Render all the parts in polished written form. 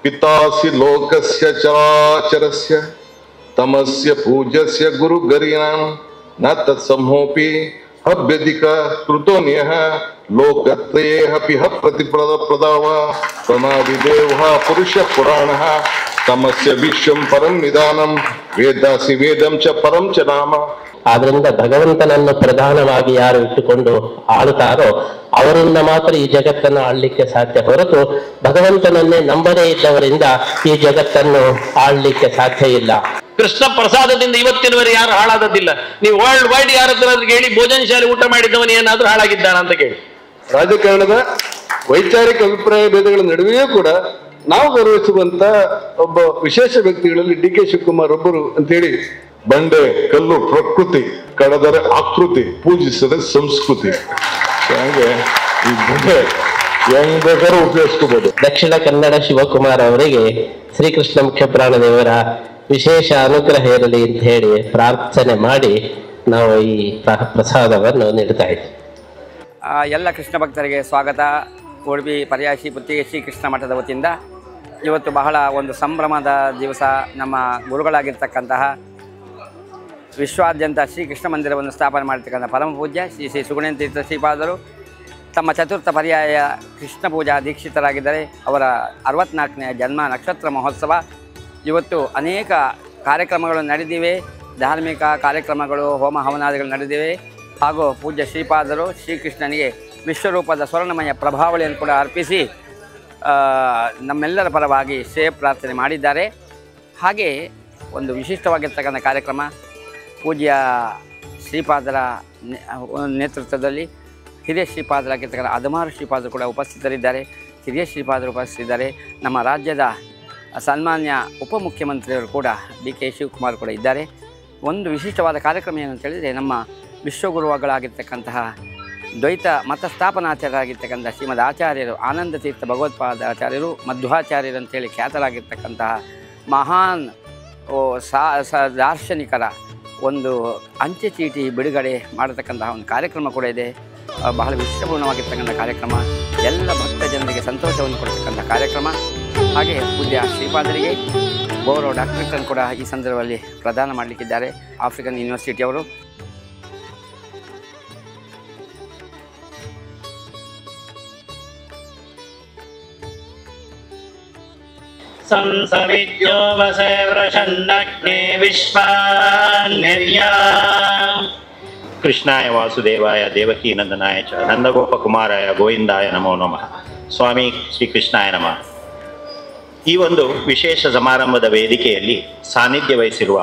ಪಿತಾಸಿ ಲೋಕಸ್ಯ ಚರಾಚರಸ್ಯ ತಮಸ್ಯ ಪೂಜ್ಯಸ್ಯ ಗುರುಗರಿಣಾಂ ನ ತತ್ಸಮೋಪಿ ಹಭ್ಯಧಿಕ ಕೃತೋನ್ಯಃ ಲೋಕತ್ರಯೇಹಪಿ ಪ್ರತಿಪ್ರದಾವ ಪ್ರಣಾದಿದೇವಃ ಪುರುಷ ಪುರಾಣಃ ತಮಸ್ಯ ವಿಶ್ವಂ ಪರಂ ನಿಧಾನಂ ವೇದಾಸಿ ವೇದಂ ಚ ಪರಂ ಚ ನಾಮ. ಆದ್ರಿಂದ ಭಗವಂತನನ್ನು ಪ್ರಧಾನವಾಗಿ ಯಾರು ಇಟ್ಟುಕೊಂಡು ಆಳುತ್ತಾರೋ ಅವರಿಂದ ಮಾತ್ರ ಈ ಜಗತ್ತನ್ನು ಆಳ್ಲಿಕ್ಕೆ ಸಾಧ್ಯ, ಹೊರತು ಭಗವಂತನನ್ನೇ ನಂಬದೇ ಇದ್ದವರಿಂದ ಈ ಜಗತ್ತನ್ನು ಆಳ್ಲಿಕ್ಕೆ ಸಾಧ್ಯ ಇಲ್ಲ. ಕೃಷ್ಣ ಪ್ರಸಾದದಿಂದ ಇವತ್ತಿನವರೆಗೆ ಯಾರು ಹಾಳಾದದ್ದಿಲ್ಲ. ನೀವು ವರ್ಲ್ಡ್ ವೈಡ್ ಯಾರ ಹತ್ರ ಹೇಳಿ ಭೋಜನ ಶಾಲೆ ಊಟ ಮಾಡಿದ್ದವನು ಏನಾದ್ರೂ ಹಾಳಾಗಿದ್ದಾನ ಅಂತ ಕೇಳಿ. ರಾಜಕಾರಣದ ವೈಚಾರಿಕ ಅಭಿಪ್ರಾಯ ಭೇದಗಳ ನಡುವೆಯೂ ಕೂಡ ನಾವು ಗೌರವಿಸುವಂತ ಒಬ್ಬ ವಿಶೇಷ ವ್ಯಕ್ತಿಗಳಲ್ಲಿ ಡಿ ಕೆ ಶಿವಕುಮಾರ್ ಒಬ್ಬರು ಅಂತ ಹೇಳಿ. ಬಂಡೆ ಕಲ್ಲು ಪ್ರಕೃತಿ, ಕಡದರೆ ಆಕೃತಿ, ಪೂಜಿಸದೆ ಸಂಸ್ಕೃತಿ. ಹಾಗೆ ಈ ಬಂಡೆ ಹೆಂಗ್ ಬೇಕಾದ್ರೂ ಉಪಯೋಗಿಸ್ಕೋಬಹುದು. ದಕ್ಷಿಣ ಕನ್ನಡ ಶಿವಕುಮಾರ್ ಅವರಿಗೆ ಶ್ರೀಕೃಷ್ಣ ಮುಖ್ಯ ಪ್ರಾಣದೇವರ ವಿಶೇಷ ಅನುಗ್ರಹ ಇರಲಿ ಅಂತ ಹೇಳಿ ಪ್ರಾರ್ಥನೆ ಮಾಡಿ ನಾವು ಈ ಪ್ರಸಾದವನ್ನು ನೀಡ್ತಾ ಇದ್ದೀವಿ. ಎಲ್ಲ ಕೃಷ್ಣ ಭಕ್ತರಿಗೆ ಸ್ವಾಗತ. ಉಡುಪಿ ಪರ್ಯಾಯ ಪುತ್ತಿಗೆ ಶ್ರೀಕೃಷ್ಣ ಮಠದ ವತಿಯಿಂದ ಇವತ್ತು ಬಹಳ ಒಂದು ಸಂಭ್ರಮದ ದಿವಸ. ನಮ್ಮ ಗುರುಗಳಾಗಿರ್ತಕ್ಕಂತಹ ವಿಶ್ವಾದ್ಯಂತ ಶ್ರೀಕೃಷ್ಣ ಮಂದಿರವನ್ನು ಸ್ಥಾಪನೆ ಮಾಡಿರ್ತಕ್ಕಂಥ ಪರಮ ಪೂಜ್ಯ ಶ್ರೀ ಶ್ರೀ ಸುಗುಣೇಂದ್ರ ತೀರ್ಥ ಶ್ರೀಪಾದರು ತಮ್ಮ ಚತುರ್ಥ ಪರ್ಯಾಯ ಕೃಷ್ಣ ಪೂಜಾ ದೀಕ್ಷಿತರಾಗಿದ್ದಾರೆ. ಅವರ 64ನೇ ಜನ್ಮ ನಕ್ಷತ್ರ ಮಹೋತ್ಸವ ಇವತ್ತು ಅನೇಕ ಕಾರ್ಯಕ್ರಮಗಳು ನಡೆದಿವೆ. ಧಾರ್ಮಿಕ ಕಾರ್ಯಕ್ರಮಗಳು, ಹೋಮ ಹವನಾದಿಗಳು ನಡೆದಿವೆ. ಹಾಗೂ ಪೂಜ್ಯ ಶ್ರೀಪಾದರು ಶ್ರೀಕೃಷ್ಣನಿಗೆ ವಿಶ್ವರೂಪದ ಸ್ವರ್ಣಮಯ ಪ್ರಭಾವಳಿಯನ್ನು ಕೂಡ ಅರ್ಪಿಸಿ ನಮ್ಮೆಲ್ಲರ ಪರವಾಗಿ ಶ್ರೇಯ ಪ್ರಾರ್ಥನೆ ಮಾಡಿದ್ದಾರೆ. ಹಾಗೆ ಒಂದು ವಿಶಿಷ್ಟವಾಗಿರ್ತಕ್ಕಂಥ ಕಾರ್ಯಕ್ರಮ ಪೂಜ್ಯ ಶ್ರೀಪಾದರ ನೇತೃತ್ವದಲ್ಲಿ ಹಿರಿಯ ಶ್ರೀಪಾದರಾಗಿರ್ತಕ್ಕಂಥ ಅದಮಾರು ಶ್ರೀಪಾದರು ಕೂಡ ಉಪಸ್ಥಿತರಿದ್ದಾರೆ. ಹಿರಿಯ ಶ್ರೀಪಾದರು ಉಪಸ್ಥಿತರಿದ್ದಾರೆ. ನಮ್ಮ ರಾಜ್ಯದ ಸನ್ಮಾನ್ಯ ಉಪಮುಖ್ಯಮಂತ್ರಿಯವರು ಕೂಡ ಡಿ ಕೆ ಶಿವಕುಮಾರ್ ಕೂಡ ಇದ್ದಾರೆ. ಒಂದು ವಿಶಿಷ್ಟವಾದ ಕಾರ್ಯಕ್ರಮ ಏನು ಅಂತ ಹೇಳಿದರೆ, ನಮ್ಮ ವಿಶ್ವಗುರುಗಳಾಗಿರ್ತಕ್ಕಂತಹ ದ್ವೈತ ಮತ ಸ್ಥಾಪನಾಚಾರ್ಯರಾಗಿರ್ತಕ್ಕಂಥ ಶ್ರೀಮದ್ ಆಚಾರ್ಯರು ಆನಂದ ತೀರ್ಥ ಭಗವತ್ಪಾದ ಆಚಾರ್ಯರು ಮಧ್ವಾಚಾರ್ಯರು ಅಂತೇಳಿ ಖ್ಯಾತರಾಗಿರ್ತಕ್ಕಂತಹ ಮಹಾನ್ ದಾರ್ಶನಿಕರ ಒಂದು ಅಂಚೆ ಚೀಟಿ ಬಿಡುಗಡೆ ಮಾಡತಕ್ಕಂತಹ ಒಂದು ಕಾರ್ಯಕ್ರಮ ಕೂಡ ಇದೆ. ಬಹಳ ವಿಶಿಷ್ಟಪೂರ್ಣವಾಗಿರ್ತಕ್ಕಂಥ ಕಾರ್ಯಕ್ರಮ, ಎಲ್ಲ ಭಕ್ತ ಜನರಿಗೆ ಸಂತೋಷವನ್ನು ಕೊಡ್ತಕ್ಕಂಥ ಕಾರ್ಯಕ್ರಮ. ಹಾಗೆ ಪೂಜ್ಯ ಶ್ರೀಪಾದರಿಗೆ ಗೌರವ ಡಾಕ್ಟರೇಟನ್ನು ಕೂಡ ಈ ಸಂದರ್ಭದಲ್ಲಿ ಪ್ರದಾನ ಮಾಡಲಿಕ್ಕಿದ್ದಾರೆ ಆಫ್ರಿಕನ್ ಯೂನಿವರ್ಸಿಟಿಯವರು. ಸಂಸವಿದ್ಯೋ ವಸೇ ವೃಷನ್ನಗ್ನೇ ವಿಶ್ವಾನ್ಯರ್ಯಾ. ಕೃಷ್ಣಾಯ ವಾಸುದೇವಾಯ ದೇವಕೀ ನಂದನಾಯ ಚ ನಂದಗೋಪಕುಮಾರಾಯ ಗೋವಿಂದಾಯ ನಮೋ ನಮಃ. ಸ್ವಾಮಿ ಶ್ರೀಕೃಷ್ಣಾಯ ನಮಃ. ಈ ಒಂದು ವಿಶೇಷ ಸಮಾರಂಭದ ವೇದಿಕೆಯಲ್ಲಿ ಸಾನ್ನಿಧ್ಯ ವಹಿಸಿರುವ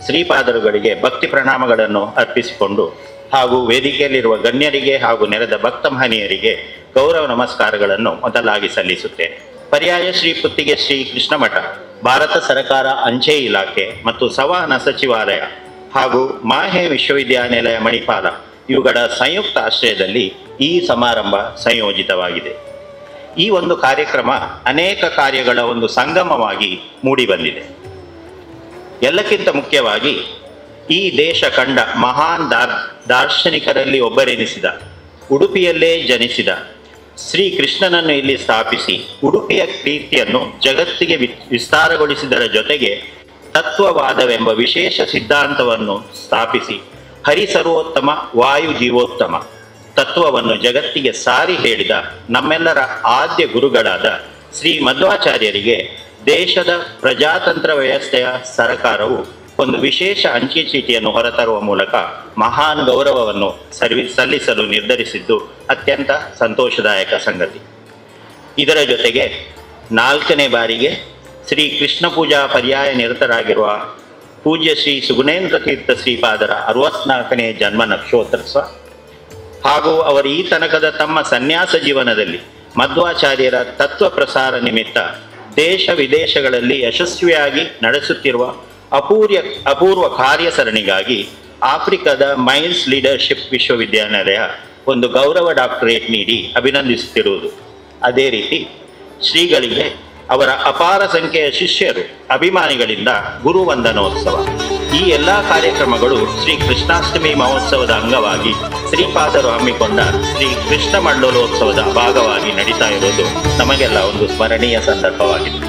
ಶ್ರೀಪಾದರುಗಳಿಗೆ ಭಕ್ತಿ ಪ್ರಣಾಮಗಳನ್ನು ಅರ್ಪಿಸಿಕೊಂಡು ಹಾಗೂ ವೇದಿಕೆಯಲ್ಲಿರುವ ಗಣ್ಯರಿಗೆ ಹಾಗೂ ನೆರೆದ ಭಕ್ತ ಮಹನೀಯರಿಗೆ ಗೌರವ ನಮಸ್ಕಾರಗಳನ್ನು ಮೊದಲಾಗಿ ಸಲ್ಲಿಸುತ್ತೇನೆ. ಪರ್ಯಾಯ ಶ್ರೀ ಪುತ್ತಿಗೆ ಶ್ರೀ ಕೃಷ್ಣ ಮಠ, ಭಾರತ ಸರ್ಕಾರ ಅಂಚೆ ಇಲಾಖೆ ಮತ್ತು ಸಂವಹನ ಸಚಿವಾಲಯ ಹಾಗೂ ಮಾಹೆ ವಿಶ್ವವಿದ್ಯಾನಿಲಯ ಮಣಿಪಾಲ ಇವುಗಳ ಸಂಯುಕ್ತ ಆಶ್ರಯದಲ್ಲಿ ಈ ಸಮಾರಂಭ ಸಂಯೋಜಿತವಾಗಿದೆ. ಈ ಒಂದು ಕಾರ್ಯಕ್ರಮ ಅನೇಕ ಕಾರ್ಯಗಳ ಒಂದು ಸಂಗಮವಾಗಿ ಮೂಡಿಬಂದಿದೆ. ಎಲ್ಲಕ್ಕಿಂತ ಮುಖ್ಯವಾಗಿ ಈ ದೇಶ ಕಂಡ ಮಹಾನ್ ದಾರ್ಶನಿಕರಲ್ಲಿ ಒಬ್ಬರೆನಿಸಿದ, ಉಡುಪಿಯಲ್ಲೇ ಜನಿಸಿದ ಶ್ರೀ ಕೃಷ್ಣನನ್ನು ಇಲ್ಲಿ ಸ್ಥಾಪಿಸಿ ಉಡುಪಿಯ ಕೀರ್ತಿಯನ್ನು ಜಗತ್ತಿಗೆ ವಿಸ್ತಾರಗೊಳಿಸಿದರ ಜೊತೆಗೆ ತತ್ವವಾದವೆಂಬ ವಿಶೇಷ ಸಿದ್ಧಾಂತವನ್ನು ಸ್ಥಾಪಿಸಿ ಹರಿಸರ್ವೋತ್ತಮ ವಾಯು ಜೀವೋತ್ತಮ ತತ್ವವನ್ನು ಜಗತ್ತಿಗೆ ಸಾರಿ ಹೇಳಿದ ನಮ್ಮೆಲ್ಲರ ಆದ್ಯ ಗುರುಗಳಾದ ಶ್ರೀ ಮಧ್ವಾಚಾರ್ಯರಿಗೆ ದೇಶದ ಪ್ರಜಾತಂತ್ರ ವ್ಯವಸ್ಥೆಯ ಸರ್ಕಾರವು ಒಂದು ವಿಶೇಷ ಅಂಚೆ ಚೀಟಿಯನ್ನು ಹೊರತರುವ ಮೂಲಕ ಮಹಾನ್ ಗೌರವವನ್ನು ಸಲ್ಲಿಸಲು ನಿರ್ಧರಿಸಿದ್ದು ಅತ್ಯಂತ ಸಂತೋಷದಾಯಕ ಸಂಗತಿ. ಇದರ ಜೊತೆಗೆ 4ನೇ ಬಾರಿಗೆ ಶ್ರೀ ಕೃಷ್ಣ ಪೂಜಾ ಪರ್ಯಾಯ ನಿರತರಾಗಿರುವ ಪೂಜ್ಯ ಶ್ರೀ ಸುಗುಣೇಂದ್ರ ತೀರ್ಥ ಶ್ರೀಪಾದರ 64ನೇ ಜನ್ಮ ನಕ್ಷೋತ್ಸವ ಹಾಗೂ ಅವರು ಈ ತನಕದ ತಮ್ಮ ಸನ್ಯಾಸ ಜೀವನದಲ್ಲಿ ಮಧ್ವಾಚಾರ್ಯರ ತತ್ವ ಪ್ರಸಾರ ನಿಮಿತ್ತ ದೇಶ ವಿದೇಶಗಳಲ್ಲಿ ಯಶಸ್ವಿಯಾಗಿ ನಡೆಸುತ್ತಿರುವ ಅಪೂರ್ವ ಕಾರ್ಯಸರಣಿಗಾಗಿ ಆಫ್ರಿಕಾದ ಮೈಲ್ಸ್ ಲೀಡರ್ಶಿಪ್ ವಿಶ್ವವಿದ್ಯಾನಿಲಯ ಒಂದು ಗೌರವ ಡಾಕ್ಟರೇಟ್ ನೀಡಿ ಅಭಿನಂದಿಸುತ್ತಿರುವುದು. ಅದೇ ರೀತಿ ಶ್ರೀಗಳಿಗೆ ಅವರ ಅಪಾರ ಸಂಖ್ಯೆಯ ಶಿಷ್ಯರು ಅಭಿಮಾನಿಗಳಿಂದ ಗುರುವಂದನೋತ್ಸವ ಈ ಎಲ್ಲ ಕಾರ್ಯಕ್ರಮಗಳು ಶ್ರೀ ಕೃಷ್ಣಾಷ್ಟಮಿ ಮಹೋತ್ಸವದ ಅಂಗವಾಗಿ ಶ್ರೀಪಾದರು ಹಮ್ಮಿಕೊಂಡ ಶ್ರೀ ಕೃಷ್ಣ ಮಂಡಲೋತ್ಸವದ ಭಾಗವಾಗಿ ನಡೀತಾ ಇರೋದು ನಮಗೆಲ್ಲ ಒಂದು ಸ್ಮರಣೀಯ ಸಂದರ್ಭವಾಗಿದೆ.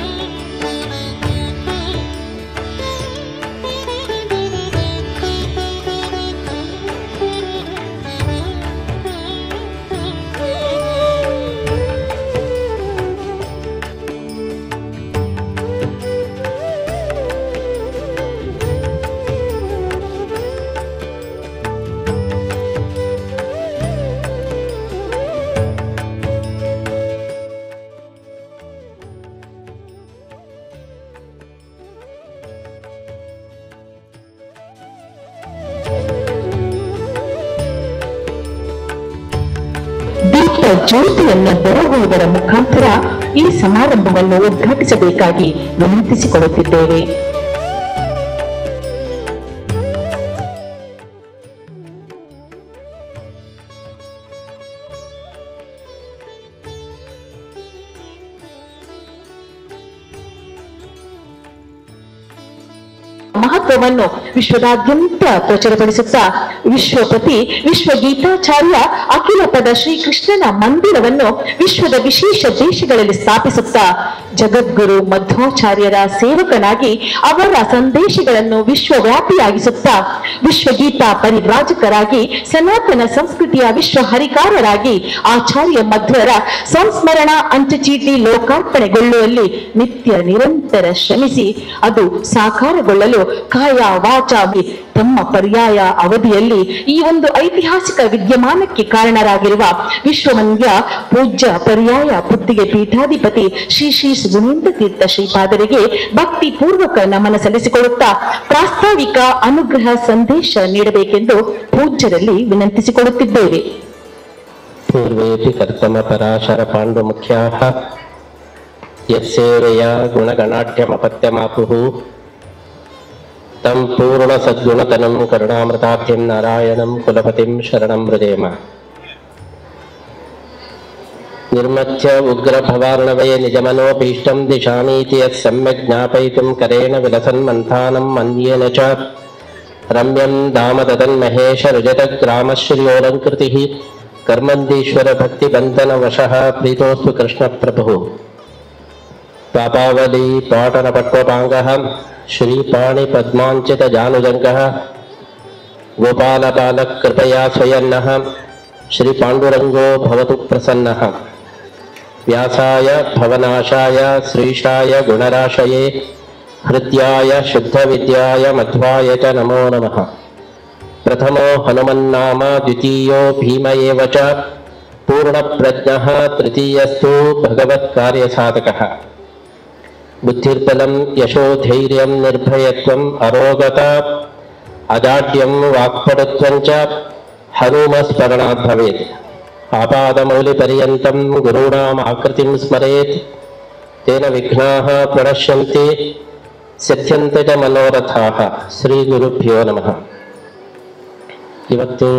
ಜ್ಯೋತಿಯನ್ನು ಬೆಳಗುವುದರ ಮುಖಾಂತರ ಈ ಸಮಾರಂಭವನ್ನು ಉದ್ಘಾಟಿಸಬೇಕಾಗಿ ವಿನಂತಿಸಿಕೊಳ್ಳುತ್ತಿದ್ದೇವೆ. ಮಹತ್ವವನ್ನು ವಿಶ್ವದಾದ್ಯಂತ ಪ್ರಚುರಪಡಿಸುತ್ತಾ ವಿಶ್ವಪತಿ ವಿಶ್ವಗೀತಾಚಾರ್ಯ ಅಖಿಲ ಪದ ಶ್ರೀಕೃಷ್ಣನ ಮಂದಿರವನ್ನು ವಿಶ್ವದ ವಿಶೇಷ ದೇಶಗಳಲ್ಲಿ ಸ್ಥಾಪಿಸುತ್ತಾ ಜಗದ್ಗುರು ಮಧ್ವಾಚಾರ್ಯರ ಸೇವಕನಾಗಿ ಅವರ ಸಂದೇಶಗಳನ್ನು ವಿಶ್ವವ್ಯಾಪಿಯಾಗಿಸುತ್ತಾ ವಿಶ್ವಗೀತಾ ಪರಿವ್ರಾಜಕರಾಗಿ ಸನಾತನ ಸಂಸ್ಕೃತಿಯ ವಿಶ್ವ ಹರಿಕಾರರಾಗಿ ಆಚಾರ್ಯ ಮಧ್ವರ ಸಂಸ್ಮರಣ ಅಂಚೆಚೀಟಿ ಲೋಕಾರ್ಪಣೆಗೊಳ್ಳುವಲ್ಲಿ ನಿತ್ಯ ನಿರಂತರ ಶ್ರಮಿಸಿ ಅದು ಸಾಕಾರಗೊಳ್ಳಲು ಕಾಯ ವಾಚಾವಿ ತಮ್ಮ ಪರ್ಯಾಯ ಅವಧಿಯಲ್ಲಿ ಈ ಒಂದು ಐತಿಹಾಸಿಕ ವಿದ್ಯಮಾನಕ್ಕೆ ಕಾರಣರಾಗಿರುವ ವಿಶ್ವವಂದ್ಯ ಪೂಜ್ಯ ಪರ್ಯಾಯ ಪುತ್ತಿಗೆ ಪೀಠಾಧಿಪತಿ ಶ್ರೀ ಶ್ರೀ ಸುಗುಣೇಂದ್ರ ತೀರ್ಥ ಶ್ರೀಪಾದರಿಗೆ ಭಕ್ತಿ ಪೂರ್ವಕ ನಮನ ಸಲ್ಲಿಸಿಕೊಳ್ಳುತ್ತಾ ಪ್ರಾಸ್ತಾವಿಕ ಅನುಗ್ರಹ ಸಂದೇಶ ನೀಡಬೇಕೆಂದು ಪೂಜ್ಯರಲ್ಲಿ ವಿನಂತಿಸಿಕೊಳ್ಳುತ್ತಿದ್ದೇವೆ. ಪೂರ್ವೇಪಿ ಕರ್ತಮ ಪರಾಶರ ಪಾಂಡು ಮುಖ್ಯಾಃ ಯಸ್ಸೇವೆಯ ಗುಣಗಣಾಢ್ಯಮಪತ್ಯಮಾಪುಃ ತಂ ಪೂರ್ಣ ಸದ್ಗುಣತನಂ ಕರುಣಾಮೃತಾಬ್ಧಿಂ ನಾರಾಯಣಂ ಕುಲಪತಿಂ ಶರಣಂ ಹೃದೇಮ. ನಿರ್ಮಥ್ಯ ಉಗ್ರ ಭವಾರ್ಣವೇ ನಿಜಮನೋಭೀಷ್ಟಂ ದಿಶಾಮೀತಿ ಯತ್ ಸಮ್ಯಕ್ ಜ್ಞಾಪಯಿತುಂ ಕರೇಣ ವಿಲಸನ್ ಮಂಥಾನಂ ಮನ್ಯೇನ ಚ ರಮ್ಯಂ ಧಾಮ ತದನ್ಮಹೇಶ ರುಜತ ಗ್ರಾಮಶ್ರೀಯೋಲಂಕೃತಿಃ ಕರ್ಮಂದೀಶ್ವರ ಭಕ್ತಿ ಬಂಧನ ವಶಃ ಪ್ರೀತೋಸ್ತು ಕೃಷ್ಣ ಪ್ರಭು. ಪಾಪಾವಲಿ ಪಾಟನ ಪಟ್ವಪಾಂಗಃ ಶ್ರೀಪಾಣಿ ಪದ್ಮಾಂಚಿತ ಜಾನುಜಂಗಃ ಗೋಪಾಲ ಬಾಲಕ ಕೃಪಯಾ ಸ್ವಯನ್ನಃ ಶ್ರೀ ಪಾಂಡುರಂಗೋ ಭವತು ಪ್ರಸನ್ನಃ. ವ್ಯಾಸಾಯ ಭವನಾಶಾಯ ಶ್ರೀಶಾಯ ಗುಣರಾಶಯೇ ಹೃದ್ಯಾಯ ಶುದ್ಧ ವಿದ್ಯಾಯ ಮಧ್ವಾಯ ಚ ನಮೋ ನಮಃ. ಪ್ರಥಮೋ ಹನುಮನ್ನಾಮ ದ್ವಿತೀಯೋ ಭೀಮ ಏವ ಚ ಪೂರ್ಣ ಪ್ರಜ್ಞಃ ತೃತೀಯಸ್ತು ಭಗವತ್ ಕಾರ್ಯ ಸಾಧಕಃ. ಬುದ್ಧಿರ್ಬಲಂ ಯಶೋಧೈರ್ಯಂ ನಿರ್ಭಯತ್ವಂ ಅರೋಗತ ಅಜಾಡ್ಯಂ ವಾಕ್ಪಟುತ್ವಂ ಚ ಹನುಮಸ್ಮರಣಾತ್ ಭವೇತ್. ಆಪಾದಮೌಲಿ ಪರ್ಯಂತಂ ಗುರುಣಾಂ ಆಕೃತಿಂ ಸ್ಮರೇತ್ ತೇನ ವಿಘ್ನಾಃ ಪ್ರಣಶ್ಯಂತಿ ಸಿದ್ಧ್ಯಂತೆ ಚ ಮನೋರಥಾಃ. ಶ್ರೀ ಗುರುಭ್ಯೋ ನಮಃ. ಇವತ್ತು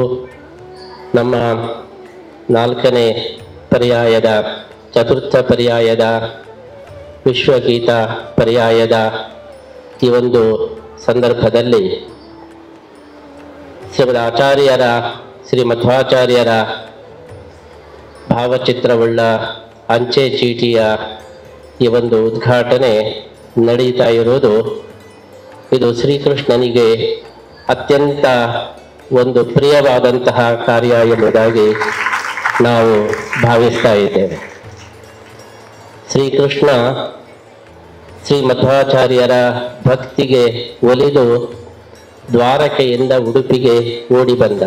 ನಮ್ಮ 4ನೇ ಪರ್ಯಾಯದ ಚತುರ್ಥ ಪರ್ಯಾಯದ ವಿಶ್ವಗೀತ ಪರ್ಯಾಯದ ಈ ಒಂದು ಸಂದರ್ಭದಲ್ಲಿ ಶ್ರೀಮದ್ ಆಚಾರ್ಯರ ಶ್ರೀ ಮಧ್ವಾಚಾರ್ಯರ ಭಾವಚಿತ್ರವುಳ್ಳ ಅಂಚೆ ಚೀಟಿಯ ಈ ಒಂದು ಉದ್ಘಾಟನೆ ನಡೀತಾ ಇರುವುದು ಇದು ಶ್ರೀಕೃಷ್ಣನಿಗೆ ಅತ್ಯಂತ ಒಂದು ಪ್ರಿಯವಾದಂತಹ ಕಾರ್ಯ ಎಂಬುದಾಗಿ ನಾವು ಭಾವಿಸ್ತಾ ಇದ್ದೇವೆ. ಶ್ರೀಕೃಷ್ಣ ಶ್ರೀ ಮಧ್ವಾಚಾರ್ಯರ ಭಕ್ತಿಗೆ ಒಲಿದು ದ್ವಾರಕೆಯಿಂದ ಉಡುಪಿಗೆ ಓಡಿ ಬಂದ.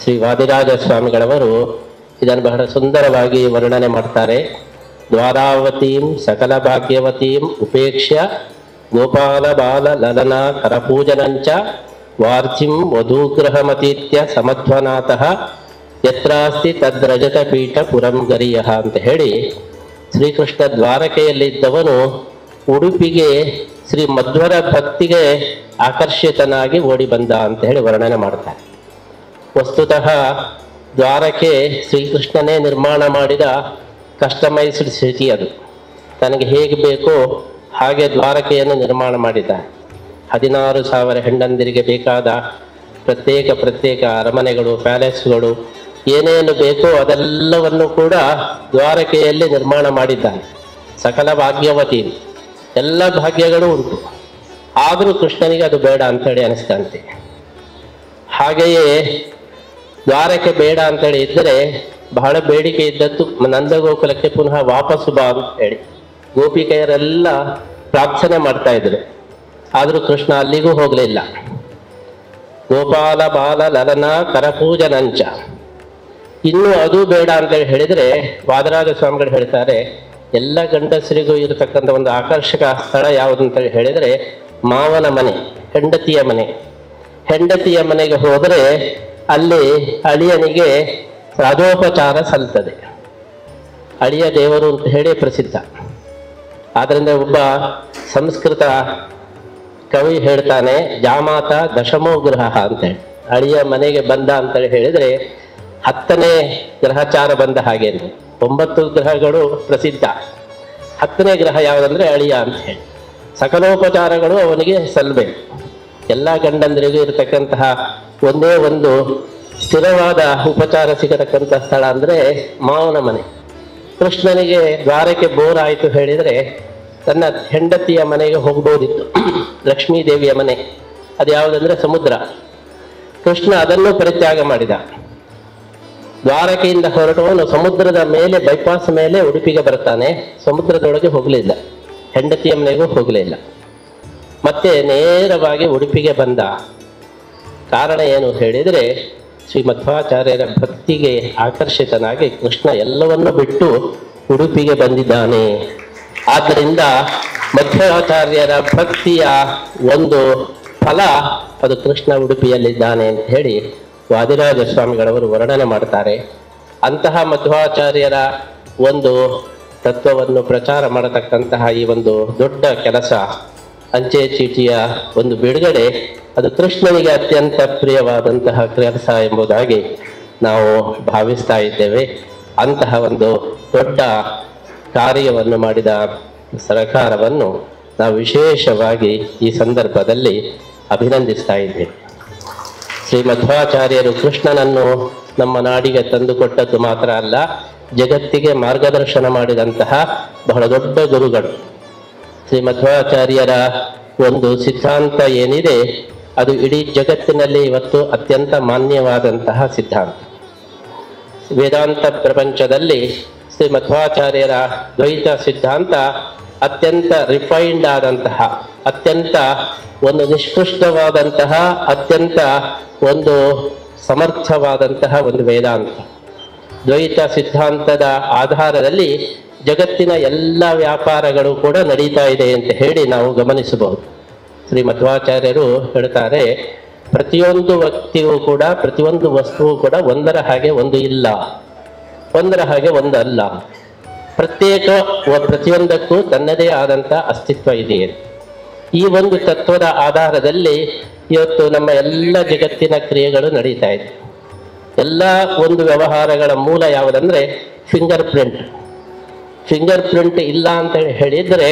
ಶ್ರೀ ವಾದಿರಾಜ ಸ್ವಾಮಿಗಳವರು ಇದನ್ನು ಬಹಳ ಸುಂದರವಾಗಿ ವರ್ಣನೆ ಮಾಡ್ತಾರೆ. ದ್ವಾರಾವತೀಂ ಸಕಲ ಭಾಗ್ಯವತೀಂ ಉಪೇಕ್ಷ್ಯ ಗೋಪಾಲ ಬಾಲ ಲಲನ ಕರಪೂಜನಂಚ ವಾರ್ಧಿಂ ವಧೂಗ್ರಹಮತೀತ್ಯ ಸಮಧ್ವನಾಥಃ ಯತ್ರಾಸ್ತಿ ತದ್ರಜತ ಪೀಠ ಪುರಂ ಗರಿಯಃ ಅಂತ ಹೇಳಿ ಶ್ರೀಕೃಷ್ಣ ದ್ವಾರಕೆಯಲ್ಲಿದ್ದವನು ಉಡುಪಿಗೆ ಶ್ರೀ ಮಧ್ವರ ಭಕ್ತಿಗೆ ಆಕರ್ಷಿತನಾಗಿ ಓಡಿ ಬಂದ ಅಂತ ಹೇಳಿ ವರ್ಣನೆ ಮಾಡ್ತಾರೆ. ವಸ್ತುತಃ ದ್ವಾರಕೆ ಶ್ರೀಕೃಷ್ಣನೇ ನಿರ್ಮಾಣ ಮಾಡಿದ ಕಸ್ಟಮೈಸ್ಡ್ ಸಿಟಿ. ಅದು ತನಗೆ ಹೇಗೆ ಬೇಕೋ ಹಾಗೆ ದ್ವಾರಕೆಯನ್ನು ನಿರ್ಮಾಣ ಮಾಡಿದ. 16,000 ಹೆಂಡಂದಿರಿಗೆ ಬೇಕಾದ ಪ್ರತ್ಯೇಕ ಅರಮನೆಗಳು, ಪ್ಯಾಲೇಸ್ಗಳು, ಏನೇನು ಬೇಕೋ ಅದೆಲ್ಲವನ್ನು ಕೂಡ ದ್ವಾರಕೆಯಲ್ಲಿ ನಿರ್ಮಾಣ ಮಾಡಿದ್ದಾನೆ. ಸಕಲ ಭಾಗ್ಯವತಿ, ಎಲ್ಲ ಭಾಗ್ಯಗಳು ಉಂಟು. ಆದರೂ ಕೃಷ್ಣನಿಗೆ ಅದು ಬೇಡ ಅಂತೇಳಿ ಅನಿಸ್ತಂತೆ. ಹಾಗೆಯೇ ದ್ವಾರಕೆ ಬೇಡ ಅಂತೇಳಿ ಇದ್ದರೆ ಬಹಳ ಬೇಡಿಕೆ ಇದ್ದದ್ದು ನಂದಗೋಕುಲಕ್ಕೆ ಪುನಃ ವಾಪಸ್ಸು ಬಾ ಅಂತ ಹೇಳಿ ಗೋಪಿಕೆಯರೆಲ್ಲ ಪ್ರಾರ್ಥನೆ ಮಾಡ್ತಾ ಇದ್ರು. ಆದರೂ ಕೃಷ್ಣ ಅಲ್ಲಿಗೂ ಹೋಗಲಿಲ್ಲ. ಗೋಪಾಲ ಬಾಲ ಲಲನ ಕರಪೂಜನಂಚ, ಇನ್ನು ಅದು ಬೇಡ ಅಂತೇಳಿ ಹೇಳಿದರೆ ವಾದರಾಜ ಸ್ವಾಮಿಗಳು ಹೇಳ್ತಾರೆ, ಎಲ್ಲ ಗಂಡಸರಿಗೂ ಇರತಕ್ಕಂಥ ಒಂದು ಆಕರ್ಷಕ ಸ್ಥಳ ಯಾವುದು ಅಂತೇಳಿ ಹೇಳಿದರೆ ಮಾವನ ಮನೆ, ಹೆಂಡತಿಯ ಮನೆ. ಹೆಂಡತಿಯ ಮನೆಗೆ ಹೋದರೆ ಅಲ್ಲಿ ಅಳಿಯನಿಗೆ ರಾಜೋಪಚಾರ ಸಲ್ತದೆ. ಅಳಿಯ ದೇವರು ಅಂತ ಹೇಳಿ ಪ್ರಸಿದ್ಧ. ಆದ್ದರಿಂದ ಒಬ್ಬ ಸಂಸ್ಕೃತ ಕವಿ ಹೇಳ್ತಾನೆ, ಜಾಮಾತ ದಶಮೋ ಗೃಹ ಅಂತೇಳಿ. ಅಳಿಯ ಮನೆಗೆ ಬಂದ ಅಂತೇಳಿ ಹೇಳಿದ್ರೆ 10ನೇ ಗ್ರಹಚಾರ ಬಂದ ಹಾಗೆ. 9 ಗ್ರಹಗಳು ಪ್ರಸಿದ್ಧ, 10ನೇ ಗ್ರಹ ಯಾವುದಂದ್ರೆ ಅಳಿಯ ಅಂತ ಹೇಳಿ. ಸಕಲೋಪಚಾರಗಳು ಅವನಿಗೆ ಸಲ್ಲಬೇಕು. ಎಲ್ಲ ಗಂಡಂದರಿಗೂ ಇರತಕ್ಕಂತಹ ಒಂದೇ ಒಂದು ಸ್ಥಿರವಾದ ಉಪಚಾರ ಸಿಗತಕ್ಕಂಥ ಸ್ಥಳ ಅಂದ್ರೆ ಮಾವನ ಮನೆ. ಕೃಷ್ಣನಿಗೆ ದ್ವಾರಕ್ಕೆ ಬೋರ್ ಆಯಿತು ಹೇಳಿದರೆ ತನ್ನ ಹೆಂಡತಿಯ ಮನೆಗೆ ಹೋಗ್ಬೋದಿತ್ತು. ಲಕ್ಷ್ಮೀ ದೇವಿಯ ಮನೆ ಅದು ಯಾವುದಂದ್ರೆ ಸಮುದ್ರ. ಕೃಷ್ಣ ಅದನ್ನು ಪರಿತ್ಯಾಗ ಮಾಡಿದ. ದ್ವಾರಕೆಯಿಂದ ಹೊರಟವನು ಸಮುದ್ರದ ಮೇಲೆ ಬೈಪಾಸ್ ಮೇಲೆ ಉಡುಪಿಗೆ ಬರ್ತಾನೆ. ಸಮುದ್ರದೊಳಗೆ ಹೋಗಲಿಲ್ಲ, ಹೆಂಡತಿಯ ಮನೆಗೂ ಹೋಗಲಿಲ್ಲ. ಮತ್ತೆ ನೇರವಾಗಿ ಉಡುಪಿಗೆ ಬಂದ. ಕಾರಣ ಏನು ಹೇಳಿದರೆ, ಶ್ರೀ ಮಧ್ವಾಚಾರ್ಯರ ಭಕ್ತಿಗೆ ಆಕರ್ಷಿತನಾಗಿ ಕೃಷ್ಣ ಎಲ್ಲವನ್ನು ಬಿಟ್ಟು ಉಡುಪಿಗೆ ಬಂದಿದ್ದಾನೆ. ಆದ್ದರಿಂದ ಮಧ್ವಾಚಾರ್ಯರ ಭಕ್ತಿಯ ಒಂದು ಫಲ ಅದು ಕೃಷ್ಣ ಉಡುಪಿಯಲ್ಲಿದ್ದಾನೆ ಅಂತ ಹೇಳಿ ವಾದಿರಾಜ ಸ್ವಾಮಿಗಳವರು ವರ್ಣನೆ ಮಾಡ್ತಾರೆ. ಅಂತಹ ಮಧ್ವಾಚಾರ್ಯರ ಒಂದು ತತ್ವವನ್ನು ಪ್ರಚಾರ ಮಾಡತಕ್ಕಂತಹ ಈ ಒಂದು ದೊಡ್ಡ ಕೆಲಸ, ಅಂಚೆ ಚೀಟಿಯ ಒಂದು ಬಿಡುಗಡೆ, ಅದು ಕೃಷ್ಣನಿಗೆ ಅತ್ಯಂತ ಪ್ರಿಯವಾದಂತಹ ಕೆಲಸ ಎಂಬುದಾಗಿ ನಾವು ಭಾವಿಸ್ತಾ ಇದ್ದೇವೆ. ಅಂತಹ ಒಂದು ದೊಡ್ಡ ಕಾರ್ಯವನ್ನು ಮಾಡಿದ ಸರ್ಕಾರವನ್ನು ನಾವು ವಿಶೇಷವಾಗಿ ಈ ಸಂದರ್ಭದಲ್ಲಿ ಅಭಿನಂದಿಸ್ತಾ ಇದ್ದೇವೆ. ಶ್ರೀ ಮಧ್ವಾಚಾರ್ಯರು ಕೃಷ್ಣನನ್ನು ನಮ್ಮ ನಾಡಿಗೆ ತಂದುಕೊಟ್ಟದ್ದು ಮಾತ್ರ ಅಲ್ಲ, ಜಗತ್ತಿಗೆ ಮಾರ್ಗದರ್ಶನ ಮಾಡಿದಂತಹ ಬಹಳ ದೊಡ್ಡ ಗುರುಗಳು. ಶ್ರೀ ಮಧ್ವಾಚಾರ್ಯರ ಒಂದು ಸಿದ್ಧಾಂತ ಏನಿದೆ ಅದು ಇಡೀ ಜಗತ್ತಿನಲ್ಲಿ ಇವತ್ತು ಅತ್ಯಂತ ಮಾನ್ಯವಾದಂತಹ ಸಿದ್ಧಾಂತ. ವೇದಾಂತ ಪ್ರಪಂಚದಲ್ಲಿ ಶ್ರೀ ಮಧ್ವಾಚಾರ್ಯರ ದ್ವೈತ ಸಿದ್ಧಾಂತ ಅತ್ಯಂತ ರಿಫೈನ್ಡ್ ಆದಂತಹ, ಅತ್ಯಂತ ಒಂದು ನಿಷ್ಕೃಷ್ಟವಾದಂತಹ, ಅತ್ಯಂತ ಒಂದು ಸಮರ್ಥವಾದಂತಹ ಒಂದು ವೇದಾಂತ. ದ್ವೈತ ಸಿದ್ಧಾಂತದ ಆಧಾರದಲ್ಲಿ ಜಗತ್ತಿನ ಎಲ್ಲ ವ್ಯಾಪಾರಗಳು ಕೂಡ ನಡೀತಾ ಇದೆ ಅಂತ ಹೇಳಿ ನಾವು ಗಮನಿಸಬಹುದು. ಶ್ರೀ ಮಧ್ವಾಚಾರ್ಯರು ಹೇಳ್ತಾರೆ, ಪ್ರತಿಯೊಂದು ವ್ಯಕ್ತಿಯೂ ಕೂಡ, ಪ್ರತಿಯೊಂದು ವಸ್ತುವು ಕೂಡ ಒಂದರ ಹಾಗೆ ಒಂದು ಇಲ್ಲ, ಒಂದರ ಹಾಗೆ ಒಂದಲ್ಲ. ಪ್ರತ್ಯೇಕ ಪ್ರತಿಯೊಂದಕ್ಕೂ ತನ್ನದೇ ಆದಂಥ ಅಸ್ತಿತ್ವ ಇದೆ. ಈ ಒಂದು ತತ್ವದ ಆಧಾರದಲ್ಲಿ ಇವತ್ತು ನಮ್ಮ ಎಲ್ಲ ಜಗತ್ತಿನ ಕ್ರಿಯೆಗಳು ನಡೀತಾ ಇದೆ. ಎಲ್ಲ ಒಂದು ವ್ಯವಹಾರಗಳ ಮೂಲ ಯಾವುದಂದ್ರೆ ಫಿಂಗರ್ ಪ್ರಿಂಟ್. ಫಿಂಗರ್ ಪ್ರಿಂಟ್ ಇಲ್ಲ ಅಂತ ಹೇಳಿದರೆ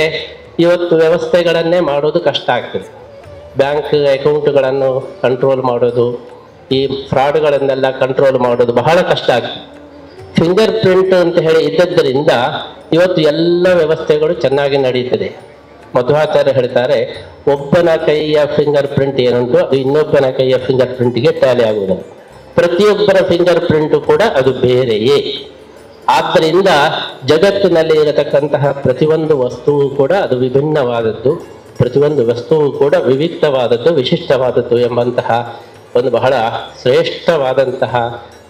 ಇವತ್ತು ವ್ಯವಸ್ಥೆಗಳನ್ನೇ ಮಾಡೋದು ಕಷ್ಟ ಆಗ್ತದೆ. ಬ್ಯಾಂಕ್ ಅಕೌಂಟ್ಗಳನ್ನು ಕಂಟ್ರೋಲ್ ಮಾಡೋದು, ಈ ಫ್ರಾಡ್ಗಳನ್ನೆಲ್ಲ ಕಂಟ್ರೋಲ್ ಮಾಡೋದು ಬಹಳ ಕಷ್ಟ ಆಗ್ತದೆ. ಫಿಂಗರ್ ಪ್ರಿಂಟ್ ಅಂತ ಹೇಳಿ ಇದ್ದದ್ದರಿಂದ ಇವತ್ತು ಎಲ್ಲ ವ್ಯವಸ್ಥೆಗಳು ಚೆನ್ನಾಗಿ ನಡೀತದೆ. ಮಧ್ವಾಚಾರ್ಯ ಹೇಳ್ತಾರೆ, ಒಬ್ಬನ ಕೈಯ ಫಿಂಗರ್ ಪ್ರಿಂಟ್ ಏನುಂಟು ಅದು ಇನ್ನೊಬ್ಬನ ಕೈಯ ಫಿಂಗರ್ ಪ್ರಿಂಟ್ಗೆ ಟ್ಯಾಲಿ ಆಗುವುದಿಲ್ಲ. ಪ್ರತಿಯೊಬ್ಬರ ಫಿಂಗರ್ ಪ್ರಿಂಟ್ ಕೂಡ ಅದು ಬೇರೆಯೇ. ಆದ್ದರಿಂದ ಜಗತ್ತಿನಲ್ಲಿ ಇರತಕ್ಕಂತಹ ಪ್ರತಿಯೊಂದು ವಸ್ತುವು ಕೂಡ ಅದು ವಿಭಿನ್ನವಾದದ್ದು, ಪ್ರತಿಯೊಂದು ವಸ್ತುವು ಕೂಡ ವಿವಿಕ್ತವಾದದ್ದು, ವಿಶಿಷ್ಟವಾದದ್ದು ಎಂಬಂತಹ ಒಂದು ಬಹಳ ಶ್ರೇಷ್ಠವಾದಂತಹ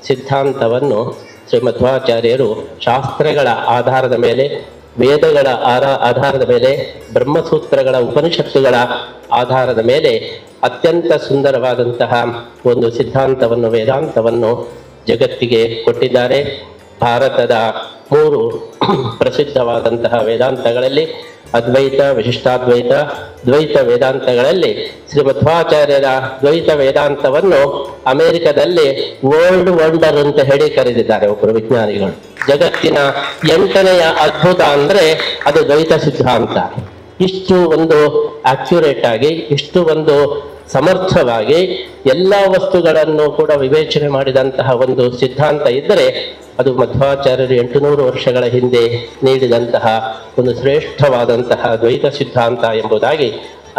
ಸಿದ್ಧಾಂತವನ್ನು ಶ್ರೀ ಮಧ್ವಾಚಾರ್ಯರು ಶಾಸ್ತ್ರಗಳ ಆಧಾರದ ಮೇಲೆ, ವೇದಗಳ ಆಧಾರದ ಮೇಲೆ, ಬ್ರಹ್ಮಸೂತ್ರಗಳ ಉಪನಿಷತ್ತುಗಳ ಆಧಾರದ ಮೇಲೆ ಅತ್ಯಂತ ಸುಂದರವಾದಂತಹ ಒಂದು ಸಿದ್ಧಾಂತವನ್ನು, ವೇದಾಂತವನ್ನು ಜಗತ್ತಿಗೆ ಕೊಟ್ಟಿದ್ದಾರೆ. ಭಾರತದ 3 ಪ್ರಸಿದ್ಧವಾದಂತಹ ವೇದಾಂತಗಳಲ್ಲಿ ಅದ್ವೈತ, ವಿಶಿಷ್ಟಾದ್ವೈತ, ದ್ವೈತ ವೇದಾಂತಗಳಲ್ಲಿ ಶ್ರೀ ಮಧ್ವಾಚಾರ್ಯರ ದ್ವೈತ ವೇದಾಂತವನ್ನು ಅಮೆರಿಕದಲ್ಲಿ ವರ್ಲ್ಡ್ ವಂಡರ್ ಅಂತ ಹೇಳಿ ಕರೆದಿದ್ದಾರೆ ಒಬ್ಬರು ವಿಜ್ಞಾನಿಗಳು. ಜಗತ್ತಿನ 8ನೇ ಅದ್ಭುತ ಅಂದ್ರೆ ಅದು ದ್ವೈತ ಸಿದ್ಧಾಂತ. ಇಷ್ಟು ಒಂದು ಅಕ್ಯುರೇಟ್ ಆಗಿ, ಇಷ್ಟು ಒಂದು ಸಮರ್ಥವಾಗಿ ಎಲ್ಲ ವಸ್ತುಗಳನ್ನು ಕೂಡ ವಿವೇಚನೆ ಮಾಡಿದಂತಹ ಒಂದು ಸಿದ್ಧಾಂತ ಇದ್ದರೆ ಅದು ಮಧ್ವಾಚಾರ್ಯರು 800 ವರ್ಷಗಳ ಹಿಂದೆ ನೀಡಿದಂತಹ ಒಂದು ಶ್ರೇಷ್ಠವಾದಂತಹ ದ್ವೈತ ಸಿದ್ಧಾಂತ ಎಂಬುದಾಗಿ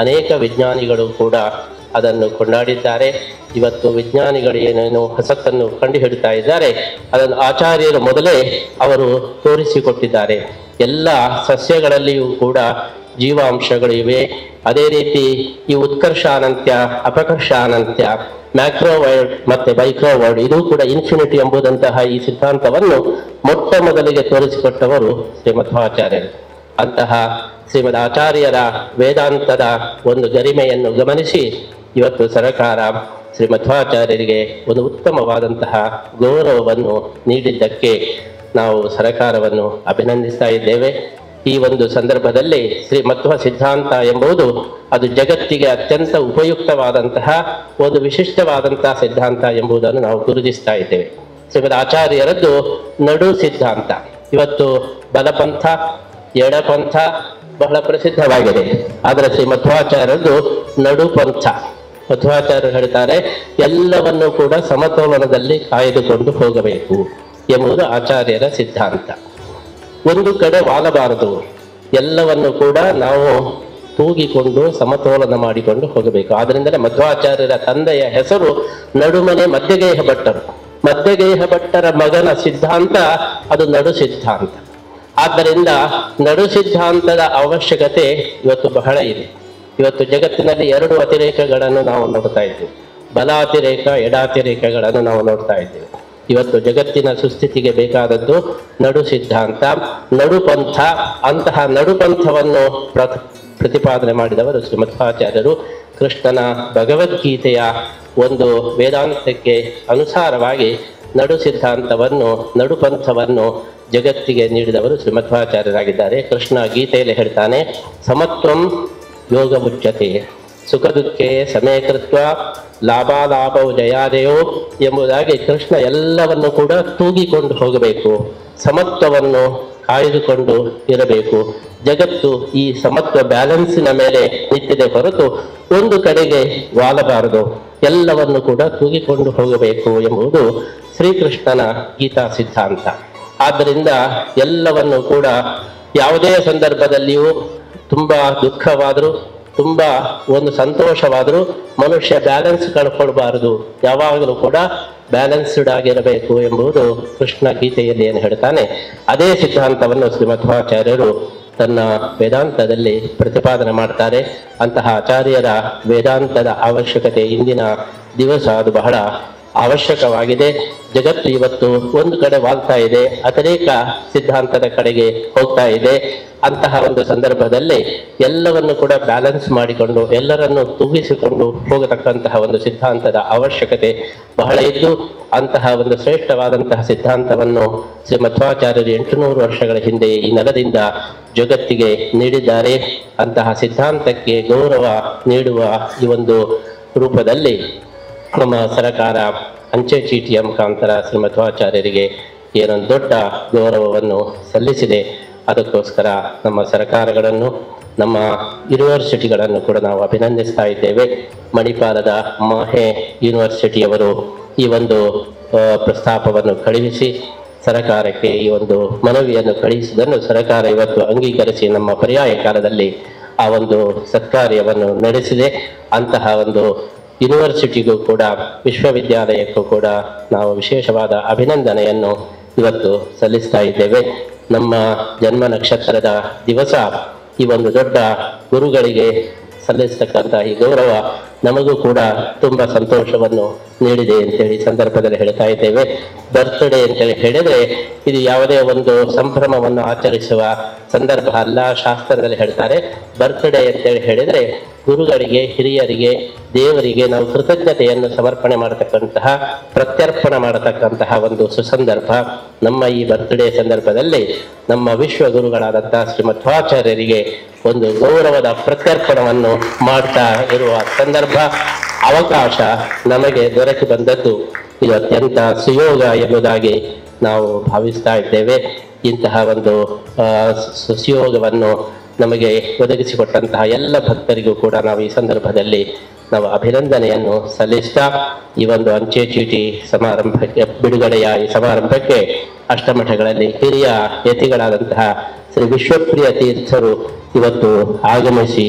ಅನೇಕ ವಿಜ್ಞಾನಿಗಳು ಕೂಡ ಅದನ್ನು ಕೊಂಡಾಡಿದ್ದಾರೆ. ಇವತ್ತು ವಿಜ್ಞಾನಿಗಳು ಏನೇನು ಹೊಸತನ್ನು ಕಂಡುಹಿಡಿತಾ ಇದ್ದಾರೆ ಅದನ್ನು ಆಚಾರ್ಯರು ಮೊದಲೇ ಅವರು ತೋರಿಸಿಕೊಟ್ಟಿದ್ದಾರೆ. ಎಲ್ಲ ಸಸ್ಯಗಳಲ್ಲಿಯೂ ಕೂಡ ಜೀವಾಂಶಗಳು ಇವೆ. ಅದೇ ರೀತಿ ಈ ಉತ್ಕರ್ಷಾನಂತ್ಯ, ಅಪಕರ್ಷಾನಂತ್ಯ, ಮ್ಯಾಕ್ರೋವರ್ಡ್ ಮತ್ತೆ ಮೈಕ್ರೋವರ್ಡ್ ಇದು ಕೂಡ ಇನ್ಫಿನಿಟಿ ಎಂಬುದಂತಹ ಈ ಸಿದ್ಧಾಂತವನ್ನು ಮೊಟ್ಟ ಮೊದಲಿಗೆ ತೋರಿಸಿಕೊಟ್ಟವರು ಶ್ರೀಮಧ್ವಾಚಾರ್ಯರು. ಅಂತಹ ಶ್ರೀಮದ್ ಆಚಾರ್ಯರ ವೇದಾಂತದ ಒಂದು ಗರಿಮೆಯನ್ನು ಗಮನಿಸಿ ಇವತ್ತು ಸರ್ಕಾರ ಶ್ರೀ ಮಧ್ವಾಚಾರ್ಯರಿಗೆ ಒಂದು ಉತ್ತಮವಾದಂತಹ ಗೌರವವನ್ನು ನೀಡಿದ್ದಕ್ಕೆ ನಾವು ಸರಕಾರವನ್ನು ಅಭಿನಂದಿಸ್ತಾ ಇದ್ದೇವೆ. ಈ ಒಂದು ಸಂದರ್ಭದಲ್ಲಿ ಶ್ರೀ ಮಧ್ವ ಸಿದ್ಧಾಂತ ಎಂಬುದು ಅದು ಜಗತ್ತಿಗೆ ಅತ್ಯಂತ ಉಪಯುಕ್ತವಾದಂತಹ ಒಂದು ವಿಶಿಷ್ಟವಾದಂತಹ ಸಿದ್ಧಾಂತ ಎಂಬುದನ್ನು ನಾವು ಗುರುತಿಸ್ತಾ ಇದ್ದೇವೆ. ಶ್ರೀಮದ್ ಆಚಾರ್ಯರದ್ದು ನಡು ಸಿದ್ಧಾಂತ. ಇವತ್ತು ಬಲಪಂಥ ಎಡಪಂಥ ಬಹಳ ಪ್ರಸಿದ್ಧವಾಗಿದೆ, ಆದರೆ ಶ್ರೀ ಮಧ್ವಾಚಾರ್ಯರದ್ದು ನಡುಪಂಥ. ಮಧ್ವಾಚಾರ್ಯರು ಹೇಳ್ತಾರೆ, ಎಲ್ಲವನ್ನು ಕೂಡ ಸಮತೋಲನದಲ್ಲಿ ಕಾಯ್ದುಕೊಂಡು ಹೋಗಬೇಕು ಎಂಬುದು ಆಚಾರ್ಯರ ಸಿದ್ಧಾಂತ. ಒಂದು ಕಡೆ ವಾಲಬಾರದು, ಎಲ್ಲವನ್ನು ಕೂಡ ನಾವು ತೂಗಿಕೊಂಡು ಸಮತೋಲನ ಮಾಡಿಕೊಂಡು ಹೋಗಬೇಕು. ಆದ್ರಿಂದಲೇ ಮಧ್ವಾಚಾರ್ಯರ ತಂದೆಯ ಹೆಸರು ನಡುಮನೆ ಮಧ್ಯಗೇಹ ಭಟ್ಟರು. ಮಧ್ಯಗೇಹ ಭಟ್ಟರ ಮಗನ ಸಿದ್ಧಾಂತ ಅದು ನಡು ಸಿದ್ಧಾಂತ. ಆದ್ದರಿಂದ ನಡು ಸಿದ್ಧಾಂತದ ಅವಶ್ಯಕತೆ ಇವತ್ತು ಬಹಳ ಇದೆ. ಇವತ್ತು ಜಗತ್ತಿನಲ್ಲಿ 2 ಅತಿರೇಕಗಳನ್ನು ನಾವು ನೋಡ್ತಾ ಇದ್ದೇವೆ. ಬಲಾತಿರೇಕ, ಎಡಾತಿರೇಕಗಳನ್ನು ನಾವು ನೋಡ್ತಾ ಇದ್ದೇವೆ. ಇವತ್ತು ಜಗತ್ತಿನ ಸುಸ್ಥಿತಿಗೆ ಬೇಕಾದದ್ದು ನಡು ಸಿದ್ಧಾಂತ, ನಡುಪಂಥ. ಅಂತಹ ನಡುಪಂಥವನ್ನು ಪ್ರತಿಪಾದನೆ ಮಾಡಿದವರು ಶ್ರೀ ಮಧ್ವಾಚಾರ್ಯರು. ಕೃಷ್ಣನ ಭಗವದ್ಗೀತೆಯ ಒಂದು ವೇದಾಂತಕ್ಕೆ ಅನುಸಾರವಾಗಿ ನಡು ಸಿದ್ಧಾಂತವನ್ನು, ನಡುಪಂಥವನ್ನು ಜಗತ್ತಿಗೆ ನೀಡಿದವರು ಶ್ರೀ ಮಧ್ವಾಚಾರ್ಯರಾಗಿದ್ದಾರೆ. ಕೃಷ್ಣ ಗೀತೆಯಲ್ಲಿ ಹೇಳ್ತಾನೆ, ಸಮತ್ವಂ ಯೋಗ ಮುಚ್ಯತೆ ಸುಖ ದುಃಖೇ ಸಮಯಕೃತ್ವ ಲಾಭಾಲಾಭವು ಜಯಾದಯೋ ಎಂಬುದಾಗಿ ಕೃಷ್ಣ ಎಲ್ಲವನ್ನು ಕೂಡ ತೂಗಿಕೊಂಡು ಹೋಗಬೇಕು, ಸಮತ್ವವನ್ನು ಕಾಯ್ದುಕೊಂಡು ಇರಬೇಕು. ಜಗತ್ತು ಈ ಸಮತ್ವ ಬ್ಯಾಲೆನ್ಸಿನ ಮೇಲೆ ನಿಂತಿದೆ ಹೊರತು ಒಂದು ಕಡೆಗೆ ವಾಲಬಾರದು, ಎಲ್ಲವನ್ನು ಕೂಡ ತೂಗಿಕೊಂಡು ಹೋಗಬೇಕು ಎಂಬುದು ಶ್ರೀಕೃಷ್ಣನ ಗೀತಾ ಸಿದ್ಧಾಂತ. ಆದ್ದರಿಂದ ಎಲ್ಲವನ್ನು ಕೂಡ ಯಾವುದೇ ಸಂದರ್ಭದಲ್ಲಿಯೂ ತುಂಬಾ ದುಃಖವಾದರೂ, ತುಂಬಾ ಒಂದು ಸಂತೋಷವಾದರೂ ಮನುಷ್ಯ ಬ್ಯಾಲೆನ್ಸ್ ಕಳ್ಕೊಳ್ಬಾರದು, ಯಾವಾಗಲೂ ಕೂಡ ಬ್ಯಾಲೆನ್ಸ್ಡ್ ಆಗಿರಬೇಕು ಎಂಬುದು ಕೃಷ್ಣ ಗೀತೆಯಲ್ಲಿ ಏನು ಹೇಳ್ತಾನೆ, ಅದೇ ಸಿದ್ಧಾಂತವನ್ನು ಶ್ರೀ ಮಧ್ವಾಚಾರ್ಯರು ತನ್ನ ವೇದಾಂತದಲ್ಲಿ ಪ್ರತಿಪಾದನೆ ಮಾಡ್ತಾರೆ. ಅಂತಹ ಆಚಾರ್ಯರ ವೇದಾಂತದ ಅವಶ್ಯಕತೆ ಇಂದಿನ ದಿವಸ ಅದು ಬಹಳ ಅವಶ್ಯಕವಾಗಿದೆ. ಜಗತ್ತು ಇವತ್ತು ಒಂದು ಕಡೆ ವಾಲ್ತಾ ಇದೆ, ಅತಿರೇಕ ಸಿದ್ಧಾಂತದ ಕಡೆಗೆ ಹೋಗ್ತಾ ಇದೆ. ಅಂತಹ ಒಂದು ಸಂದರ್ಭದಲ್ಲಿ ಎಲ್ಲವನ್ನು ಕೂಡ ಬ್ಯಾಲೆನ್ಸ್ ಮಾಡಿಕೊಂಡು ಎಲ್ಲರನ್ನು ತೂಗಿಸಿಕೊಂಡು ಹೋಗತಕ್ಕಂತಹ ಒಂದು ಸಿದ್ಧಾಂತದ ಅವಶ್ಯಕತೆ ಬಹಳ ಇದ್ದು, ಅಂತಹ ಒಂದು ಶ್ರೇಷ್ಠವಾದಂತಹ ಸಿದ್ಧಾಂತವನ್ನು ಶ್ರೀ ಮಧ್ವಾಚಾರ್ಯರು 800 ವರ್ಷಗಳ ಹಿಂದೆ ಈ ನೆಲದಿಂದ ಜಗತ್ತಿಗೆ ನೀಡಿದ್ದಾರೆ. ಅಂತಹ ಸಿದ್ಧಾಂತಕ್ಕೆ ಗೌರವ ನೀಡುವ ಈ ಒಂದು ರೂಪದಲ್ಲಿ ನಮ್ಮ ಸರಕಾರ ಅಂಚೆ ಚೀಟಿಯ ಮುಖಾಂತರ ಶ್ರೀ ಮಧ್ವಾಚಾರ್ಯರಿಗೆ ಏನೊಂದು ದೊಡ್ಡ ಗೌರವವನ್ನು ಸಲ್ಲಿಸಿದೆ. ಅದಕ್ಕೋಸ್ಕರ ನಮ್ಮ ಸರಕಾರಗಳನ್ನು, ನಮ್ಮ ಯೂನಿವರ್ಸಿಟಿಗಳನ್ನು ಕೂಡ ನಾವು ಅಭಿನಂದಿಸ್ತಾ ಇದ್ದೇವೆ. ಮಣಿಪಾಲದ ಮಾಹೆ ಯೂನಿವರ್ಸಿಟಿಯವರು ಈ ಒಂದು ಪ್ರಸ್ತಾಪವನ್ನು ಕಳುಹಿಸಿ ಸರಕಾರಕ್ಕೆ ಈ ಒಂದು ಮನವಿಯನ್ನು ಕಳುಹಿಸಿದ್ದನ್ನು ಸರಕಾರ ಇವತ್ತು ಅಂಗೀಕರಿಸಿ ನಮ್ಮ ಪರ್ಯಾಯ ಕಾಲದಲ್ಲಿ ಆ ಒಂದು ಸತ್ಕಾರ್ಯವನ್ನು ನಡೆಸಿದೆ. ಅಂತಹ ಒಂದು ಯೂನಿವರ್ಸಿಟಿಗೂ ಕೂಡ, ವಿಶ್ವವಿದ್ಯಾಲಯಕ್ಕೂ ಕೂಡ ನಾವು ವಿಶೇಷವಾದ ಅಭಿನಂದನೆಯನ್ನು ಇವತ್ತು ಸಲ್ಲಿಸ್ತಾ ಇದ್ದೇವೆ. ನಮ್ಮ ಜನ್ಮ ನಕ್ಷತ್ರದ ದಿವಸ ಈ ಒಂದು ದೊಡ್ಡ ಗುರುಗಳಿಗೆ ಸಲ್ಲಿಸತಕ್ಕಂಥ ಈ ಗೌರವ ನಮಗೂ ಕೂಡ ತುಂಬ ಸಂತೋಷವನ್ನು ನೀಡಿದೆ ಅಂತೇಳಿ ಸಂದರ್ಭದಲ್ಲಿ ಹೇಳ್ತಾ ಇದ್ದೇವೆ. ಬರ್ತ್ಡೇ ಅಂತೇಳಿ ಹೇಳಿದ್ರೆ ಇದು ಯಾವುದೇ ಒಂದು ಸಂಭ್ರಮವನ್ನು ಆಚರಿಸುವ ಸಂದರ್ಭ ಅಲ್ಲ. ಶಾಸ್ತ್ರದಲ್ಲಿ ಹೇಳ್ತಾರೆ, ಬರ್ತ್ಡೇ ಅಂತೇಳಿ ಹೇಳಿದ್ರೆ ಗುರುಗಳಿಗೆ, ಹಿರಿಯರಿಗೆ, ದೇವರಿಗೆ ನಾವು ಕೃತಜ್ಞತೆಯನ್ನು ಸಮರ್ಪಣೆ ಮಾಡತಕ್ಕಂತಹ, ಪ್ರತ್ಯರ್ಪಣ ಮಾಡತಕ್ಕಂತಹ ಒಂದು ಸುಸಂದರ್ಭ. ನಮ್ಮ ಈ ಬರ್ತ್ಡೇ ಸಂದರ್ಭದಲ್ಲಿ ನಮ್ಮ ವಿಶ್ವ ಗುರುಗಳಾದಂತಹ ಶ್ರೀ ಮಧ್ವಾಚಾರ್ಯರಿಗೆ ಒಂದು ಗೌರವದ ಪ್ರತ್ಯರ್ಪಣವನ್ನು ಮಾಡ್ತಾ ಇರುವ ಸಂದರ್ಭ, ಅವಕಾಶ ನಮಗೆ ದೊರಕಿ ಬಂದದ್ದು ಇದು ಅತ್ಯಂತ ಸುಯೋಗ ಎಂಬುದಾಗಿ ನಾವು ಭಾವಿಸ್ತಾ ಇದ್ದೇವೆ. ಇಂತಹ ಒಂದು ಸುಯೋಗವನ್ನು ನಮಗೆ ಒದಗಿಸಿಕೊಟ್ಟಂತಹ ಎಲ್ಲ ಭಕ್ತರಿಗೂ ಕೂಡ ನಾವು ಈ ಸಂದರ್ಭದಲ್ಲಿ ನಾವು ಅಭಿನಂದನೆಯನ್ನು ಸಲ್ಲಿಸ್ತಾ, ಈ ಒಂದು ಅಂಚೆ ಚೀಟಿ ಸಮಾರಂಭಕ್ಕೆ, ಬಿಡುಗಡೆಯ ಈ ಸಮಾರಂಭಕ್ಕೆ ಅಷ್ಟಮಠಗಳಲ್ಲಿ ಹಿರಿಯ ಯತಿಗಳಾದಂತಹ ಶ್ರೀ ವಿಶ್ವಪ್ರಿಯ ತೀರ್ಥರು ಇವತ್ತು ಆಗಮಿಸಿ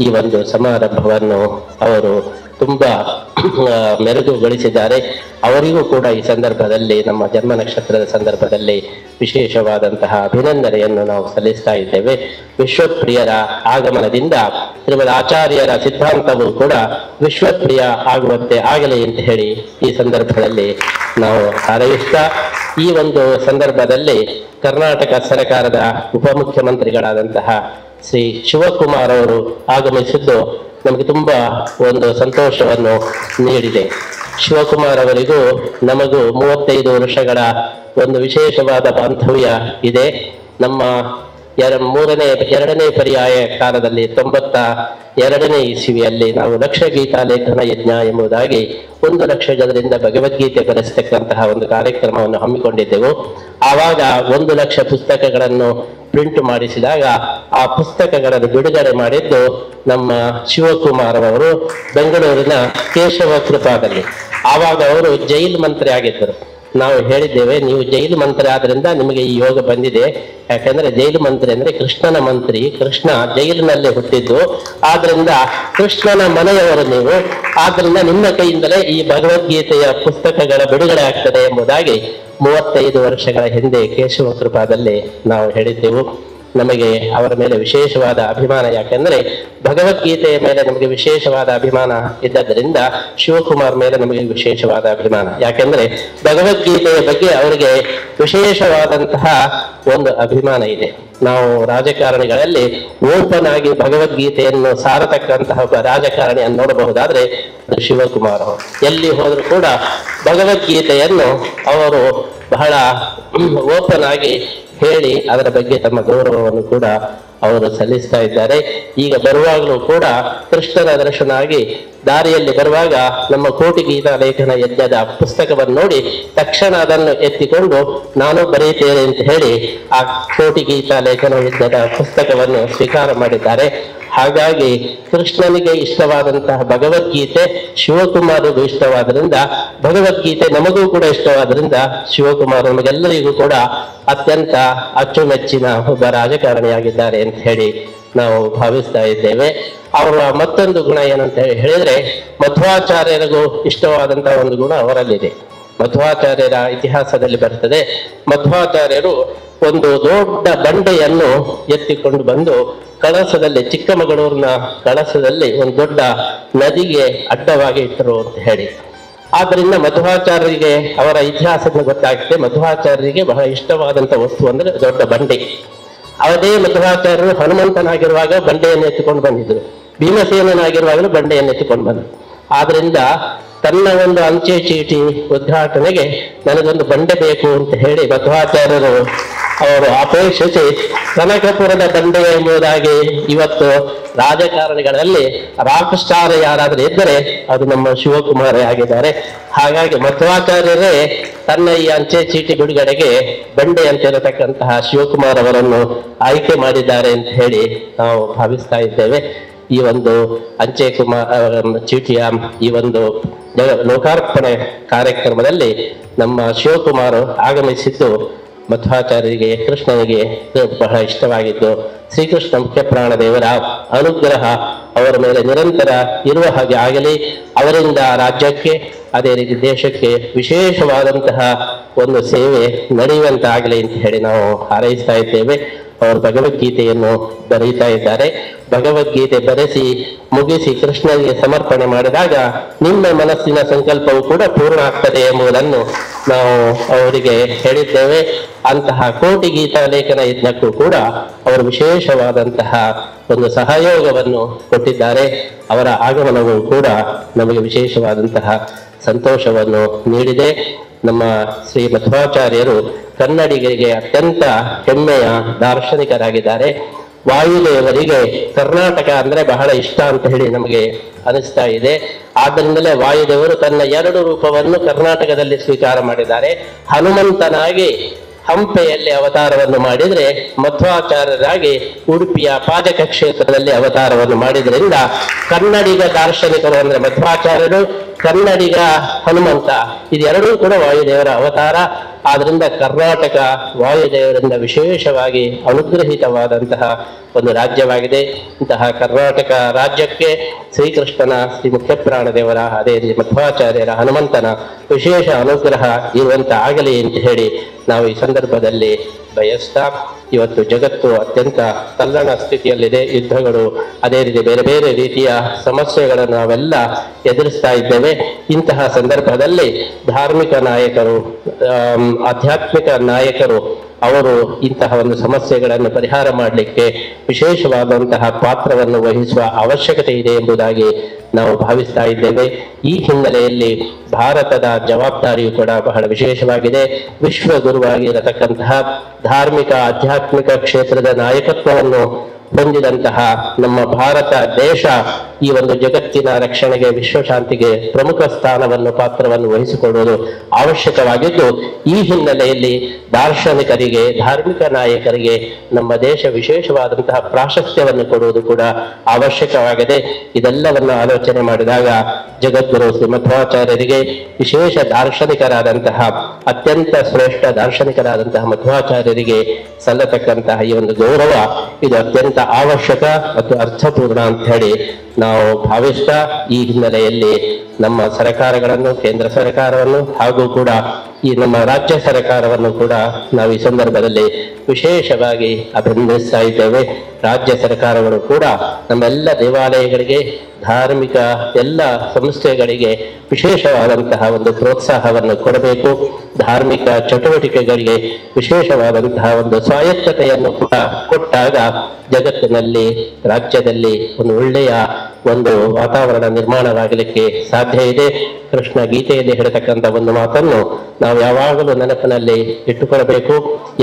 ಈ ಒಂದು ಸಮಾರಂಭವನ್ನು ಅವರು ತುಂಬ ಮೆರುಗುಗೊಳಿಸಿದ್ದಾರೆ. ಅವರಿಗೂ ಕೂಡ ಈ ಸಂದರ್ಭದಲ್ಲಿ, ನಮ್ಮ ಜನ್ಮ ನಕ್ಷತ್ರದ ಸಂದರ್ಭದಲ್ಲಿ ವಿಶೇಷವಾದಂತಹ ಅಭಿನಂದನೆಯನ್ನು ನಾವು ಸಲ್ಲಿಸ್ತಾ ಇದ್ದೇವೆ. ವಿಶ್ವಪ್ರಿಯರ ಆಗಮನದಿಂದ ಶ್ರೀಮದ್ ಆಚಾರ್ಯರ ಸಿದ್ಧಾಂತವು ಕೂಡ ವಿಶ್ವಪ್ರಿಯ ಆಗುವಂತೆ ಆಗಲಿ ಅಂತ ಹೇಳಿ ಈ ಸಂದರ್ಭದಲ್ಲಿ ನಾವು ಹಾರೈಸ್ತಾ, ಈ ಒಂದು ಸಂದರ್ಭದಲ್ಲಿ ಕರ್ನಾಟಕ ಸರ್ಕಾರದ ಉಪಮುಖ್ಯಮಂತ್ರಿಗಳಾದಂತಹ ಶ್ರೀ ಶಿವಕುಮಾರ್ ಅವರು ಆಗಮಿಸಿದ್ದು ನಮಗೆ ತುಂಬಾ ಒಂದು ಸಂತೋಷವನ್ನು ನೀಡಿದೆ. ಶಿವಕುಮಾರ್ ಅವರಿಗೂ ನಮಗೂ 35 ವರ್ಷಗಳ ಒಂದು ವಿಶೇಷವಾದ ಬಾಂಧವ್ಯ ಇದೆ. ನಮ್ಮ ಎರಡನೇ ಪರ್ಯಾಯ ಕಾಲದಲ್ಲಿ 92ನೇ ಇಸವಿಯಲ್ಲಿ ನಾವು ಲಕ್ಷ ಗೀತಾ ಲೇಖನ ಯಜ್ಞ ಎಂಬುದಾಗಿ 1 ಲಕ್ಷ ಜನರಿಂದ ಭಗವದ್ಗೀತೆ ಬರೆಸ್ತಕ್ಕಂತಹ ಒಂದು ಕಾರ್ಯಕ್ರಮವನ್ನು ಹಮ್ಮಿಕೊಂಡಿದ್ದೆವು. ಆವಾಗ 1 ಲಕ್ಷ ಪುಸ್ತಕಗಳನ್ನು ಪ್ರಿಂಟ್ ಮಾಡಿಸಿದಾಗ ಆ ಪುಸ್ತಕಗಳನ್ನು ಬಿಡುಗಡೆ ಮಾಡಿದ್ದು ನಮ್ಮ ಶಿವಕುಮಾರ್ ಅವರು ಬೆಂಗಳೂರಿನ ಕೇಶವ ಕೃಪಾದಲ್ಲಿ. ಆವಾಗ ಅವರು ಜೈಲು ಮಂತ್ರಿ ಆಗಿದ್ದರು. ನಾವು ಹೇಳಿದ್ದೇವೆ, ನೀವು ಜೈಲು ಮಂತ್ರಿ ಆದ್ರಿಂದ ನಿಮಗೆ ಈ ಯೋಗ ಬಂದಿದೆ. ಯಾಕಂದ್ರೆ ಜೈಲು ಮಂತ್ರಿ ಅಂದ್ರೆ ಕೃಷ್ಣನ ಮಂತ್ರಿ, ಕೃಷ್ಣ ಜೈಲಿನಲ್ಲಿ ಹುಟ್ಟಿದ್ದು, ಆದ್ರಿಂದ ಕೃಷ್ಣನ ಮನೆಯವರು ನೀವು, ಆದ್ರಿಂದ ನಿಮ್ಮ ಕೈಯಿಂದಲೇ ಈ ಭಗವದ್ಗೀತೆಯ ಪುಸ್ತಕಗಳ ಬಿಡುಗಡೆ ಆಗ್ತದೆ ಎಂಬುದಾಗಿ 35 ವರ್ಷಗಳ ಹಿಂದೆ ಕೇಶವ ಕೃಪಾದಲ್ಲಿ ನಾವು ಹೇಳಿದ್ದೆವು. ನಮಗೆ ಅವರ ಮೇಲೆ ವಿಶೇಷವಾದ ಅಭಿಮಾನ, ಯಾಕೆಂದ್ರೆ ಭಗವದ್ಗೀತೆಯ ಮೇಲೆ ನಮಗೆ ವಿಶೇಷವಾದ ಅಭಿಮಾನ ಇದ್ದದರಿಂದ ಶಿವಕುಮಾರ್ ಮೇಲೆ ನಮಗೆ ವಿಶೇಷವಾದ ಅಭಿಮಾನ. ಯಾಕೆಂದ್ರೆ ಭಗವದ್ಗೀತೆಯ ಬಗ್ಗೆ ಅವರಿಗೆ ವಿಶೇಷವಾದಂತಹ ಒಂದು ಅಭಿಮಾನ ಇದೆ. ನಾವು ರಾಜಕಾರಣಿಗಳಲ್ಲಿ ಓಪನ್ ಆಗಿ ಭಗವದ್ಗೀತೆಯನ್ನು ಸಾರತಕ್ಕಂತಹ ಒಬ್ಬ ರಾಜಕಾರಣಿಯನ್ನು ನೋಡಬಹುದಾದ್ರೆ ಶಿವಕುಮಾರ್ ಅವರು. ಎಲ್ಲಿ ಹೋದ್ರು ಕೂಡ ಭಗವದ್ಗೀತೆಯನ್ನು ಅವರು ಬಹಳ ಓಪನ್ ಆಗಿ ಹೇಳಿ ಅದರ ಬಗ್ಗೆ ತಮ್ಮ ಗೌರವವನ್ನು ಕೂಡ ಅವರು ಸಲ್ಲಿಸ್ತಾ ಇದ್ದಾರೆ. ಈಗ ಬರುವಾಗಲೂ ಕೂಡ ಕೃಷ್ಣನ ದರ್ಶನ ಆಗಿ ದಾರಿಯಲ್ಲಿ ಬರುವಾಗ ನಮ್ಮ ಕೋಟಿ ಗೀತಾ ಲೇಖನ ಯಜ್ಞದ ಪುಸ್ತಕವನ್ನು ನೋಡಿ ತಕ್ಷಣ ಅದನ್ನು ಎತ್ತಿಕೊಂಡು ನಾನು ಬರೆಯುತ್ತೇನೆ ಅಂತ ಹೇಳಿ ಆ ಕೋಟಿ ಗೀತಾ ಲೇಖನ ಯಜ್ಞದ ಪುಸ್ತಕವನ್ನು ಸ್ವೀಕಾರ ಮಾಡಿದ್ದಾರೆ. ಹಾಗಾಗಿ ಕೃಷ್ಣನಿಗೆ ಇಷ್ಟವಾದಂತಹ ಭಗವದ್ಗೀತೆ ಶಿವಕುಮಾರಿಗೂ ಇಷ್ಟವಾದ್ರಿಂದ, ಭಗವದ್ಗೀತೆ ನಮಗೂ ಕೂಡ ಇಷ್ಟವಾದ್ರಿಂದ ಶಿವಕುಮಾರ್ ನಮಗೆಲ್ಲರಿಗೂ ಕೂಡ ಅತ್ಯಂತ ಅಚ್ಚುಮೆಚ್ಚಿನ ಒಬ್ಬ ರಾಜಕಾರಣಿಯಾಗಿದ್ದಾರೆ ಅಂತ ಹೇಳಿ ನಾವು ಭಾವಿಸ್ತಾ ಇದ್ದೇವೆ. ಅವರ ಮತ್ತೊಂದು ಗುಣ ಏನಂತ ಹೇಳಿದ್ರೆ, ಮಧ್ವಾಚಾರ್ಯರಿಗೂ ಇಷ್ಟವಾದಂತಹ ಒಂದು ಗುಣ ಅವರಲ್ಲಿದೆ. ಮಧ್ವಾಚಾರ್ಯರ ಇತಿಹಾಸದಲ್ಲಿ ಬರ್ತದೆ, ಮಧ್ವಾಚಾರ್ಯರು ಒಂದು ದೊಡ್ಡ ಬಂಡೆಯನ್ನು ಎತ್ತಿಕೊಂಡು ಬಂದು ಕಳಸದಲ್ಲಿ, ಚಿಕ್ಕಮಗಳೂರಿನ ಕಳಸದಲ್ಲಿ ಒಂದು ದೊಡ್ಡ ನದಿಗೆ ಅಡ್ಡವಾಗಿ ಇಟ್ಟರು ಅಂತ ಹೇಳಿ. ಆದ್ರಿಂದ ಮಧ್ವಾಚಾರ್ಯರಿಗೆ ಅವರ ಇತಿಹಾಸಕ್ಕೆ ಗೊತ್ತಾಗುತ್ತೆ. ಮಧ್ವಾಚಾರ್ಯರಿಗೆ ಬಹಳ ಇಷ್ಟವಾದಂತ ವಸ್ತು ಅಂದ್ರೆ ದೊಡ್ಡ ಬಂಡೆ. ಅದೇ ಮಧ್ವಾಚಾರ್ಯರು ಹನುಮಂತನಾಗಿರುವಾಗ ಬಂಡೆಯನ್ನು ಎತ್ತಿಕೊಂಡು ಬಂದಿದ್ರು, ಭೀಮಸೇನನಾಗಿರುವಾಗಲೂ ಬಂಡೆಯನ್ನು ಎತ್ತಿಕೊಂಡು ಬಂದರು. ಆದ್ರಿಂದ ತನ್ನ ಒಂದು ಅಂಚೆ ಚೀಟಿ ಉದ್ಘಾಟನೆಗೆ ನನಗೊಂದು ಬಂಡೆ ಬೇಕು ಅಂತ ಹೇಳಿ ಮಧ್ವಾಚಾರ್ಯರು ಅವರು ಅಪೇಕ್ಷಿಸಿ ಕನಕಪುರದ ಬಂಡೆ ಎಂಬುದಾಗಿ ಇವತ್ತು ರಾಜಕಾರಣಿಗಳಲ್ಲಿ ರಾಕ್ ಸ್ಟಾರ್ ಯಾರಾದ್ರೂ ಇದ್ದರೆ ಅದು ನಮ್ಮ ಶಿವಕುಮಾರ್ ಆಗಿದ್ದಾರೆ. ಹಾಗಾಗಿ ಮಧ್ವಾಚಾರ್ಯರೇ ತನ್ನ ಈ ಅಂಚೆ ಚೀಟಿ ಬಿಡುಗಡೆಗೆ ಬಂಡೆ ಅಂತ ಇರತಕ್ಕಂತಹ ಶಿವಕುಮಾರ್ ಅವರನ್ನು ಆಯ್ಕೆ ಮಾಡಿದ್ದಾರೆ ಅಂತ ಹೇಳಿ ನಾವು ಭಾವಿಸ್ತಾ ಇದ್ದೇವೆ. ಈ ಒಂದು ಅಂಚೆ ಚೀಟಿಯ ಈ ಒಂದು ಲೋಕಾರ್ಪಣೆ ಕಾರ್ಯಕ್ರಮದಲ್ಲಿ ನಮ್ಮ ಶಿವಕುಮಾರ್ ಆಗಮಿಸಿದ್ದು ಮಧ್ವಾಚಾರ್ಯರಿಗೆ, ಕೃಷ್ಣನಿಗೆ ಬಹಳ ಇಷ್ಟವಾಗಿದ್ದು, ಶ್ರೀಕೃಷ್ಣ ಮುಖ್ಯ ಪ್ರಾಣದೇವರ ಅನುಗ್ರಹ ಅವರ ಮೇಲೆ ನಿರಂತರ ಇರುವ ಹಾಗೆ ಆಗಲಿ, ಅವರಿಂದ ರಾಜ್ಯಕ್ಕೆ ಅದೇ ರೀತಿ ದೇಶಕ್ಕೆ ವಿಶೇಷವಾದಂತಹ ಒಂದು ಸೇವೆ ನಡೆಯುವಂತಾಗಲಿ ಅಂತ ಹೇಳಿ ನಾವು ಹಾರೈಸ್ತಾ ಇದ್ದೇವೆ. ಅವರು ಭಗವದ್ಗೀತೆಯನ್ನು ಬರೀತಾ ಇದ್ದಾರೆ. ಭಗವದ್ಗೀತೆ ಬರೆಸಿ ಮುಗಿಸಿ ಕೃಷ್ಣನಿಗೆ ಸಮರ್ಪಣೆ ಮಾಡಿದಾಗ ನಿಮ್ಮ ಮನಸ್ಸಿನ ಸಂಕಲ್ಪವು ಕೂಡ ಪೂರ್ಣ ಆಗ್ತದೆ ಎಂಬುದನ್ನು ನಾವು ಅವರಿಗೆ ಹೇಳಿದ್ದೇವೆ. ಅಂತಹ ಕೋಟಿ ಗೀತಾ ಲೇಖನ ಯಜ್ಞಕ್ಕೂ ಕೂಡ ಅವರು ವಿಶೇಷವಾದಂತಹ ಒಂದು ಸಹಯೋಗವನ್ನು ಕೊಟ್ಟಿದ್ದಾರೆ. ಅವರ ಆಗಮನವು ಕೂಡ ನಮಗೆ ವಿಶೇಷವಾದಂತಹ ಸಂತೋಷವನ್ನು ನೀಡಿದೆ. ನಮ್ಮ ಶ್ರೀ ಮಧ್ವಾಚಾರ್ಯರು ಕನ್ನಡಿಗರಿಗೆ ಅತ್ಯಂತ ಹೆಮ್ಮೆಯ ದಾರ್ಶನಿಕರಾಗಿದ್ದಾರೆ. ವಾಯುದೇವರಿಗೆ ಕರ್ನಾಟಕ ಅಂದ್ರೆ ಬಹಳ ಇಷ್ಟ ಅಂತ ಹೇಳಿ ನಮಗೆ ಅನಿಸ್ತಾ ಇದೆ. ಆದ್ದರಿಂದಲೇ ವಾಯುದೇವರು ತನ್ನ 2 ರೂಪವನ್ನು ಕರ್ನಾಟಕದಲ್ಲಿ ಸ್ವೀಕಾರ ಮಾಡಿದ್ದಾರೆ. ಹನುಮಂತನಾಗಿ ಹಂಪೆಯಲ್ಲಿ ಅವತಾರವನ್ನು ಮಾಡಿದ್ರೆ, ಮಧ್ವಾಚಾರ್ಯರಾಗಿ ಉಡುಪಿಯ ಪಾಜಕ ಕ್ಷೇತ್ರದಲ್ಲಿ ಅವತಾರವನ್ನು ಮಾಡಿದ್ರಿಂದ ಕನ್ನಡಿಗ ದಾರ್ಶನಿಕರು ಅಂದ್ರೆ ಮಧ್ವಾಚಾರ್ಯರು, ಕನ್ನಡಿಗ ಹನುಮಂತ, ಇದೆರಡೂ ಕೂಡ ವಾಯುದೇವರ ಅವತಾರ. ಆದ್ರಿಂದ ಕರ್ನಾಟಕ ವಾಯುದೇವರಿಂದ ವಿಶೇಷವಾಗಿ ಅನುಗ್ರಹಿತವಾದಂತಹ ಒಂದು ರಾಜ್ಯವಾಗಿದೆ. ಇಂತಹ ಕರ್ನಾಟಕ ರಾಜ್ಯಕ್ಕೆ ಶ್ರೀಕೃಷ್ಣನ, ಶ್ರೀ ಮುಖ್ಯ ಪ್ರಾಣದೇವರ, ಅದೇ ರೀತಿ ಮಧ್ವಾಚಾರ್ಯರ, ಹನುಮಂತನ ವಿಶೇಷ ಅನುಗ್ರಹ ಇರುವಂತ ಆಗಲಿ ಅಂತ ಹೇಳಿ ನಾವು ಈ ಸಂದರ್ಭದಲ್ಲಿ ಬಯಸ್ತಾ, ಇವತ್ತು ಜಗತ್ತು ಅತ್ಯಂತ ತಲ್ಲಣ ಸ್ಥಿತಿಯಲ್ಲಿದೆ. ಯುದ್ಧಗಳು, ಅದೇ ರೀತಿ ಬೇರೆ ಬೇರೆ ರೀತಿಯ ಸಮಸ್ಯೆಗಳನ್ನು ನಾವೆಲ್ಲ ಎದುರಿಸ್ತಾ ಇದ್ದೇವೆ. ಇಂತಹ ಸಂದರ್ಭದಲ್ಲಿ ಧಾರ್ಮಿಕ ನಾಯಕರು, ಆಧ್ಯಾತ್ಮಿಕ ನಾಯಕರು ಅವರು ಇಂತಹ ಒಂದು ಸಮಸ್ಯೆಗಳನ್ನು ಪರಿಹಾರ ಮಾಡಲಿಕ್ಕೆ ವಿಶೇಷವಾದಂತಹ ಪಾತ್ರವನ್ನು ವಹಿಸುವ ಅವಶ್ಯಕತೆ ಇದೆ ಎಂಬುದಾಗಿ ನಾವು ಭಾವಿಸ್ತಾ ಇದ್ದೇವೆ. ಈ ಹಿನ್ನೆಲೆಯಲ್ಲಿ ಭಾರತದ ಜವಾಬ್ದಾರಿಯು ಕೂಡ ಬಹಳ ವಿಶೇಷವಾಗಿದೆ. ವಿಶ್ವಗುರುವಾಗಿರತಕ್ಕಂತಹ ಧಾರ್ಮಿಕ ಆಧ್ಯಾತ್ಮಿಕ ಕ್ಷೇತ್ರದ ನಾಯಕತ್ವವನ್ನು ಹೊಂದಿದಂತಹ ನಮ್ಮ ಭಾರತ ದೇಶ ಈ ಒಂದು ಜಗತ್ತಿನ ರಕ್ಷಣೆಗೆ ವಿಶ್ವಶಾಂತಿಗೆ ಪ್ರಮುಖ ಸ್ಥಾನವನ್ನು ಪಾತ್ರವನ್ನು ವಹಿಸಿಕೊಳ್ಳುವುದು ಅವಶ್ಯಕವಾಗಿದ್ದು, ಈ ಹಿನ್ನೆಲೆಯಲ್ಲಿ ದಾರ್ಶನಿಕರಿಗೆ ಧಾರ್ಮಿಕ ನಾಯಕರಿಗೆ ನಮ್ಮ ದೇಶ ವಿಶೇಷವಾದಂತಹ ಪ್ರಾಶಸ್ತ್ಯವನ್ನು ಕೊಡುವುದು ಕೂಡ ಅವಶ್ಯಕವಾಗಿದೆ. ಇದೆಲ್ಲವನ್ನು ಆಲೋಚನೆ ಮಾಡಿದಾಗ ಜಗದ್ಗುರು ಶ್ರೀ ಮಧ್ವಾಚಾರ್ಯರಿಗೆ ವಿಶೇಷ ದಾರ್ಶನಿಕರಾದಂತಹ ಅತ್ಯಂತ ಶ್ರೇಷ್ಠ ದಾರ್ಶನಿಕರಾದಂತಹ ಮಧ್ವಾಚಾರ್ಯರಿಗೆ ಸಲ್ಲತಕ್ಕಂತಹ ಈ ಒಂದು ಗೌರವ ಇದು ಅತ್ಯಂತ ಅವಶ್ಯಕ ಮತ್ತು ಅರ್ಥಪೂರ್ಣ ಅಂತ ಹೇಳಿ ನಾವು ಭಾವಿಸ್ತಾ, ಈ ಹಿನ್ನೆಲೆಯಲ್ಲಿ ನಮ್ಮ ಸರ್ಕಾರಗಳನ್ನು, ಕೇಂದ್ರ ಸರ್ಕಾರವನ್ನು ಹಾಗೂ ಕೂಡ ಈ ನಮ್ಮ ರಾಜ್ಯ ಸರ್ಕಾರವನ್ನು ಕೂಡ ನಾವು ಈ ಸಂದರ್ಭದಲ್ಲಿ ವಿಶೇಷವಾಗಿ ಅಭಿನಂದಿಸ್ತಾ ಇದ್ದೇವೆ. ರಾಜ್ಯ ಸರ್ಕಾರಗಳು ಕೂಡ ನಮ್ಮೆಲ್ಲ ದೇವಾಲಯಗಳಿಗೆ, ಧಾರ್ಮಿಕ ಎಲ್ಲ ಸಂಸ್ಥೆಗಳಿಗೆ ವಿಶೇಷವಾದಂತಹ ಒಂದು ಪ್ರೋತ್ಸಾಹವನ್ನು ಕೊಡಬೇಕು. ಧಾರ್ಮಿಕ ಚಟುವಟಿಕೆಗಳಿಗೆ ವಿಶೇಷವಾದಂತಹ ಒಂದು ಸ್ವಾಯತ್ತತೆಯನ್ನು ಕೂಡ ಕೊಟ್ಟಾಗ ಜಗತ್ತಿನಲ್ಲಿ, ರಾಜ್ಯದಲ್ಲಿ ಒಂದು ಒಳ್ಳೆಯ ಒಂದು ವಾತಾವರಣ ನಿರ್ಮಾಣವಾಗಲಿಕ್ಕೆ ಸಾಧ್ಯ ಇದೆ. ಕೃಷ್ಣ ಗೀತೆಯಲ್ಲಿ ಹೇಳತಕ್ಕಂಥ ಒಂದು ಮಾತನ್ನು ನಾವು ಯಾವಾಗಲೂ ನೆನಪಿನಲ್ಲಿ ಇಟ್ಟುಕೊಳ್ಳಬೇಕು.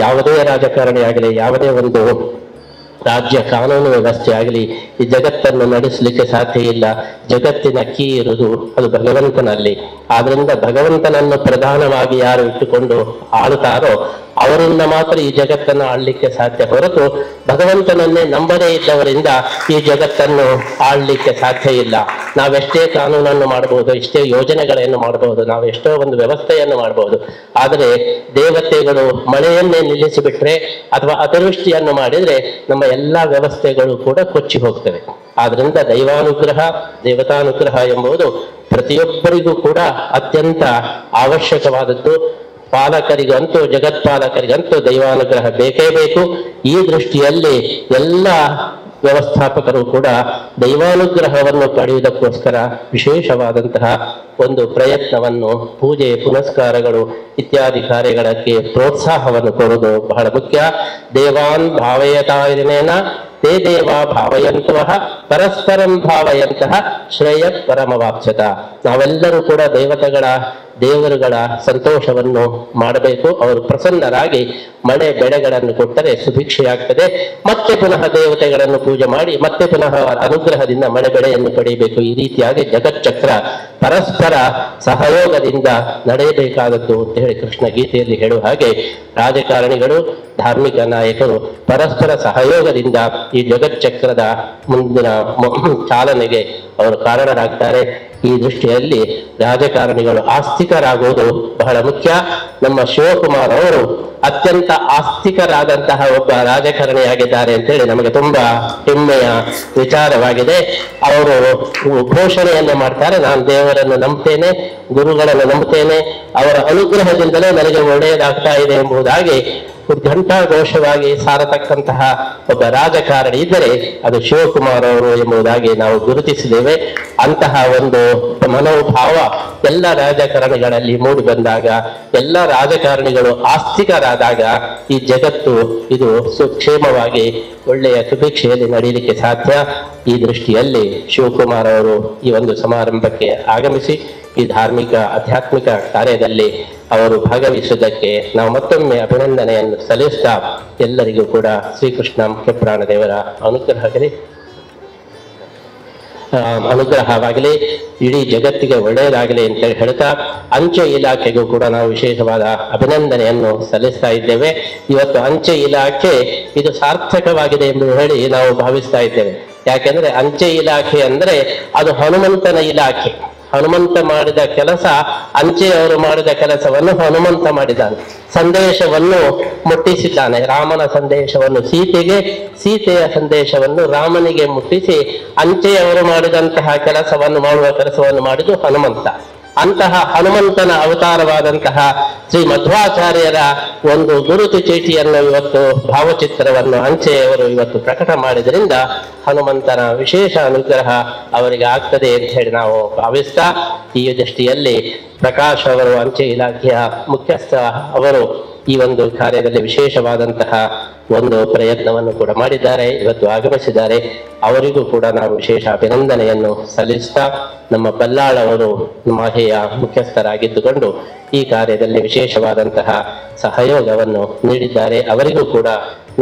ಯಾವುದೇ ರಾಜಕಾರಣಿ ಆಗಲಿ, ಯಾವುದೇ ಒಂದು ರಾಜ್ಯ ಕಾನೂನು ವ್ಯವಸ್ಥೆ ಆಗಲಿ ಈ ಜಗತ್ತನ್ನು ನಡೆಸಲಿಕ್ಕೆ ಸಾಧ್ಯ ಇಲ್ಲ. ಜಗತ್ತಿನ ಕೀ ಇರುವುದು ಅದು ಭಗವಂತನಲ್ಲಿ. ಆದ್ರಿಂದ ಭಗವಂತನನ್ನು ಪ್ರಧಾನವಾಗಿ ಯಾರು ಇಟ್ಟುಕೊಂಡು ಆಳುತ್ತಾರೋ ಅವರಿಂದ ಮಾತ್ರ ಈ ಜಗತ್ತನ್ನು ಆಳ್ಲಿಕ್ಕೆ ಸಾಧ್ಯ, ಹೊರತು ಭಗವಂತನನ್ನೇ ನಂಬದೇ ಇದ್ದವರಿಂದ ಈ ಜಗತ್ತನ್ನು ಆಳ್ಲಿಕ್ಕೆ ಸಾಧ್ಯ ಇಲ್ಲ. ನಾವೆಷ್ಟೇ ಕಾನೂನನ್ನು ಮಾಡಬಹುದು, ಎಷ್ಟೇ ಯೋಜನೆಗಳನ್ನು ಮಾಡಬಹುದು, ನಾವು ಎಷ್ಟೋ ಒಂದು ವ್ಯವಸ್ಥೆಯನ್ನು ಮಾಡಬಹುದು, ಆದರೆ ದೇವತೆಗಳು ಮಳೆಯನ್ನೇ ನಿಲ್ಲಿಸಿಬಿಟ್ರೆ ಅಥವಾ ಅತಿವೃಷ್ಟಿಯನ್ನು ಮಾಡಿದ್ರೆ ನಮ್ಮ ಎಲ್ಲಾ ವ್ಯವಸ್ಥೆಗಳು ಕೂಡ ಕೊಚ್ಚಿ ಹೋಗ್ತವೆ. ಆದ್ರಿಂದ ದೈವಾನುಗ್ರಹ, ದೇವತಾನುಗ್ರಹ ಎಂಬುದು ಪ್ರತಿಯೊಬ್ಬರಿಗೂ ಕೂಡ ಅತ್ಯಂತ ಅವಶ್ಯಕವಾದದ್ದು. ಪಾಲಕರಿಗಂತೂ, ಜಗತ್ಪಾಲಕರಿಗಂತೂ ದೈವಾನುಗ್ರಹ ಬೇಕೇ ಬೇಕು. ಈ ದೃಷ್ಟಿಯಲ್ಲಿ ಎಲ್ಲ ವ್ಯವಸ್ಥಾಪಕರು ಕೂಡ ದೈವಾನುಗ್ರಹವನ್ನು ಪಡೆಯುವುದಕ್ಕೋಸ್ಕರ ವಿಶೇಷವಾದಂತಹ ಒಂದು ಪ್ರಯತ್ನವನ್ನು, ಪೂಜೆ ಪುನಸ್ಕಾರಗಳು ಇತ್ಯಾದಿ ಕಾರ್ಯಗಳಿಗೆ ಪ್ರೋತ್ಸಾಹವನ್ನು ಕೊಡುವುದು ಬಹಳ ಮುಖ್ಯ. ದೇವಾನ್ ಭಾವಯತಾಯನೇನ ತೇ ದೇವ ಭಾವಯಂತಃ ಪರಸ್ಪರಂ ಭಾವಯಂತಹ ಶ್ರೇಯ ಪರಮವಾಪ್ಸತ. ನಾವೆಲ್ಲರೂ ಕೂಡ ದೇವರುಗಳ ಸಂತೋಷವನ್ನು ಮಾಡಬೇಕು. ಅವರು ಪ್ರಸನ್ನರಾಗಿ ಮಳೆ ಬೆಳೆಗಳನ್ನು ಕೊಟ್ಟರೆ ಸುಭಿಕ್ಷೆಯಾಗ್ತದೆ. ಮತ್ತೆ ಪುನಃ ದೇವತೆಗಳನ್ನು ಪೂಜೆ ಮಾಡಿ ಮತ್ತೆ ಪುನಃ ಅವರ ಅನುಗ್ರಹದಿಂದ ಮಳೆ ಬೆಳೆಯನ್ನು ಪಡೆಯಬೇಕು. ಈ ರೀತಿಯಾಗಿ ಜಗಚ್ಚಕ್ರ ಪರಸ್ಪರ ಸಹಯೋಗದಿಂದ ನಡೆಯಬೇಕಾದದ್ದು ಅಂತ ಹೇಳಿ ಕೃಷ್ಣ ಗೀತೆಯಲ್ಲಿ ಹೇಳುವ ಹಾಗೆ ರಾಜಕಾರಣಿಗಳು, ಧಾರ್ಮಿಕ ನಾಯಕರು ಪರಸ್ಪರ ಸಹಯೋಗದಿಂದ ಈ ಜಗಚ್ಚಕ್ರದ ಮುಂದಿನ ಚಾಲನೆಗೆ ಅವರು ಕಾರಣರಾಗ್ತಾರೆ. ಈ ದೃಷ್ಟಿಯಲ್ಲಿ ರಾಜಕಾರಣಿಗಳು ಆಸ್ತಿಕರಾಗುವುದು ಬಹಳ ಮುಖ್ಯ. ನಮ್ಮ ಶಿವಕುಮಾರ್ ಅವರು ಅತ್ಯಂತ ಆಸ್ತಿಕರಾದಂತಹ ಒಬ್ಬ ರಾಜಕಾರಣಿಯಾಗಿದ್ದಾರೆ ಅಂತೇಳಿ ನಮಗೆ ತುಂಬಾ ಹೆಮ್ಮೆಯ ವಿಚಾರವಾಗಿದೆ. ಅವರು ಘೋಷಣೆಯನ್ನು ಮಾಡ್ತಾರೆ, ನಾನು ದೇವರನ್ನು ನಂಬುತ್ತೇನೆ, ಗುರುಗಳನ್ನು ನಂಬುತ್ತೇನೆ, ಅವರ ಅನುಗ್ರಹದಿಂದಲೇ ನನಗೆ ಒಳ್ಳೆಯದಾಗ್ತಾ ಇದೆ ಎಂಬುದಾಗಿ ಘಂಟಾಘೋಷವಾಗಿ ಸಾರತಕ್ಕಂತಹ ಒಬ್ಬ ರಾಜಕಾರಣಿ ಇದ್ದರೆ ಅದು ಶಿವಕುಮಾರ್ ಅವರು ಎಂಬುದಾಗಿ ನಾವು ಗುರುತಿಸಿದ್ದೇವೆ. ಅಂತಹ ಒಂದು ಮನೋಭಾವ ಎಲ್ಲ ರಾಜಕಾರಣಿಗಳಲ್ಲಿ ಮೂಡಿ ಬಂದಾಗ, ಎಲ್ಲ ರಾಜಕಾರಣಿಗಳು ಆಸ್ತಿಕರಾದಾಗ ಈ ಜಗತ್ತು ಇದು ಸುಕ್ಷೇಮವಾಗಿ ಒಳ್ಳೆಯ ಸುಭಿಕ್ಷೆಯಲ್ಲಿ ನಡೆಯಲಿಕ್ಕೆ ಸಾಧ್ಯ. ಈ ದೃಷ್ಟಿಯಲ್ಲಿ ಶಿವಕುಮಾರ್ ಅವರು ಈ ಒಂದು ಸಮಾರಂಭಕ್ಕೆ ಆಗಮಿಸಿ ಈ ಧಾರ್ಮಿಕ ಆಧ್ಯಾತ್ಮಿಕ ಕಾರ್ಯದಲ್ಲಿ ಅವರು ಭಾಗವಹಿಸುವುದಕ್ಕೆ ನಾವು ಮತ್ತೊಮ್ಮೆ ಅಭಿನಂದನೆಯನ್ನು ಸಲ್ಲಿಸ್ತಾ ಎಲ್ಲರಿಗೂ ಕೂಡ ಶ್ರೀಕೃಷ್ಣ ಮುಖ್ಯ ಪ್ರಾಣದೇವರ ಅನುಗ್ರಹವಾಗಲಿ, ಇಡೀ ಜಗತ್ತಿಗೆ ಒಳ್ಳೆಯದಾಗಲಿ ಅಂತ ಹೇಳ್ತಾ ಅಂಚೆ ಇಲಾಖೆಗೂ ಕೂಡ ನಾವು ವಿಶೇಷವಾದ ಅಭಿನಂದನೆಯನ್ನು ಸಲ್ಲಿಸ್ತಾ ಇದ್ದೇವೆ. ಇವತ್ತು ಅಂಚೆ ಇಲಾಖೆ ಇದು ಸಾರ್ಥಕವಾಗಿದೆ ಎಂದು ಹೇಳಿ ನಾವು ಭಾವಿಸ್ತಾ ಇದ್ದೇವೆ. ಯಾಕೆಂದ್ರೆ ಅಂಚೆ ಇಲಾಖೆ ಅಂದ್ರೆ ಅದು ಹನುಮಂತನ ಇಲಾಖೆ. ಹನುಮಂತ ಮಾಡಿದ ಕೆಲಸ, ಅಂಚೆಯವರು ಮಾಡಿದ ಕೆಲಸವನ್ನು ಹನುಮಂತ ಮಾಡಿದ್ದಾನೆ. ಸಂದೇಶವನ್ನು ಮುಟ್ಟಿಸಿದ್ದಾನೆ. ರಾಮನ ಸಂದೇಶವನ್ನು ಸೀತೆಗೆ, ಸೀತೆಯ ಸಂದೇಶವನ್ನು ರಾಮನಿಗೆ ಮುಟ್ಟಿಸಿ ಅಂಚೆಯವರು ಮಾಡಿದಂತಹ ಕೆಲಸವನ್ನು ಮಾಡಿದ್ದು ಹನುಮಂತ. ಅಂತಹ ಹನುಮಂತನ ಅವತಾರವಾದಂತಹ ಶ್ರೀ ಮಧ್ವಾಚಾರ್ಯರ ಒಂದು ಗುರುತು ಚೀಟಿಯನ್ನು ಇವತ್ತು, ಭಾವಚಿತ್ರವನ್ನು ಅಂಚೆಯವರು ಇವತ್ತು ಪ್ರಕಟ ಮಾಡಿದ್ರಿಂದ ಹನುಮಂತನ ವಿಶೇಷ ಅನುಗ್ರಹ ಅವರಿಗೆ ಆಗ್ತದೆ ಅಂತ ಹೇಳಿ ನಾವು ಭಾವಿಸ್ತಾ, ಈ ದೃಷ್ಟಿಯಲ್ಲಿ ಪ್ರಕಾಶ್ ಅವರು ಅಂಚೆ ಇಲಾಖೆಯ ಮುಖ್ಯಸ್ಥ ಅವರು ಈ ಒಂದು ಕಾರ್ಯದಲ್ಲಿ ವಿಶೇಷವಾದಂತಹ ಒಂದು ಪ್ರಯತ್ನವನ್ನು ಕೂಡ ಮಾಡಿದ್ದಾರೆ. ಇವತ್ತು ಆಗಮಿಸಿದ್ದಾರೆ. ಅವರಿಗೂ ಕೂಡ ನಾವು ವಿಶೇಷ ಅಭಿನಂದನೆಯನ್ನು ಸಲ್ಲಿಸ್ತಾ, ನಮ್ಮ ಬಲ್ಲಾಳ್ ಅವರು ಮಾಹೆಯ ಮುಖ್ಯಸ್ಥರಾಗಿದ್ದುಕೊಂಡು ಈ ಕಾರ್ಯದಲ್ಲಿ ವಿಶೇಷವಾದಂತಹ ಸಹಯೋಗವನ್ನು ನೀಡಿದ್ದಾರೆ. ಅವರಿಗೂ ಕೂಡ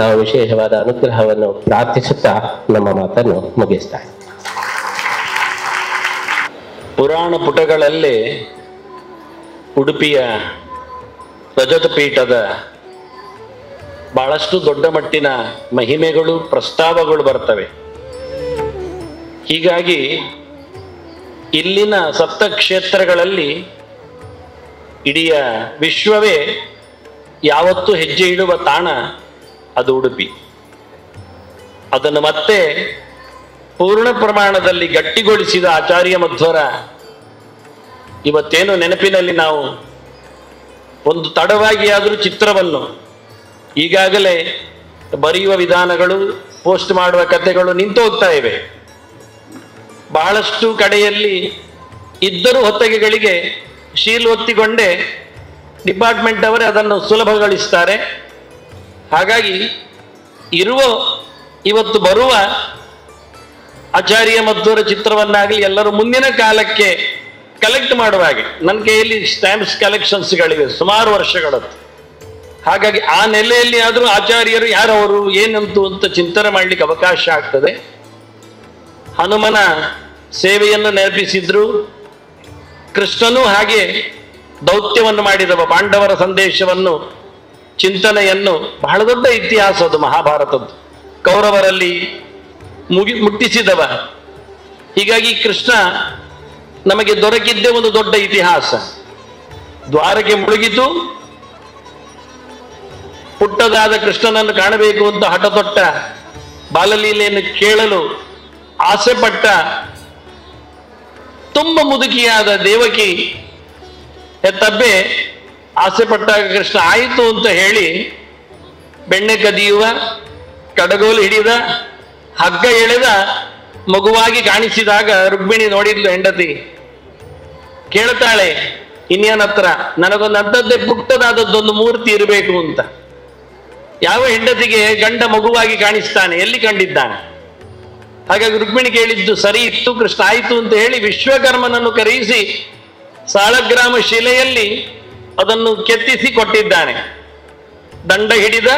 ನಾವು ವಿಶೇಷವಾದ ಅನುಗ್ರಹವನ್ನು ಪ್ರಾರ್ಥಿಸುತ್ತಾ ನಮ್ಮ ಮಾತನ್ನು ಮುಗಿಸ್ತಾರೆ. ಪುರಾಣ ಪುಟಗಳಲ್ಲಿ ಉಡುಪಿಯ ರಜತ ಪೀಠದ ಬಹಳಷ್ಟು ದೊಡ್ಡ ಮಟ್ಟಿನ ಮಹಿಮೆಗಳು, ಪ್ರಸ್ತಾವಗಳು ಬರ್ತವೆ. ಹೀಗಾಗಿ ಇಲ್ಲಿನ ಸಪ್ತಕ್ಷೇತ್ರಗಳಲ್ಲಿ ಇಡೀ ವಿಶ್ವವೇ ಯಾವತ್ತೂ ಹೆಜ್ಜೆ ಇಡುವ ತಾಣ ಅದು ಉಡುಪಿ. ಅದನ್ನು ಮತ್ತೆ ಪೂರ್ಣ ಪ್ರಮಾಣದಲ್ಲಿ ಗಟ್ಟಿಗೊಳಿಸಿದ ಆಚಾರ್ಯ ಮಧ್ವರ ಇವತ್ತೇನು ನೆನಪಿನಲ್ಲಿ ನಾವು ಒಂದು ತಡವಾಗಿ ಆದರೂ ಚಿತ್ರವನ್ನು, ಈಗಾಗಲೇ ಬರೆಯುವ ವಿಧಾನಗಳು, ಪೋಸ್ಟ್ ಮಾಡುವ ಕಥೆಗಳು ನಿಂತು ಹೋಗ್ತಾ ಇವೆ. ಬಹಳಷ್ಟು ಕಡೆಯಲ್ಲಿ ಇದ್ದರೂ ಹೊತ್ತಗೆಗಳಿಗೆ ಶೀಲ್ ಒತ್ತಿಕೊಂಡೇ ಡಿಪಾರ್ಟ್ಮೆಂಟ್ ಅವರೇ ಅದನ್ನು ಸುಲಭಗೊಳಿಸ್ತಾರೆ. ಹಾಗಾಗಿ ಇವತ್ತು ಬರುವ ಆಚಾರ್ಯ ಮಧ್ವರ ಚಿತ್ರವನ್ನಾಗಲಿ ಎಲ್ಲರೂ ಮುಂದಿನ ಕಾಲಕ್ಕೆ ಕಲೆಕ್ಟ್ ಮಾಡುವ ಹಾಗೆ, ನನ್ನ ಕೈಯಲ್ಲಿ ಸ್ಟ್ಯಾಂಪ್ಸ್ ಕಲೆಕ್ಷನ್ಸ್ಗಳಿವೆ ಸುಮಾರು ವರ್ಷಗಳದ್ದು. ಹಾಗಾಗಿ ಆ ನೆಲೆಯಲ್ಲಿ ಆದರೂ ಆಚಾರ್ಯರು ಯಾರವರು, ಏನಂತು ಅಂತ ಚಿಂತನೆ ಮಾಡಲಿಕ್ಕೆ ಅವಕಾಶ ಆಗ್ತದೆ. ಹನುಮನ ಸೇವೆಯನ್ನು ನೆನಪಿಸಿದ್ರು. ಕೃಷ್ಣನೂ ಹಾಗೆ ದೌತ್ಯವನ್ನು ಮಾಡಿದವ, ಪಾಂಡವರ ಸಂದೇಶವನ್ನು, ಚಿಂತನೆಯನ್ನು, ಬಹಳ ದೊಡ್ಡ ಇತಿಹಾಸ ಅದು ಮಹಾಭಾರತದ್ದು, ಕೌರವರಲ್ಲಿ ಮುಟ್ಟಿಸಿದವ. ಹೀಗಾಗಿ ಕೃಷ್ಣ ನಮಗೆ ದೊರಕಿದ್ದೇ ಒಂದು ದೊಡ್ಡ ಇತಿಹಾಸ. ದ್ವಾರಕ್ಕೆ ಮುಳುಗಿತು, ಪುಟ್ಟದಾದ ಕೃಷ್ಣನನ್ನು ಕಾಣಬೇಕು ಅಂತ ಹಠತೊಟ್ಟ, ಬಾಲಲೀಲೆಯನ್ನು ಕೇಳಲು ಆಸೆ ಪಟ್ಟ ತುಂಬ ಮುದುಕಿಯಾದ ದೇವಕಿ ಹೆತ್ತಬ್ಬೆ ಆಸೆ ಪಟ್ಟಾಗ ಕೃಷ್ಣ ಆಯಿತು ಅಂತ ಹೇಳಿ ಬೆಣ್ಣೆ ಕದಿಯುವ, ಕಡಗೋಲು ಹಿಡಿದ, ಹಗ್ಗ ಎಳೆದ ಮಗುವಾಗಿ ಕಾಣಿಸಿದಾಗ ರುಕ್ಮಿಣಿ ನೋಡಿದ್ಲು. ಹೆಂಡತಿ ಕೇಳ್ತಾಳೆ ಇನ್ಯಾನ ಹತ್ರ, ನನಗೊಂದು ಅಂಥದ್ದೇ ಪುಟ್ಟದಾದದ್ದೊಂದು ಮೂರ್ತಿ ಇರಬೇಕು ಅಂತ. ಯಾವ ಹೆಂಡತಿಗೆ ಗಂಡ ಮಗುವಾಗಿ ಕಾಣಿಸ್ತಾನೆ, ಎಲ್ಲಿ ಕಂಡಿದ್ದಾನೆ? ಹಾಗಾಗಿ ರುಕ್ಮಿಣಿ ಕೇಳಿದ್ದು ಸರಿ ಇತ್ತು, ಕೃಷ್ಣ ಆಯಿತು ಅಂತ ಹೇಳಿ ವಿಶ್ವಕರ್ಮನನ್ನು ಕರೆಯಿಸಿ ಸಾಳಗ್ರಾಮ ಶಿಲೆಯಲ್ಲಿ ಅದನ್ನು ಕೆತ್ತಿಸಿ ಕೊಟ್ಟಿದ್ದಾನೆ. ದಂಡ ಹಿಡಿದ,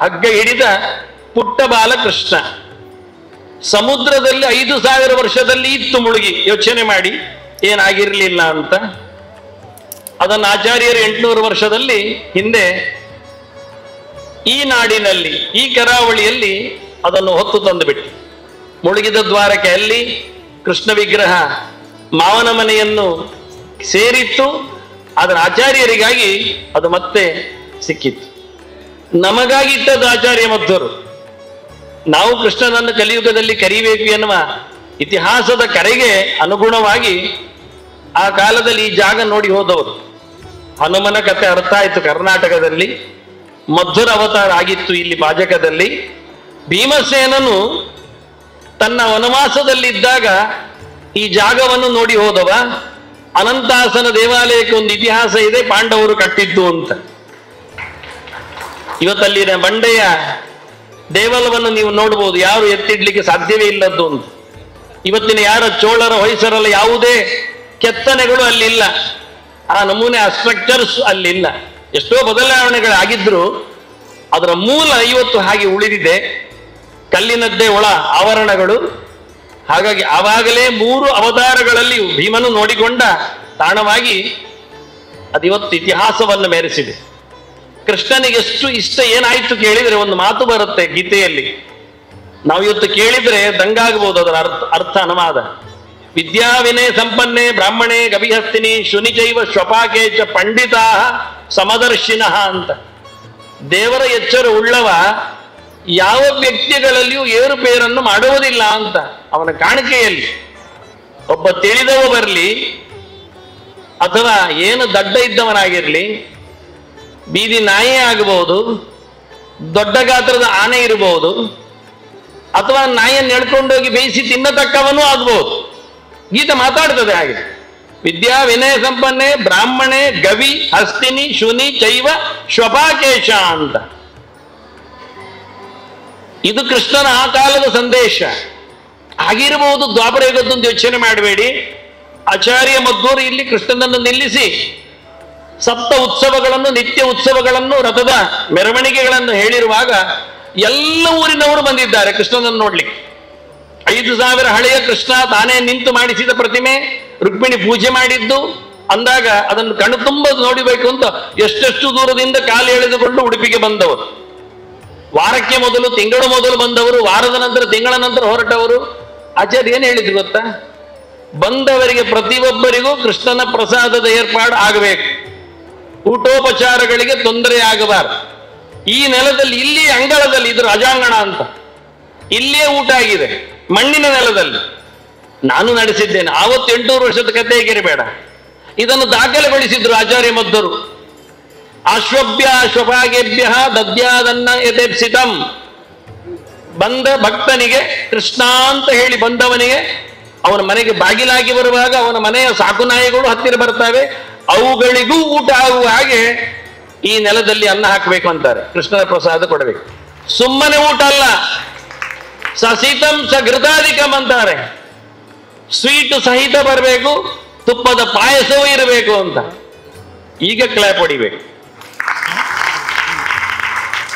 ಹಗ್ಗ ಹಿಡಿದ ಪುಟ್ಟ ಬಾಲ ಕೃಷ್ಣ. ಸಮುದ್ರದಲ್ಲಿ 5000 ವರ್ಷದಲ್ಲಿ ಇತ್ತು ಮುಳುಗಿ. ಯೋಚನೆ ಮಾಡಿ, ಏನಾಗಿರ್ಲಿಲ್ಲ ಅಂತ. ಅದನ್ನು ಆಚಾರ್ಯರು 800 ವರ್ಷದಲ್ಲಿ ಹಿಂದೆ ಈ ನಾಡಿನಲ್ಲಿ, ಈ ಕರಾವಳಿಯಲ್ಲಿ ಅದನ್ನು ಹೊತ್ತು ತಂದು ಬಿಟ್ಟು, ಮುಳುಗಿದ ದ್ವಾರಕ್ಕೆ ಅಲ್ಲಿ ಕೃಷ್ಣ ವಿಗ್ರಹ ಮಾವನ ಮನೆಯನ್ನು ಸೇರಿತ್ತು. ಅದರ ಆಚಾರ್ಯರಿಗಾಗಿ ಅದು ಮತ್ತೆ ಸಿಕ್ಕಿತ್ತು. ನಮಗಾಗಿ ಇಟ್ಟದ್ದು ಆಚಾರ್ಯ ಮಧ್ವರು. ನಾವು ಕೃಷ್ಣನನ್ನು ಕಲಿಯುಗದಲ್ಲಿ ಕರಿಬೇಕು ಎನ್ನುವ ಇತಿಹಾಸದ ಕರೆಗೆ ಅನುಗುಣವಾಗಿ ಆ ಕಾಲದಲ್ಲಿ ಈ ಜಾಗ ನೋಡಿ ಹೋದವರು. ಹನುಮನ ಕಥೆ ಅರ್ಥ ಆಯಿತು ಕರ್ನಾಟಕದಲ್ಲಿ, ಮಧ್ವರ ಅವತಾರ ಆಗಿತ್ತು ಇಲ್ಲಿ ಪಾಜಕದಲ್ಲಿ. ಭೀಮಸೇನನು ತನ್ನ ವನವಾಸದಲ್ಲಿದ್ದಾಗ ಈ ಜಾಗವನ್ನು ನೋಡಿ ಹೋದವ. ಅನಂತಾಸನ ದೇವಾಲಯಕ್ಕೆ ಒಂದು ಇತಿಹಾಸ ಇದೆ, ಪಾಂಡವರು ಕಟ್ಟಿದ್ದು ಅಂತ. ಇವತ್ತಲ್ಲಿನ ಬಂಡೆಯ ದೇವಾಲಯವನ್ನು ನೀವು ನೋಡ್ಬೋದು, ಯಾರು ಎತ್ತಿಡ್ಲಿಕ್ಕೆ ಸಾಧ್ಯವೇ ಇಲ್ಲದ್ದು ಅಂತ. ಇವತ್ತಿನ ಯಾರ ಚೋಳರ ಹೊಯ್ಸರಲ್ಲ ಯಾವುದೇ ಕೆತ್ತನೆಗಳು ಅಲ್ಲಿಲ್ಲ, ಆ ನಮೂನೆ ಆ ಸ್ಟ್ರಕ್ಚರ್ಸ್ ಅಲ್ಲಿಲ್ಲ. ಎಷ್ಟೋ ಬದಲಾವಣೆಗಳಾಗಿದ್ರು ಅದರ ಮೂಲ ಇವತ್ತು ಹಾಗೆ ಉಳಿದಿದೆ, ಕಲ್ಲಿನದ್ದೇ ಒಳ ಆವರಣಗಳು. ಹಾಗಾಗಿ ಆವಾಗಲೇ 3 ಅವತಾರಗಳಲ್ಲಿ ಭೀಮನು ನೋಡಿಕೊಂಡ ತಾಣವಾಗಿ ಅದಿವತ್ತು ಇತಿಹಾಸವನ್ನು ಮೆರೆಸಿದೆ. ಕೃಷ್ಣನಿಗೆ ಎಷ್ಟು ಇಷ್ಟ ಏನಾಯ್ತು ಕೇಳಿದ್ರೆ ಒಂದು ಮಾತು ಬರುತ್ತೆ ಗೀತೆಯಲ್ಲಿ, ನಾವು ಇವತ್ತು ಕೇಳಿದ್ರೆ ದಂಗಾಗಬಹುದು ಅದರ ಅರ್ಥ ಅನುವಾದ. ವಿದ್ಯಾ ವಿನಯ ಸಂಪನ್ನೆ ಬ್ರಾಹ್ಮಣೆ ಗವಿಹಸ್ತಿನಿ ಶುನಿಚೈವ ಶ್ವಪಾಕೆ ಚ ಪಂಡಿತಾ ಸಮದರ್ಶಿನಃ ಅಂತ. ದೇವರ ಎಚ್ಚರ ಉಳ್ಳವ ಯಾವ ವ್ಯಕ್ತಿಗಳಲ್ಲಿಯೂ ಏರುಪೇರನ್ನು ಮಾಡುವುದಿಲ್ಲ ಅಂತ. ಅವನ ಕಾಣಿಕೆಯಲ್ಲಿ ಒಬ್ಬ ತಿಳಿದವ ಬರಲಿ ಅಥವಾ ಏನು ದಡ್ಡ ಇದ್ದವನಾಗಿರ್ಲಿ, ಬೀದಿ ನಾಯಿ ಆಗಬಹುದು, ದೊಡ್ಡ ಗಾತ್ರದ ಆನೆ ಇರಬಹುದು, ಅಥವಾ ನಾಯಿಯನ್ನು ಎಳ್ಕೊಂಡೋಗಿ ಬೇಯಿಸಿ ತಿನ್ನತಕ್ಕವನೂ ಆಗ್ಬಹುದು. ಗೀತೆ ಮಾತಾಡ್ತದೆ ಹಾಗೆ. ವಿದ್ಯಾ ವಿನಯ ಸಂಪನ್ನೆ ಬ್ರಾಹ್ಮಣೆ ಗವಿ ಹಸ್ತಿನಿ ಶುನಿ ಚೈವ ಶ್ವಪಾಕೇಶ ಅಂತ. ಇದು ಕೃಷ್ಣನ ಆ ಕಾಲದ ಸಂದೇಶ ಆಗಿರಬಹುದು. ದ್ವಾಪರ ಯುಗದ್ದೊಂದು ಯೋಚನೆ ಮಾಡಬೇಡಿ. ಆಚಾರ್ಯ ಮಧ್ವರು ಇಲ್ಲಿ ಕೃಷ್ಣನನ್ನು ನಿಲ್ಲಿಸಿ ಸಪ್ತ ಉತ್ಸವಗಳನ್ನು, ನಿತ್ಯ ಉತ್ಸವಗಳನ್ನು, ರಥದ ಮೆರವಣಿಗೆಗಳನ್ನು ಹೇಳಿರುವಾಗ ಎಲ್ಲ ಊರಿನವರು ಬಂದಿದ್ದಾರೆ ಕೃಷ್ಣನನ್ನು ನೋಡ್ಲಿಕ್ಕೆ. 5,000 ಹಳೆಯ ಕೃಷ್ಣ ತಾನೇ ನಿಂತು ಮಾಡಿಸಿದ ಪ್ರತಿಮೆ, ರುಕ್ಮಿಣಿ ಪೂಜೆ ಮಾಡಿದ್ದು ಅಂದಾಗ ಅದನ್ನು ಕಣ್ಣು ತುಂಬ ನೋಡಬೇಕು ಅಂತ ಎಷ್ಟೆಷ್ಟು ದೂರದಿಂದ ಕಾಲು ಎಳೆದುಕೊಂಡು ಉಡುಪಿಗೆ ಬಂದವರು. ವಾರಕ್ಕೆ ಮೊದಲು, ತಿಂಗಳು ಮೊದಲು ಬಂದವರು, ವಾರದ ನಂತರ, ತಿಂಗಳ ನಂತರ ಹೊರಟವರು. ಆಚಾರ್ಯ ಏನ್ ಹೇಳಿದ್ರು ಗೊತ್ತಾ? ಬಂದವರಿಗೆ ಪ್ರತಿಯೊಬ್ಬರಿಗೂ ಕೃಷ್ಣನ ಪ್ರಸಾದದ ಏರ್ಪಾಡು ಆಗಬೇಕು, ಊಟೋಪಚಾರಗಳಿಗೆ ತೊಂದರೆ ಆಗಬಾರದು. ಈ ನೆಲದಲ್ಲಿ, ಇಲ್ಲಿ ಅಂಗಳದಲ್ಲಿ, ಇದು ರಾಜಾಂಗಣ ಅಂತ, ಇಲ್ಲೇ ಊಟ ಆಗಿದೆ, ಮಣ್ಣಿನ ನೆಲದಲ್ಲಿ ನಾನು ನಡೆಸಿದ್ದೇನೆ. ಆವತ್ತು 800 ವರ್ಷದ ಕಥೆ ಬೇಡ. ಇದನ್ನು ದಾಖಲೆಗೊಳಿಸಿದ್ರು ಆಚಾರ್ಯ ಮಧ್ವರು. ಅಶ್ವಭ್ಯ ಶ್ವಭಾಗೇಭ್ಯ ದದ್ಯಾದನ್ನ ಯಥೇಪ್ಸಿತಂ. ಬಂದ ಭಕ್ತನಿಗೆ ಕೃಷ್ಣ ಅಂತ ಹೇಳಿ ಬಂದವನಿಗೆ ಅವನ ಮನೆಗೆ ಬಾಗಿಲಾಗಿ ಬರುವಾಗ ಅವನ ಮನೆಯ ಸಾಕು ನಾಯಿಗಳು ಹತ್ತಿರ ಬರ್ತವೆ, ಅವುಗಳಿಗೂ ಊಟ ಆಗುವ ಹಾಗೆ ಈ ನೆಲದಲ್ಲಿ ಅನ್ನ ಹಾಕಬೇಕು ಅಂತಾರೆ. ಕೃಷ್ಣನ ಪ್ರಸಾದ ಕೊಡಬೇಕು. ಸುಮ್ಮನೆ ಊಟ ಅಲ್ಲ, ಸಸಿತಂ ಸಘೃತಾಧಿಕಂ ಅಂತಾರೆ. ಸ್ವೀಟ್ ಸಹಿತ ಬರಬೇಕು, ತುಪ್ಪದ ಪಾಯಸವೂ ಇರಬೇಕು ಅಂತ. ಈಗ ಕ್ಲಾಪ್ ಹೊಡಿಬೇಕು.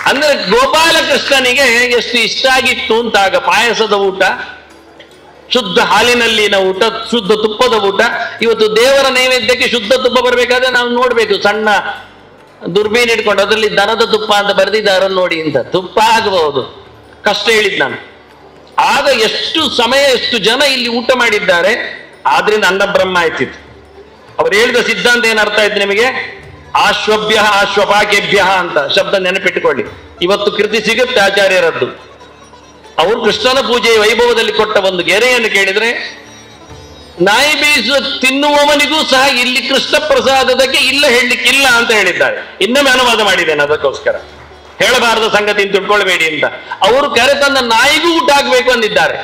ಅಂದ್ರೆ ಗೋಪಾಲಕೃಷ್ಣನಿಗೆ ಎಷ್ಟು ಇಷ್ಟ ಆಗಿತ್ತು ಅಂತಾಗ ಪಾಯಸದ ಊಟ, ಶುದ್ಧ ಹಾಲಿನಲ್ಲಿನ ಊಟ, ಶುದ್ಧ ತುಪ್ಪದ ಊಟ. ಇವತ್ತು ದೇವರ ನೈವೇದ್ಯಕ್ಕೆ ಶುದ್ಧ ತುಪ್ಪ ಬರಬೇಕಾದ್ರೆ ನಾವು ನೋಡ್ಬೇಕು, ಸಣ್ಣ ದುರ್ಬೀನ್ ಇಟ್ಕೊಂಡು ಅದರಲ್ಲಿ ದನದ ತುಪ್ಪ ಅಂತ ಬರೆದಿದ್ದಾರೆ ನೋಡಿ ಅಂತ. ತುಪ್ಪ ಆಗಬಹುದು, ಕಷ್ಟ ಹೇಳಿದ್ ನಾನು. ಆಗ ಎಷ್ಟು ಸಮಯ, ಎಷ್ಟು ಜನ ಇಲ್ಲಿ ಊಟ ಮಾಡಿದ್ದಾರೆ, ಆದ್ರಿಂದ ಅನ್ನ ಬ್ರಹ್ಮ ಆಯ್ತಿತ್ತು. ಅವ್ರು ಹೇಳಿದ ಸಿದ್ಧಾಂತ ಏನರ್ಥ ಆಯ್ತು ನಿಮಗೆ? ಆಶ್ವಭ್ಯ ಆಶ್ವಪಾಕೇಭ್ಯ ಅಂತ ಶಬ್ದ ನೆನಪಿಟ್ಟುಕೊಳ್ಳಿ. ಇವತ್ತು ಕೃತಿ ಸಿಗುತ್ತೆ ಆಚಾರ್ಯರದ್ದು. ಅವರು ಕೃಷ್ಣನ ಪೂಜೆಯ ವೈಭವದಲ್ಲಿ ಕೊಟ್ಟ ಒಂದು ಗೆರೆಯನ್ನು ಕೇಳಿದ್ರೆ, ನಾಯಿ ಬೀಸು ತಿನ್ನುವವನಿಗೂ ಸಹ ಇಲ್ಲಿ ಕೃಷ್ಣ ಪ್ರಸಾದದಕ್ಕೆ ಇಲ್ಲ ಹೇಳಲಿಕ್ಕಿಲ್ಲ ಅಂತ ಹೇಳಿದ್ದಾರೆ. ಇನ್ನೊಮ್ಮೆ ಅನುವಾದ ಮಾಡಿದ್ದೇನೆ ಅದಕ್ಕೋಸ್ಕರ, ಹೇಳಬಾರದ ಸಂಗತಿ ತಿಳ್ಕೊಳ್ಬೇಡಿ ಅಂತ. ಅವರು ಕರೆ ತಂದ ನಾಯಿಗೂ ಊಟ ಆಗ್ಬೇಕು ಅಂದಿದ್ದಾರೆ.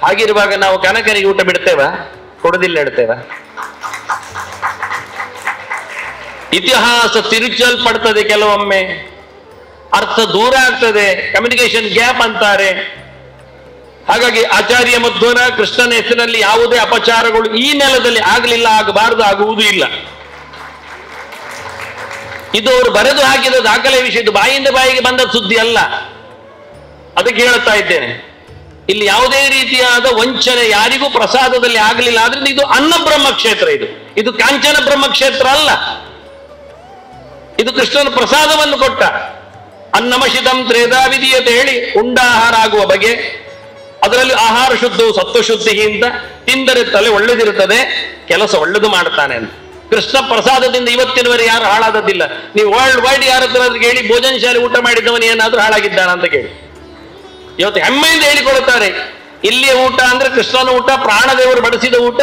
ಹಾಗಿರುವಾಗ ನಾವು ಕನಕನಿಗೆ ಊಟ ಬಿಡ್ತೇವ? ಕೊಡದಿಲ್ಲ ಹೇಳ್ತೇವ? ಇತಿಹಾಸ ತಿರುಚಲ್ಪಡ್ತದೆ, ಕೆಲವೊಮ್ಮೆ ಅರ್ಥ ದೂರ ಆಗ್ತದೆ, ಕಮ್ಯುನಿಕೇಶನ್ ಗ್ಯಾಪ್ ಅಂತಾರೆ. ಹಾಗಾಗಿ ಆಚಾರ್ಯ ಮಧ್ವರ ಕೃಷ್ಣನ ಹೆಸರಿನಲ್ಲಿ ಯಾವುದೇ ಅಪಚಾರಗಳು ಈ ನೆಲದಲ್ಲಿ ಆಗಲಿಲ್ಲ, ಆಗಬಾರದು, ಆಗುವುದೂ ಇಲ್ಲ. ಇದು ಅವರು ಬರೆದು ಹಾಕಿದ ದಾಖಲೆ ವಿಷಯ. ಇದು ಬಾಯಿಂದ ಬಾಯಿಗೆ ಬಂದ ಸುದ್ದಿ ಅಲ್ಲ. ಅದಕ್ಕೆ ಹೇಳುತ್ತಾ ಇದ್ದೇನೆ, ಇಲ್ಲಿ ಯಾವುದೇ ರೀತಿಯಾದ ವಂಚನೆ ಯಾರಿಗೂ ಪ್ರಸಾದದಲ್ಲಿ ಆಗಲಿಲ್ಲ. ಆದ್ರಿಂದ ಇದು ಅನ್ನ ಬ್ರಹ್ಮಕ್ಷೇತ್ರ, ಇದು ಕಾಂಚನ ಬ್ರಹ್ಮಕ್ಷೇತ್ರ ಅಲ್ಲ. ಇದು ಕೃಷ್ಣನ ಪ್ರಸಾದವನ್ನು ಕೊಟ್ಟ. ಅನ್ನಮಶಿತಂ ತ್ರೇದಾ ವಿಧಿಯತೆ ಹೇಳಿ ಉಂಡಾಹಾರ ಆಗುವ ಬಗೆ, ಅದರಲ್ಲಿ ಆಹಾರ ಶುದ್ಧವು ಸತ್ವಶುದ್ಧಿಗಿಂತ, ತಿಂದರೆ ತಲೆ ಒಳ್ಳೆದಿರುತ್ತದೆ, ಕೆಲಸ ಒಳ್ಳೆದು ಮಾಡ್ತಾನೆ ಅಂತ. ಕೃಷ್ಣ ಪ್ರಸಾದದಿಂದ ಇವತ್ತಿನವರೆಗೆ ಯಾರು ಹಾಳಾದದ್ದಿಲ್ಲ. ನೀವು ವರ್ಲ್ಡ್ ವೈಡ್ ಯಾರ ಹತ್ರ ಕೇಳಿ, ಭೋಜನ ಶಾಲೆ ಊಟ ಮಾಡಿದ್ದವನು ಏನಾದ್ರೂ ಹಾಳಾಗಿದ್ದಾನ ಅಂತ ಕೇಳಿ. ಇವತ್ತು ಹೆಮ್ಮೆಯಿಂದ ಹೇಳಿಕೊಳ್ಳುತ್ತಾರೆ, ಇಲ್ಲಿಯ ಊಟ ಅಂದ್ರೆ ಕೃಷ್ಣನ ಊಟ, ಪ್ರಾಣದೇವರು ಬಡಿಸಿದ ಊಟ,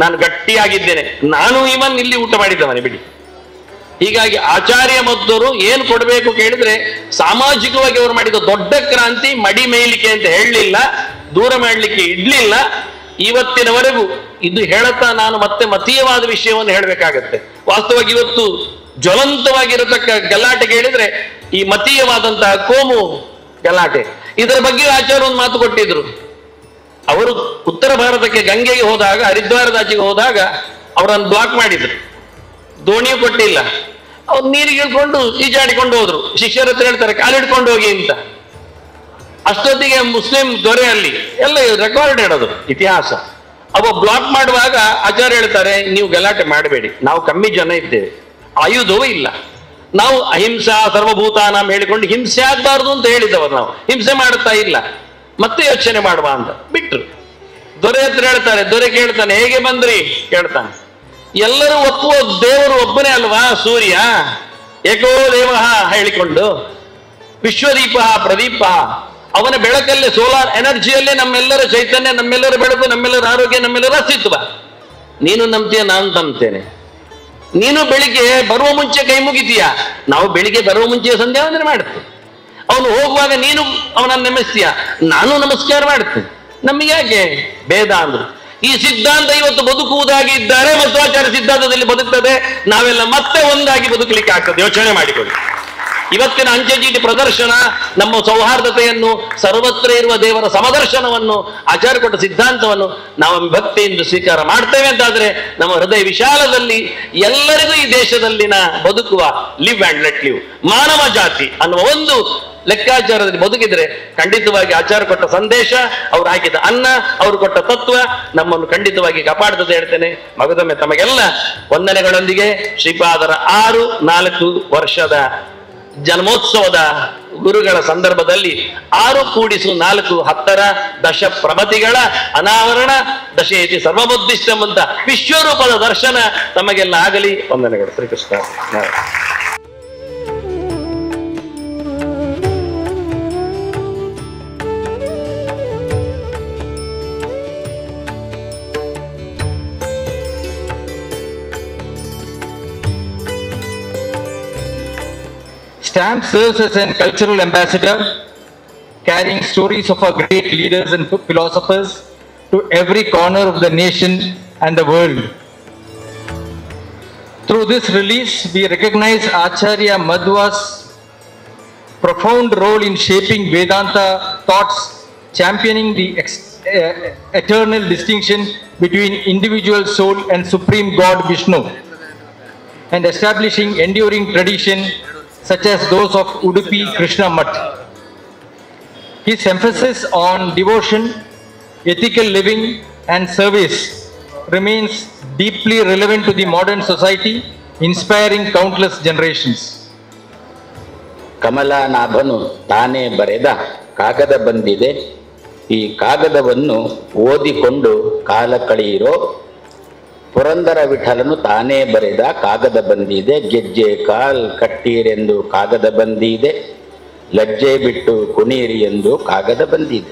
ನಾನು ಗಟ್ಟಿಯಾಗಿದ್ದೇನೆ, ನಾನು ಇವನ್ ಇಲ್ಲಿ ಊಟ ಮಾಡಿದ್ದವನೇ ಬಿಡಿ. ಹೀಗಾಗಿ ಆಚಾರ್ಯ ಮಧ್ವರು ಏನು ಕೊಡಬೇಕು ಕೇಳಿದ್ರೆ, ಸಾಮಾಜಿಕವಾಗಿ ಅವರು ಮಾಡಿದ ದೊಡ್ಡ ಕ್ರಾಂತಿ ಮಡಿ ಮೇಯ್ಲಿಕ್ಕೆ ಅಂತ ಹೇಳಲಿಲ್ಲ, ದೂರ ಮಾಡಲಿಕ್ಕೆ ಇಡ್ಲಿಲ್ಲ. ಇವತ್ತಿನವರೆಗೂ ಇದು ಹೇಳುತ್ತಾ ನಾನು ಮತ್ತೆ ಮತೀಯವಾದ ವಿಷಯವನ್ನು ಹೇಳಬೇಕಾಗತ್ತೆ. ವಾಸ್ತವವಾಗಿ ಇವತ್ತು ಜ್ವಲಂತವಾಗಿರತಕ್ಕ ಗಲಾಟೆ ಕೇಳಿದ್ರೆ ಈ ಮತೀಯವಾದಂತಹ ಕೋಮು ಗಲಾಟೆ. ಇದರ ಬಗ್ಗೆ ಆಚಾರ್ಯ ಒಂದು ಮಾತು ಕೊಟ್ಟಿದ್ರು. ಅವರು ಉತ್ತರ ಭಾರತಕ್ಕೆ ಗಂಗೆಗೆ ಹೋದಾಗ, ಹರಿದ್ವಾರದಾಚೆಗೆ ಹೋದಾಗ ಅವರನ್ನು ಬ್ಲಾಕ್ ಮಾಡಿದ್ರು, ದೋಣಿಯೂ ಕೊಟ್ಟಿಲ್ಲ. ಅವ್ರು ನೀರಿಗೆ ಇಳ್ಕೊಂಡು ಈಜಾಡಿಕೊಂಡು ಹೋದ್ರು. ಶಿಷ್ಯರ ಹತ್ರ ಹೇಳ್ತಾರೆ ಕಾಲಿಡ್ಕೊಂಡು ಹೋಗಿ ಅಂತ. ಅಷ್ಟೊತ್ತಿಗೆ ಮುಸ್ಲಿಂ ದೊರೆ ಅಲ್ಲಿ ಎಲ್ಲ ರೆಕಾರ್ಡ್ ಇಡೋದು ಇತಿಹಾಸ. ಅವ ಬ್ಲಾಕ್ ಮಾಡುವಾಗ ಆಚಾರ್ಯ ಹೇಳ್ತಾರೆ, ನೀವು ಗಲಾಟೆ ಮಾಡಬೇಡಿ, ನಾವು ಕಮ್ಮಿ ಜನ ಇದ್ದೇವೆ, ಆಯುಧವೂ ಇಲ್ಲ, ನಾವು ಅಹಿಂಸಾ ಸರ್ವಭೂತಾನಾಂ ಹೇಳಿಕೊಂಡು ಹಿಂಸೆ ಆಗ್ಬಾರ್ದು ಅಂತ ಹೇಳಿದವರು, ನಾವು ಹಿಂಸೆ ಮಾಡುತ್ತಾ ಇಲ್ಲ, ಮತ್ತೆ ಯೋಚನೆ ಮಾಡುವ ಅಂತ ಬಿಟ್ರು. ದೊರೆ ಹತ್ರ ಹೇಳ್ತಾರೆ, ದೊರೆ ಕೇಳ್ತಾನೆ, ಹೇಗೆ ಬಂದ್ರಿ ಕೇಳ್ತಾನೆ. ಎಲ್ಲರೂ ಒಪ್ಪುವ ದೇವರು ಒಬ್ಬನೇ ಅಲ್ವಾ, ಸೂರ್ಯ, ಏಕೋ ದೇವ ಹೇಳಿಕೊಂಡು, ವಿಶ್ವದೀಪ ಪ್ರದೀಪ, ಅವನ ಬೆಳಕಲ್ಲೇ, ಸೋಲಾರ್ ಎನರ್ಜಿಯಲ್ಲೇ ನಮ್ಮೆಲ್ಲರ ಚೈತನ್ಯ, ನಮ್ಮೆಲ್ಲರ ಬೆಳಕು, ನಮ್ಮೆಲ್ಲರ ಆರೋಗ್ಯ, ನಮ್ಮೆಲ್ಲರ ಅಸ್ತಿತ್ವ. ನೀನು ನಂಬ್ತೀಯ, ನಾನು ನಂಬ್ತೇನೆ. ನೀನು ಬೆಳಿಗ್ಗೆ ಬರುವ ಮುಂಚೆ ಕೈ ಮುಗಿತೀಯ, ನಾವು ಬೆಳಿಗ್ಗೆ ಬರುವ ಮುಂಚೆ ಸಂಧ್ಯಾ ವಂದನೆ ಮಾಡ್ತೇವೆ. ಅವನು ಹೋಗುವಾಗ ನೀನು ಅವನನ್ನು ನಮಿಸ್ತೀಯ, ನಾನು ನಮಸ್ಕಾರ ಮಾಡ್ತೇನೆ. ನಮಗೆ ಯಾಕೆ ಭೇದ ಅಂದ್ರು? ಈ ಸಿದ್ಧಾಂತ ಇವತ್ತು ಬದುಕುವುದಾಗಿ ಇದ್ದಾರೆ, ಮಧ್ವಾಚಾರ್ಯ ಸಿದ್ಧಾಂತದಲ್ಲಿ ಬದುಕ್ತದೆ. ನಾವೆಲ್ಲ ಮತ್ತೆ ಒಂದಾಗಿ ಬದುಕಲಿಕ್ಕೆ ಆಗ್ತದೆ. ಯೋಚನೆ ಮಾಡಿಕೊಳ್ಳಿ. ಇವತ್ತಿನ ಅಂಚೆ ಚೀಟಿ ಪ್ರದರ್ಶನ ನಮ್ಮ ಸೌಹಾರ್ದತೆಯನ್ನು, ಸರ್ವತ್ರ ಇರುವ ದೇವರ ಸಮದರ್ಶನವನ್ನು, ಆಚಾರ್ಯ ಕೊಟ್ಟ ಸಿದ್ಧಾಂತವನ್ನು ನಾವು ಭಕ್ತಿಯಿಂದ ಸ್ವೀಕಾರ ಮಾಡ್ತೇವೆ ಅಂತಾದ್ರೆ ನಮ್ಮ ಹೃದಯ ವಿಶಾಲದಲ್ಲಿ ಎಲ್ಲರಿಗೂ ಈ ದೇಶದಲ್ಲಿನ ಬದುಕುವ ಲಿವ್ ಅಂಡ್ ಲೆಟ್ ಲಿವ್ ಮಾನವ ಜಾತಿ ಅನ್ನುವ ಒಂದು ಲೆಕ್ಕಾಚಾರದಲ್ಲಿ ಬದುಕಿದ್ರೆ ಖಂಡಿತವಾಗಿ ಆಚಾರ್ಯ ಕೊಟ್ಟ ಸಂದೇಶ, ಅವ್ರು ಹಾಕಿದ ಅನ್ನ, ಅವರು ಕೊಟ್ಟ ತತ್ವ ನಮ್ಮನ್ನು ಖಂಡಿತವಾಗಿ ಕಾಪಾಡ್ತದೆ ಹೇಳ್ತೇನೆ. ಮಗದೊಮ್ಮೆ ತಮಗೆಲ್ಲ ವಂದನೆಗಳೊಂದಿಗೆ ಶ್ರೀಪಾದರ 6-4 ವರ್ಷದ ಜನ್ಮೋತ್ಸವದ ಗುರುಗಳ ಸಂದರ್ಭದಲ್ಲಿ 6 × 4 10 ದಶ ಪ್ರಭತಿಗಳ ಅನಾವರಣ, ದಶೇತಿ ಸರ್ವಬುದ್ಧಿಷ್ಟಂ ಅಂತ ವಿಶ್ವರೂಪದ ದರ್ಶನ ತಮಗೆಲ್ಲ ಆಗಲಿ. ವಂದನೆಗಳು. Shrikrishna. Stamp serves as a cultural ambassador, carrying stories of our great leaders and philosophers to every corner of the nation and the world. Through this release, we recognize Acharya Madhva's profound role in shaping Vedanta thoughts, championing the eternal distinction between individual soul and Supreme God Vishnu, and establishing enduring tradition such as those of Udupi Krishna Math. His emphasis on devotion, ethical living and service remains deeply relevant to the modern society, inspiring countless generations. ಕಮಲಾನಾಭನು ತಾನೇ ಬರೆದ ಕಾಗದ ಬಂದಿದೆ, ಈ ಕಾಗದವನ್ನು ಓದಿಕೊಂಡು ಕಾಲ ಕಳೆಯಿರೋ. ಪುರಂದರ ವಿಠಲನು ತಾನೇ ಬರೆದ ಕಾಗದ ಬಂದಿದೆ, ಗೆಜ್ಜೆ ಕಾಲ್ ಕಟ್ಟೀರೆಂದು ಕಾಗದ ಬಂದಿದೆ, ಲಜ್ಜೆ ಬಿಟ್ಟು ಕುಣೀರಿ ಎಂದು ಕಾಗದ ಬಂದಿದೆ.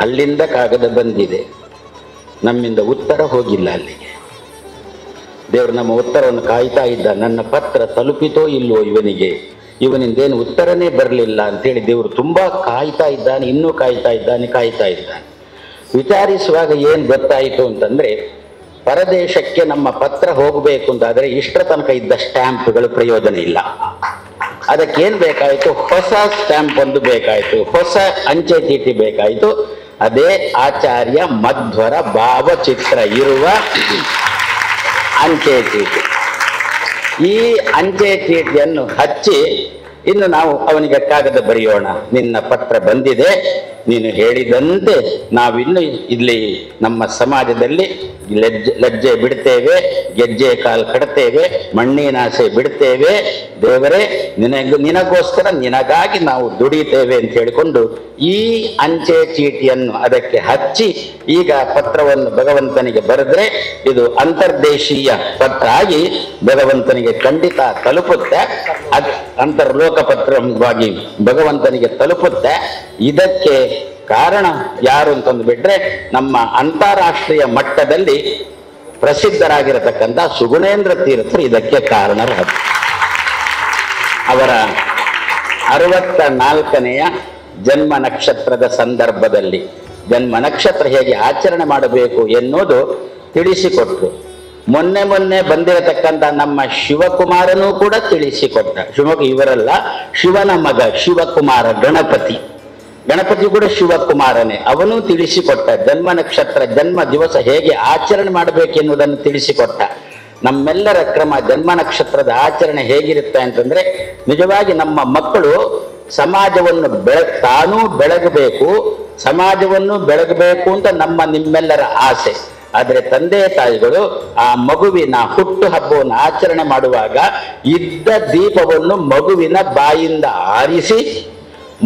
ಅಲ್ಲಿಂದ ಕಾಗದ ಬಂದಿದೆ, ನಮ್ಮಿಂದ ಉತ್ತರ ಹೋಗಿಲ್ಲ ಅಲ್ಲಿಗೆ. ದೇವರು ನಮ್ಮ ಉತ್ತರವನ್ನು ಕಾಯ್ತಾ ಇದ್ದ. ನನ್ನ ಪತ್ರ ತಲುಪಿತೋ ಇಲ್ವೋ ಇವನಿಗೆ, ಇವನಿಂದೇನು ಉತ್ತರನೇ ಬರಲಿಲ್ಲ ಅಂತೇಳಿ ದೇವರು ತುಂಬಾ ಕಾಯ್ತಾ ಇದ್ದಾನೆ, ಇನ್ನೂ ಕಾಯ್ತಾ ಇದ್ದಾನೆ. ವಿಚಾರಿಸುವಾಗ ಏನು ಗೊತ್ತಾಯಿತು ಅಂತಂದ್ರೆ, ಪರದೇಶಕ್ಕೆ ನಮ್ಮ ಪತ್ರ ಹೋಗಬೇಕು ಅಂತಾದರೆ ಇಷ್ಟರ ತನಕ ಇದ್ದ ಸ್ಟ್ಯಾಂಪ್ಗಳು ಪ್ರಯೋಜನ ಇಲ್ಲ. ಅದಕ್ಕೇನು ಬೇಕಾಯಿತು? ಹೊಸ ಸ್ಟ್ಯಾಂಪ್ ಒಂದು ಬೇಕಾಯಿತು, ಹೊಸ ಅಂಚೆ ಚೀಟಿ ಬೇಕಾಯಿತು. ಅದೇ ಆಚಾರ್ಯ ಮಧ್ವರ ಭಾವಚಿತ್ರ ಇರುವ ಅಂಚೆ ಚೀಟಿ. ಈ ಅಂಚೆ ಚೀಟಿಯನ್ನು ಹಚ್ಚಿ ಇನ್ನು ನಾವು ಅವನಿಗೆ ಕಾಗದ ಬರೆಯೋಣ. ನಿನ್ನ ಪತ್ರ ಬಂದಿದೆ, ನೀನು ಹೇಳಿದಂತೆ ನಾವಿನ್ನು ಇಲ್ಲಿ ನಮ್ಮ ಸಮಾಜದಲ್ಲಿ ಲಜ್ಜೆ ಬಿಡ್ತೇವೆ, ಗೆಜ್ಜೆ ಕಾಲು ಕಟ್ತೇವೆ, ಮಣ್ಣಿನಾಸೆ ಬಿಡ್ತೇವೆ. ದೇವರೇ, ನಿನಗೋಸ್ಕರ ನಿನಗಾಗಿ ನಾವು ದುಡಿತೇವೆ ಅಂತ ಹೇಳಿಕೊಂಡು ಈ ಅಂಚೆ ಚೀಟಿಯನ್ನು ಅದಕ್ಕೆ ಹಚ್ಚಿ ಈಗ ಪತ್ರವನ್ನು ಭಗವಂತನಿಗೆ ಬರೆದ್ರೆ ಇದು ಅಂತರ್ದೇಶೀಯ ಪತ್ರ ಆಗಿ ಭಗವಂತನಿಗೆ ಖಂಡಿತ ತಲುಪುತ್ತೆ. ಅಂತರ್ಲೋಕ ಪತ್ರವಾಗಿ ಭಗವಂತನಿಗೆ ತಲುಪುತ್ತೆ. ಇದಕ್ಕೆ ಕಾರಣ ಯಾರು ಅಂತಂದು ಬಿಟ್ರೆ ನಮ್ಮ ಅಂತಾರಾಷ್ಟ್ರೀಯ ಮಟ್ಟದಲ್ಲಿ ಪ್ರಸಿದ್ಧರಾಗಿರತಕ್ಕಂಥ ಸುಗುಣೇಂದ್ರ ತೀರ್ಥರು ಇದಕ್ಕೆ ಕಾರಣರಾದ. ಅವರ 64ನೇ ಜನ್ಮ ನಕ್ಷತ್ರದ ಸಂದರ್ಭದಲ್ಲಿ ಜನ್ಮ ನಕ್ಷತ್ರ ಹೇಗೆ ಆಚರಣೆ ಮಾಡಬೇಕು ಎನ್ನುವುದು ತಿಳಿಸಿಕೊಟ್ರು. ಮೊನ್ನೆ ಬಂದಿರತಕ್ಕಂಥ ನಮ್ಮ ಶಿವಕುಮಾರನೂ ಕೂಡ ತಿಳಿಸಿಕೊಟ್ಟ. ಇವರಲ್ಲ, ಶಿವನ ಮಗ ಶಿವಕುಮಾರ ಗಣಪತಿ ಕೂಡ ಶಿವಕುಮಾರನೇ. ಅವನು ತಿಳಿಸಿಕೊಟ್ಟ ಜನ್ಮ ನಕ್ಷತ್ರ ಜನ್ಮ ದಿವಸ ಹೇಗೆ ಆಚರಣೆ ಮಾಡಬೇಕೆನ್ನುವುದನ್ನು ತಿಳಿಸಿಕೊಟ್ಟ. ನಮ್ಮೆಲ್ಲರ ಕ್ರಮ ಜನ್ಮ ನಕ್ಷತ್ರದ ಆಚರಣೆ ಹೇಗಿರುತ್ತೆ ಅಂತಂದ್ರೆ, ನಿಜವಾಗಿ ನಮ್ಮ ಮಕ್ಕಳು ಸಮಾಜವನ್ನು ತಾನೂ ಬೆಳಗಬೇಕು, ಸಮಾಜವನ್ನು ಬೆಳಗಬೇಕು ಅಂತ ನಿಮ್ಮೆಲ್ಲರ ಆಸೆ. ಆದರೆ ತಂದೆ ತಾಯಿಗಳು ಆ ಮಗುವಿನ ಹುಟ್ಟು ಹಬ್ಬವನ್ನು ಆಚರಣೆ ಮಾಡುವಾಗ ಇದ್ದ ದೀಪವನ್ನು ಮಗುವಿನ ಬಾಯಿಂದ ಆರಿಸಿ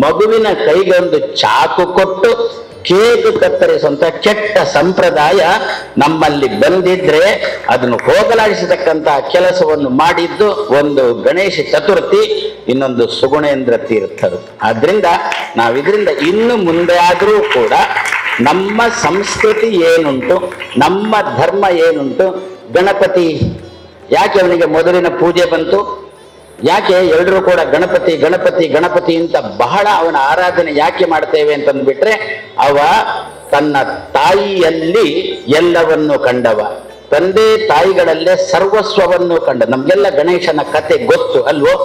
ಮಗುವಿನ ಕೈಗೆ ಒಂದು ಚಾಕು ಕೊಟ್ಟು ಕೇಕ್ ಕತ್ತರಿಸುವಂತ ಕೆಟ್ಟ ಸಂಪ್ರದಾಯ ನಮ್ಮಲ್ಲಿ ಬಂದಿದ್ರೆ ಅದನ್ನು ಹೋಗಲಾಡಿಸತಕ್ಕಂತಹ ಕೆಲಸವನ್ನು ಮಾಡಿದ್ದು ಒಂದು ಗಣೇಶ ಚತುರ್ಥಿ, ಇನ್ನೊಂದು ಸುಗುಣೇಂದ್ರ ತೀರ್ಥರು. ಆದ್ರಿಂದ ನಾವಿದ್ರಿಂದ ಇನ್ನು ಮುಂದೆ ಆದರೂ ಕೂಡ ನಮ್ಮ ಸಂಸ್ಕೃತಿ ಏನುಂಟು, ನಮ್ಮ ಧರ್ಮ ಏನುಂಟು, ಗಣಪತಿ ಯಾಕೆ ಅವನಿಗೆ ಮೊದಲಿನ ಪೂಜೆ ಬಂತು? ಯಾಕೆ ಎಲ್ಲರೂ ಕೂಡ ಗಣಪತಿ ಗಣಪತಿ ಗಣಪತಿ ಅಂತ ಬಹಳ ಅವನ ಆರಾಧನೆ ಯಾಕೆ ಮಾಡ್ತೇವೆ ಅಂತಂದ್ಬಿಟ್ರೆ, ಅವ ತನ್ನ ತಾಯಿಯಲ್ಲಿ ಎಲ್ಲವನ್ನು ಕಂಡವ, ತಂದೆ ತಾಯಿಗಳಲ್ಲೇ ಸರ್ವಸ್ವವನ್ನು ಕಂಡ. ನಮ್ಗೆಲ್ಲ ಗಣೇಶನ ಕತೆ ಗೊತ್ತು ಅಲ್ವೋ?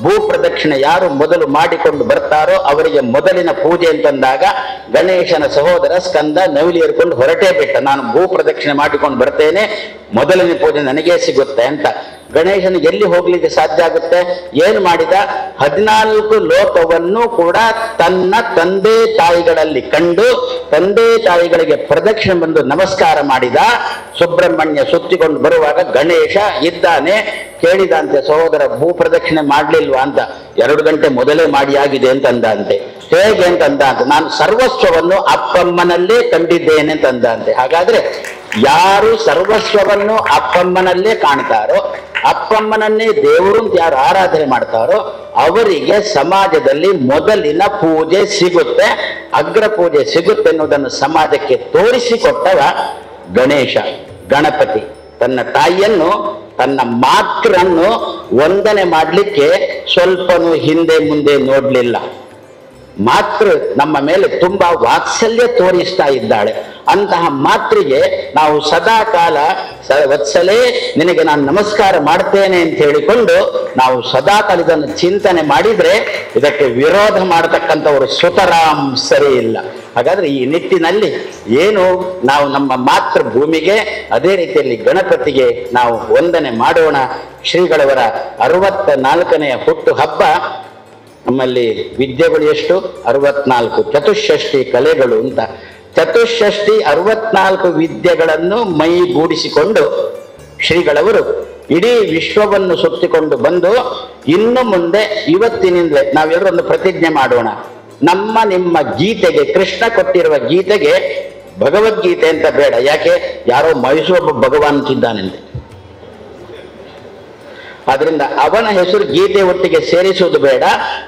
ಭೂ ಪ್ರದಕ್ಷಿಣೆ ಯಾರು ಮೊದಲು ಮಾಡಿಕೊಂಡು ಬರ್ತಾರೋ ಅವರಿಗೆ ಮೊದಲಿನ ಪೂಜೆ ಅಂತಂದಾಗ ಗಣೇಶನ ಸಹೋದರ ಸ್ಕಂದ ನವಿಲಿ ಏರ್ಕೊಂಡು ಹೊರಟೇ ಬಿಟ್ಟ, ನಾನು ಭೂ ಪ್ರದಕ್ಷಿಣೆ ಮಾಡಿಕೊಂಡು ಬರ್ತೇನೆ, ಮೊದಲನೇ ಪೂಜೆ ನನಗೇ ಸಿಗುತ್ತೆ ಅಂತ. ಗಣೇಶನಿಗೆ ಎಲ್ಲಿ ಹೋಗ್ಲಿಕ್ಕೆ ಸಾಧ್ಯ ಆಗುತ್ತೆ? ಏನು ಮಾಡಿದ? 14 ಲೋಕವನ್ನು ಕೂಡ ತನ್ನ ತಂದೆ ತಾಯಿಗಳಲ್ಲಿ ಕಂಡು ತಂದೆ ತಾಯಿಗಳಿಗೆ ಪ್ರದಕ್ಷಿಣೆ ಬಂದು ನಮಸ್ಕಾರ ಮಾಡಿದ. ಸುಬ್ರಹ್ಮಣ್ಯ ಸುತ್ತಿಕೊಂಡು ಬರುವಾಗ ಗಣೇಶ ಇದ್ದಾನೆ. ಕೇಳಿದಂತೆ ಸಹೋದರ, ಭೂ ಪ್ರದಕ್ಷಿಣೆ ಮಾಡ್ಲಿಲ್ವಾ ಅಂತ. 2 ಗಂಟೆ ಮೊದಲೇ ಮಾಡಿ ಆಗಿದೆ ಅಂತ ಅಂದಂತೆ. ಹೇಗೆ ಅಂತ ಅಂದಂತೆ, ನಾನು ಸರ್ವಸ್ವವನ್ನು ಅಪ್ಪಮ್ಮನಲ್ಲೇ ಕಂಡಿದ್ದೇನೆ ಅಂತ ಅಂದಂತೆ. ಹಾಗಾದ್ರೆ ಯಾರು ಸರ್ವಸ್ವವನ್ನು ಅಪ್ಪಮ್ಮನಲ್ಲೇ ಕಾಣ್ತಾರೋ, ಅಪ್ಪಮ್ಮನನ್ನೇ ದೇವರು ಅಂತ ಯಾರು ಆರಾಧನೆ ಮಾಡ್ತಾರೋ ಅವರಿಗೆ ಸಮಾಜದಲ್ಲಿ ಮೊದಲಿನ ಪೂಜೆ ಸಿಗುತ್ತೆ, ಅಗ್ರ ಪೂಜೆ ಸಿಗುತ್ತೆ ಅನ್ನೋದನ್ನು ಸಮಾಜಕ್ಕೆ ತೋರಿಸಿಕೊಟ್ಟವ ಗಣೇಶ, ಗಣಪತಿ. ತನ್ನ ತಾಯಿಯನ್ನು, ತನ್ನ ಮಾತೃನ್ನು ವಂದನೆ ಮಾಡಲಿಕ್ಕೆ ಸ್ವಲ್ಪನೂ ಹಿಂದೆ ಮುಂದೆ ನೋಡ್ಲಿಲ್ಲ. ಮಾತೃ ನಮ್ಮ ಮೇಲೆ ತುಂಬಾ ವಾತ್ಸಲ್ಯ ತೋರಿಸ್ತಾ ಇದ್ದಾಳೆ. ಅಂತಹ ಮಾತೃಗೆ ನಾವು ಸದಾ ಕಾಲ ವತ್ಸಲೇ ನಿನಗೆ ನಾನು ನಮಸ್ಕಾರ ಮಾಡ್ತೇನೆ ಅಂತ ಹೇಳಿಕೊಂಡು ನಾವು ಸದಾ ಕಾಲ ಇದನ್ನು ಚಿಂತನೆ ಮಾಡಿದ್ರೆ ಇದಕ್ಕೆ ವಿರೋಧ ಮಾಡತಕ್ಕಂಥವರು ಸುತರಾಮ್ ಸರಿ ಇಲ್ಲ. ಹಾಗಾದ್ರೆ ಈ ನಿಟ್ಟಿನಲ್ಲಿ ಏನು ನಾವು ನಮ್ಮ ಮಾತೃಭೂಮಿಗೆ, ಅದೇ ರೀತಿಯಲ್ಲಿ ಗಣಪತಿಗೆ ನಾವು ವಂದನೆ ಮಾಡೋಣ. ಶ್ರೀಗಳವರ 64ನೆಯ ಹುಟ್ಟು ಹಬ್ಬ. ನಮ್ಮಲ್ಲಿ ವಿದ್ಯೆಗಳು ಎಷ್ಟು? 64. ಚತುಷ್ಷಷ್ಠಿ ಕಲೆಗಳು ಅಂತ. ಚತುಷ್ಷಷ್ಠಿ 64 ವಿದ್ಯೆಗಳನ್ನು ಮೈಗೂಡಿಸಿಕೊಂಡು ಶ್ರೀಗಳವರು ಇಡೀ ವಿಶ್ವವನ್ನು ಸುತ್ತಿಕೊಂಡು ಬಂದು ಇನ್ನು ಮುಂದೆ ಇವತ್ತಿನಿಂದಲೇ ನಾವೆಲ್ಲರೂ ಒಂದು ಪ್ರತಿಜ್ಞೆ ಮಾಡೋಣ. ನಮ್ಮ ನಿಮ್ಮ ಗೀತೆಗೆ, ಕೃಷ್ಣ ಕೊಟ್ಟಿರುವ ಗೀತೆಗೆ ಭಗವದ್ಗೀತೆ ಅಂತ ಬೇಡ. ಯಾಕೆ? ಯಾರೋ ಮೈಸೂರು ಭಗವಾನ್ ಅಂತಿದ್ದಾನೆಂತೆ. ಆದ್ರಿಂದ ಅವನ ಹೆಸರು ಗೀತೆ ಒಟ್ಟಿಗೆ ಸೇರಿಸುವುದು ಬೇಡ.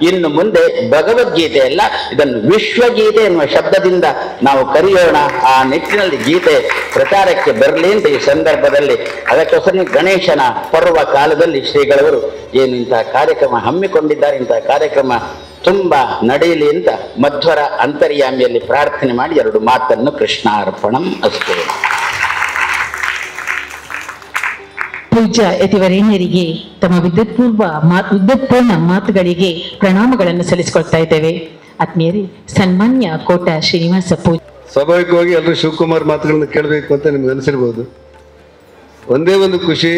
ಇನ್ನು ಮುಂದೆ ಭಗವದ್ಗೀತೆ ಅಲ್ಲ, ಇದನ್ನು ವಿಶ್ವಗೀತೆ ಎನ್ನುವ ಶಬ್ದದಿಂದ ನಾವು ಕರೆಯೋಣ. ಆ ನಿಟ್ಟಿನಲ್ಲಿ ಗೀತೆ ಪ್ರಚಾರಕ್ಕೆ ಬರಲಿ ಅಂತ ಈ ಸಂದರ್ಭದಲ್ಲಿ, ಅದಕ್ಕೋಸ್ಕರ ಗಣೇಶನ ಪರ್ವ ಕಾಲದಲ್ಲಿ ಶ್ರೀಗಳವರು ಏನು ಇಂತಹ ಕಾರ್ಯಕ್ರಮ ಹಮ್ಮಿಕೊಂಡಿದ್ದಾರೆ, ಇಂತಹ ಕಾರ್ಯಕ್ರಮ ತುಂಬಾ ನಡೆಯಲಿ ಅಂತ ಮಧ್ವರ ಅಂತರ್ಯಾಮಿಯಲ್ಲಿ ಪ್ರಾರ್ಥನೆ ಮಾಡಿ 2 ಮಾತನ್ನು ಕೃಷ್ಣಾರ್ಪಣಂ ಅಸ್ತು. ಪೂಜ್ಯ ಯತಿವರೇಣ್ಯರಿಗೆ ತಮ್ಮ ವಿದ್ಯುತ್ಪೂರ್ಣ ಮಾತುಗಳಿಗೆ ಪ್ರಣಾಮಗಳನ್ನು ಸಲ್ಲಿಸಿಕೊಳ್ತಾ ಇದ್ದೇವೆ. ಆತ್ಮೀಯರೇ, ಸನ್ಮಾನ್ಯ ಕೋಟ ಶ್ರೀನಿವಾಸ ಪೂಜೆ. ಸ್ವಾಭಾವಿಕವಾಗಿ ಎಲ್ಲರೂ ಶಿವಕುಮಾರ್ ಮಾತುಗಳನ್ನು ಕೇಳಬೇಕು ಅಂತ ನಿಮ್ಗೆ ಅನಿಸಿರ್ಬೋದು. ಒಂದೇ ಒಂದು ಖುಷಿ,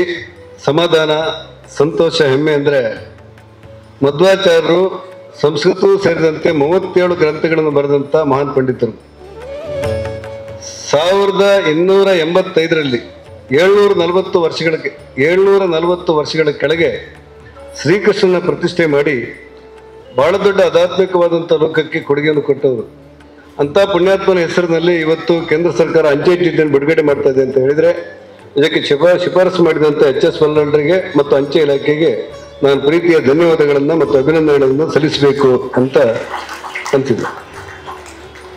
ಸಮಾಧಾನ, ಸಂತೋಷ, ಹೆಮ್ಮೆ ಅಂದರೆ ಮಧ್ವಾಚಾರ್ಯರು ಸಂಸ್ಕೃತವೂ ಸೇರಿದಂತೆ 37 ಗ್ರಂಥಗಳನ್ನು ಬರೆದಂಥ ಮಹಾನ್ ಪಂಡಿತರು. 1285ರಲ್ಲಿ 740 ವರ್ಷಗಳ ಕೆಳಗೆ ಶ್ರೀಕೃಷ್ಣನ ಪ್ರತಿಷ್ಠೆ ಮಾಡಿ ಬಹಳ ದೊಡ್ಡ ಆಧ್ಯಾತ್ಮಿಕವಾದಂಥ ಲೋಕಕ್ಕೆ ಕೊಡುಗೆಯನ್ನು ಕೊಟ್ಟವರು. ಅಂಥ ಪುಣ್ಯಾತ್ಮನ ಹೆಸರಿನಲ್ಲಿ ಇವತ್ತು ಕೇಂದ್ರ ಸರ್ಕಾರ ಅಂಚೆ ಚೀಟಿಯನ್ನು ಬಿಡುಗಡೆ ಮಾಡ್ತಾ ಇದೆ ಅಂತ ಹೇಳಿದರೆ ಇದಕ್ಕೆ ಶಿಫಾರಸು ಮಾಡಿದಂಥ HS ವಲ್ಲಭರಿಗೆ ಮತ್ತು ಅಂಚೆ ಇಲಾಖೆಗೆ ನಾನು ಪ್ರೀತಿಯ ಧನ್ಯವಾದಗಳನ್ನು ಮತ್ತು ಅಭಿನಂದನೆಗಳನ್ನು ಸಲ್ಲಿಸಬೇಕು ಅಂತ ಅನಿಸಿದೆ.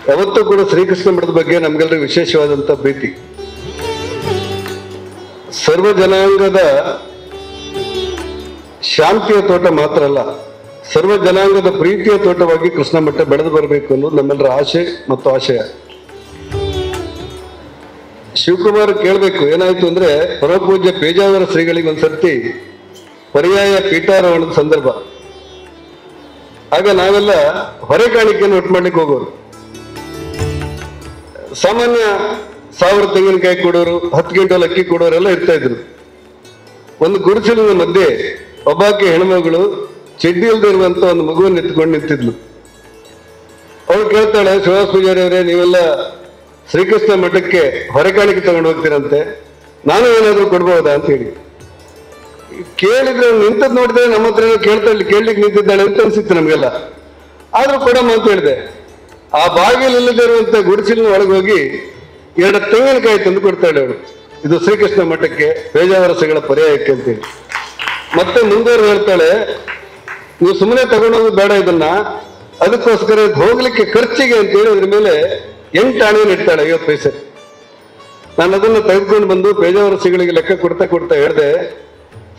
ಯಾವತ್ತೂ ಕೂಡ ಶ್ರೀಕೃಷ್ಣ ಮಠದ ಬಗ್ಗೆ ನಮಗೆಲ್ಲರಿಗೂ ವಿಶೇಷವಾದಂಥ ಪ್ರೀತಿ. ಸರ್ವ ಜನಾಂಗದ ಶಾಂತಿಯ ತೋಟ ಮಾತ್ರ ಅಲ್ಲ, ಸರ್ವ ಜನಾಂಗದ ಪ್ರೀತಿಯ ತೋಟವಾಗಿ ಕೃಷ್ಣ ಮಠ ಬೆಳೆದು ಬರಬೇಕು ಅನ್ನೋದು ನಮ್ಮೆಲ್ಲರ ಆಶೆ ಮತ್ತು ಆಶಯ. ಶಿವಕುಮಾರ್ ಕೇಳಬೇಕು, ಏನಾಯ್ತು ಅಂದ್ರೆ ಪರಮಪೂಜ್ಯ ಪೇಜಾವರ ಶ್ರೀಗಳಿಗೆ ಒಂದ್ಸರ್ತಿ ಪರ್ಯಾಯ ಪೀಠಾರೋಹಣದ ಸಂದರ್ಭ. ಆಗ ನಾವೆಲ್ಲ ಹೊರೆ ಕಾಣಿಕೆಯನ್ನು ಒಟ್ಟು ಮಾಡ್ಲಿಕ್ಕೆ ಹೋಗೋರು. ಸಾಮಾನ್ಯ 1000 ತೆಂಗಿನಕಾಯಿ ಕೊಡೋರು, 10 ಕ್ವಿಂಟಲ್ ಅಕ್ಕಿ ಕೊಡೋರೆಲ್ಲ ಇರ್ತಾ ಇದ್ರು. ಒಂದು ಗುಡಿಸಲಿನ ಮಧ್ಯೆ ಒಬ್ಬಾಕೆ ಹೆಣ್ಮಗಳು ಚಡ್ಡಿ ಇಲ್ದೇ ಇರುವಂತ ಒಂದು ಮಗುವನ್ನು ಎತ್ಕೊಂಡು ನಿಂತಿದ್ಲು. ಅವಳು ಕೇಳ್ತಾಳೆ, ಶ್ರೀನಿವಾಸ ಪೂಜಾರಿ ಅವರೇ, ನೀವೆಲ್ಲ ಶ್ರೀಕೃಷ್ಣ ಮಠಕ್ಕೆ ಹೊರೆ ಕಾಣಿಕೆ ತಗೊಂಡು ಹೋಗ್ತೀರಂತೆ, ನಾನು ಏನಾದ್ರು ಕೊಡ್ಬಹುದಾ ಅಂತ ಹೇಳಿ ಕೇಳಿದ್ರೆ, ನಿಂತದ್ ನೋಡಿದ್ರೆ ನಮ್ಮ ಹತ್ರ ಕೇಳ್ಲಿಕ್ಕೆ ನಿಂತಿದ್ದಾಳೆ ಅಂತ ಅನ್ಸಿತ್ತು ನಮ್ಗೆಲ್ಲ. ಆದ್ರೂ ಕೊಡಮ್ಮ ಅಂತ ಹೇಳಿದೆ. ಆ ಬಾಗಿಲಿಲ್ಲದೆ ಇರುವಂತ ಗುಡಿಸಲಿನ ಒಳಗೆ ಹೋಗಿ 2 ತೆಂಗಿನಕಾಯಿ ತಂದು ಕೊಡ್ತಾಳೆ ಅವಳು. ಇದು ಶ್ರೀಕೃಷ್ಣ ಮಠಕ್ಕೆ ಪೇಜಾವರಸಗಳ ಪರ್ಯಾಯಕ್ಕೆ ಅಂತೇಳಿ. ಮತ್ತೆ ಮುಂದುವರೆದು ಹೇಳ್ತಾಳೆ, ನೀವು ಸುಮ್ಮನೆ ತಗೊಂಡೋಗೋದು ಬೇಡ, ಇದನ್ನ ಅದಕ್ಕೋಸ್ಕರ ಹೋಗ್ಲಿಕ್ಕೆ ಖರ್ಚಿಗೆ ಅಂತೇಳಿ ಅದ್ರ ಮೇಲೆ 8 ಆಣೆಯನ್ನು ಇಡ್ತಾಳೆ, 50 ಪೈಸೆ. ನಾನು ಅದನ್ನು ತೆಗೆದುಕೊಂಡು ಬಂದು ಪೇಜಾವರಸಿಗಳಿಗೆ ಲೆಕ್ಕ ಕೊಡ್ತಾ ಹೇಳ್ದೆ,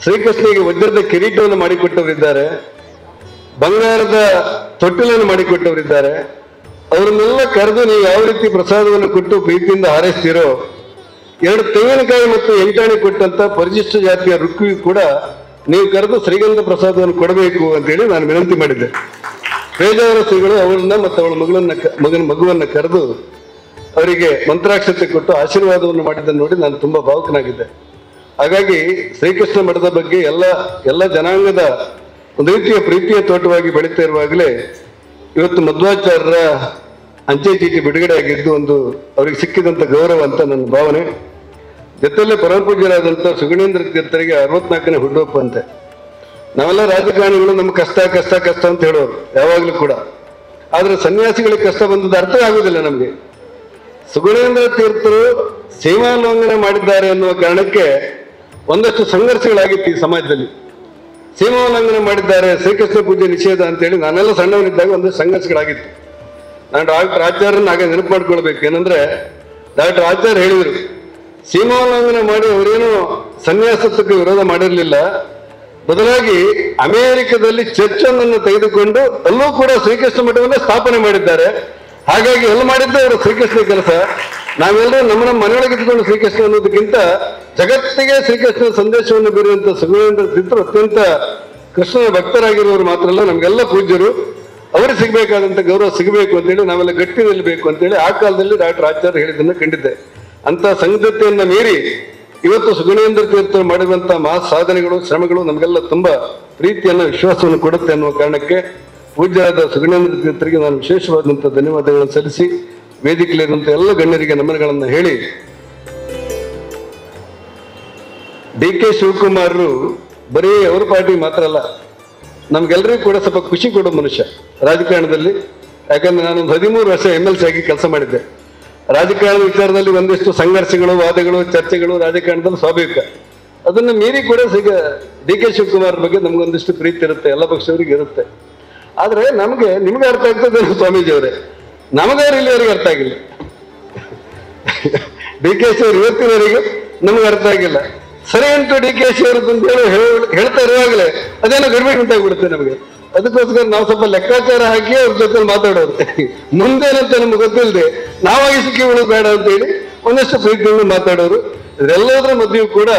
ಶ್ರೀಕೃಷ್ಣನಿಗೆ ವಜ್ರದ ಕಿರೀಟವನ್ನು ಮಾಡಿಕೊಟ್ಟವರಿದ್ದಾರೆ, ಬಂಗಾರದ ತೊಟ್ಟಿಲನ್ನು ಮಾಡಿಕೊಟ್ಟವರಿದ್ದಾರೆ. ಅವರನ್ನೆಲ್ಲ ಕರೆದು ನೀವು ಯಾವ ರೀತಿ ಪ್ರಸಾದವನ್ನು ಕೊಟ್ಟು ಪ್ರೀತಿಯಿಂದ ಹಾರೈಸ್ತೀರೋ, 2 ತೆಂಗಿನಕಾಯಿ ಮತ್ತು ಎಂಟಾಣಿ ಕೊಟ್ಟಂತ ಪರಿಶಿಷ್ಟ ಜಾತಿಯ ರುಕ್ಕಿಗೂ ಕೂಡ ನೀವು ಕರೆದು ಶ್ರೀಗಂಧ ಪ್ರಸಾದವನ್ನು ಕೊಡಬೇಕು ಅಂತೇಳಿ ನಾನು ವಿನಂತಿ ಮಾಡಿದ್ದೆ. ಪೇಜಾವರ ಶ್ರೀಗಳು ಅವರನ್ನ ಮತ್ತು ಅವಳ ಮಗುವನ್ನ ಕರೆದು ಅವರಿಗೆ ಮಂತ್ರಾಕ್ಷತೆ ಕೊಟ್ಟು ಆಶೀರ್ವಾದವನ್ನು ಮಾಡಿದ್ದನ್ನು ನೋಡಿ ನಾನು ತುಂಬಾ ಭಾವುಕನಾಗಿದ್ದೆ. ಹಾಗಾಗಿ ಶ್ರೀಕೃಷ್ಣ ಮಠದ ಬಗ್ಗೆ ಎಲ್ಲ ಜನಾಂಗದ ಒಂದು ರೀತಿಯ ಪ್ರೀತಿಯ ತೋಟವಾಗಿ ಬೆಳೀತಾ ಇರುವಾಗಲೇ ಇವತ್ತು ಮಧ್ವಾಚಾರ್ಯರ ಅಂಚೆ ಚೀಟಿ ಬಿಡುಗಡೆ ಆಗಿದ್ದು ಒಂದು ಅವರಿಗೆ ಸಿಕ್ಕಿದಂತ ಗೌರವ ಅಂತ ನನ್ನ ಭಾವನೆ. ಜೊತೆಯಲ್ಲೇ ಪರಮಪೂಜ್ಯರಾದಂಥ ಸುಗುಣೇಂದ್ರ ತೀರ್ಥರಿಗೆ 64ನೇ ಹುಟ್ಟುಹಬ್ಬ ಅಂತೆ. ನಾವೆಲ್ಲ ರಾಜಕಾರಣಿಗಳು ನಮ್ಮ ಕಷ್ಟ ಕಷ್ಟ ಕಷ್ಟ ಅಂತ ಹೇಳೋರು ಯಾವಾಗಲೂ ಕೂಡ. ಆದ್ರೆ ಸನ್ಯಾಸಿಗಳಿಗೆ ಕಷ್ಟ ಬಂದದ್ದು ಅರ್ಥ ಆಗುದಿಲ್ಲ ನಮಗೆ. ಸುಗುಣೇಂದ್ರ ತೀರ್ಥರು ಸೀಮಾಲಂಘನೆ ಮಾಡಿದ್ದಾರೆ ಅನ್ನುವ ಕಾರಣಕ್ಕೆ ಒಂದಷ್ಟು ಸಂಘರ್ಷಗಳಾಗಿತ್ತು ಈ ಸಮಾಜದಲ್ಲಿ. ಸೀಮಾಲಂಘನೆ ಮಾಡಿದ್ದಾರೆ, ಶ್ರೀಕೃಷ್ಣ ಪೂಜೆ ನಿಷೇಧ ಅಂತೇಳಿ ನಾನೆಲ್ಲ ಸಣ್ಣವನಿದ್ದಾಗ ಒಂದಷ್ಟು ಸಂಘರ್ಷಗಳಾಗಿತ್ತು. ನಾನು ಡಾಕ್ಟರ್ ಆಚಾರ್ಯನ ಹಾಗೆ ನೆನಪು ಮಾಡ್ಕೊಳ್ಬೇಕು. ಏನಂದ್ರೆ ಡಾಕ್ಟರ್ ಆಚಾರ್ಯ ಹೇಳಿದರು, ಸೀಮಾಲಂಘನೆ ಮಾಡಿ ಅವರೇನು ಸನ್ಯಾಸತ್ವಕ್ಕೆ ವಿರೋಧ ಮಾಡಿರಲಿಲ್ಲ, ಬದಲಾಗಿ ಅಮೆರಿಕದಲ್ಲಿ ಚರ್ಚ್ ಅನ್ನು ತೆಗೆದುಕೊಂಡು ಅಲ್ಲೂ ಕೂಡ ಶ್ರೀಕೃಷ್ಣ ಮಠವನ್ನೇ ಸ್ಥಾಪನೆ ಮಾಡಿದ್ದಾರೆ. ಹಾಗಾಗಿ ಎಲ್ಲಿ ಮಾಡಿದ್ದೆ ಅವರು ಶ್ರೀಕೃಷ್ಣ ಕೆಲಸ. ನಾವೆಲ್ಲರೂ ನಮ್ಮ ಮನೆಯೊಳಗೆ ಇದ್ದುಕೊಂಡು ಶ್ರೀಕೃಷ್ಣ ಅನ್ನೋದಕ್ಕಿಂತ ಜಗತ್ತಿಗೆ ಶ್ರೀಕೃಷ್ಣ ಸಂದೇಶವನ್ನು ಬೀರುವಂತ ಸುಗುಣೇಂದ್ರ ತೀರ್ಥರು ಅತ್ಯಂತ ಕೃಷ್ಣನ ಭಕ್ತರಾಗಿರುವವರು ಮಾತ್ರ ಅಲ್ಲ, ನಮ್ಗೆಲ್ಲ ಪೂಜ್ಯರು. ಅವರಿಗೆ ಸಿಗಬೇಕಾದಂತ ಗೌರವ ಸಿಗಬೇಕು ಅಂತೇಳಿ ನಾವೆಲ್ಲ ಗಟ್ಟಿ ನಿಲ್ಲಬೇಕು ಅಂತೇಳಿ ಆ ಕಾಲದಲ್ಲಿ ಡಾಕ್ಟರ್ ಆಚಾರ್ಯ ಹೇಳಿದ್ದನ್ನು ಕಂಡಿದ್ದೆ. ಅಂತ ಸಂಗತಿಯನ್ನ ಮೀರಿ ಇವತ್ತು ಸುಗುಣೇಂದ್ರ ತೀರ್ಥರು ಮಾಡಿರುವಂತ ಮಹಾ ಸಾಧನೆಗಳು, ಶ್ರಮಗಳು ನಮಗೆಲ್ಲ ತುಂಬಾ ಪ್ರೀತಿಯನ್ನ ವಿಶ್ವಾಸವನ್ನು ಕೊಡುತ್ತೆ ಅನ್ನುವ ಕಾರಣಕ್ಕೆ ಪೂಜ್ಯರಾದ ಸುಗುಣೇಂದ್ರ ತೀರ್ಥರಿಗೆ ನಾನು ವಿಶೇಷವಾದಂತಹ ಧನ್ಯವಾದಗಳನ್ನು ಸಲ್ಲಿಸಿ ವೇದಿಕೆಯಲ್ಲಿರುವಂತಹ ಎಲ್ಲ ಗಣ್ಯರಿಗೆ ನಮನಗಳನ್ನು ಹೇಳಿ, DK ಶಿವಕುಮಾರರು ಬರೀ ಅವ್ರ ಪಾರ್ಟಿ ಮಾತ್ರ ಅಲ್ಲ, ನಮ್ಗೆಲ್ಲರಿಗೂ ಕೂಡ ಸ್ವಲ್ಪ ಖುಷಿ ಕೊಡೋ ಮನುಷ್ಯ ರಾಜಕಾರಣದಲ್ಲಿ. ಯಾಕಂದ್ರೆ ನಾನೊಂದು 13 ವರ್ಷ MLC ಆಗಿ ಕೆಲಸ ಮಾಡಿದ್ದೆ. ರಾಜಕಾರಣದ ವಿಚಾರದಲ್ಲಿ ಒಂದಿಷ್ಟು ಸಂಘರ್ಷಗಳು, ವಾದಗಳು, ಚರ್ಚೆಗಳು ರಾಜಕಾರಣದಲ್ಲಿ ಸ್ವಾಭಾವಿಕ. ಅದನ್ನ ಮೀರಿ ಕೂಡ DK ಶಿವಕುಮಾರ್ ಬಗ್ಗೆ ನಮ್ಗೊಂದಿಷ್ಟು ಪ್ರೀತಿ ಇರುತ್ತೆ, ಎಲ್ಲ ಪಕ್ಷದವರಿಗೆ ಇರುತ್ತೆ. ಆದ್ರೆ ನಿಮ್ಗೆ ಅರ್ಥ ಆಗ್ತದೆ ಸ್ವಾಮೀಜಿಯವರೇ, ನಮಗಾರು ಇಲ್ಲಿವರೆಗೆ ಅರ್ಥ ಆಗಿಲ್ಲ. DK ಅವರು ಇವತ್ತಿನವರೆಗೆ ನಮ್ಗೆ ಅರ್ಥ ಆಗಿಲ್ಲ. ಸರಿ ಉಂಟು DK ಅವರದ್ದು ಅಂತ ಹೇಳ್ತಾ ಇರುವಾಗಲೇ ಅದೇನೋ ಗಡಿಬಿಡಿ ಉಂಟಾಗ್ಬಿಡುತ್ತೆ ನಮಗೆ. ಅದಕ್ಕೋಸ್ಕರ ನಾವು ಸ್ವಲ್ಪ ಲೆಕ್ಕಾಚಾರ ಹಾಕಿ ಅವ್ರ ಜೊತೆ ಮಾತಾಡೋದು. ಮುಂದೇನಂತ ನಮ್ಗೆ ಗೊತ್ತಿಲ್ಲದೆ ನಾವಾಗಿ ಸಿಕ್ಕಿ ಬಿಡೋದು ಬೇಡ ಅಂತ ಹೇಳಿ ಒಂದಷ್ಟು ಪ್ರೀತಿಯನ್ನು ಮಾತಾಡೋರು. ಇದೆಲ್ಲದರ ಮಧ್ಯೆಯೂ ಕೂಡ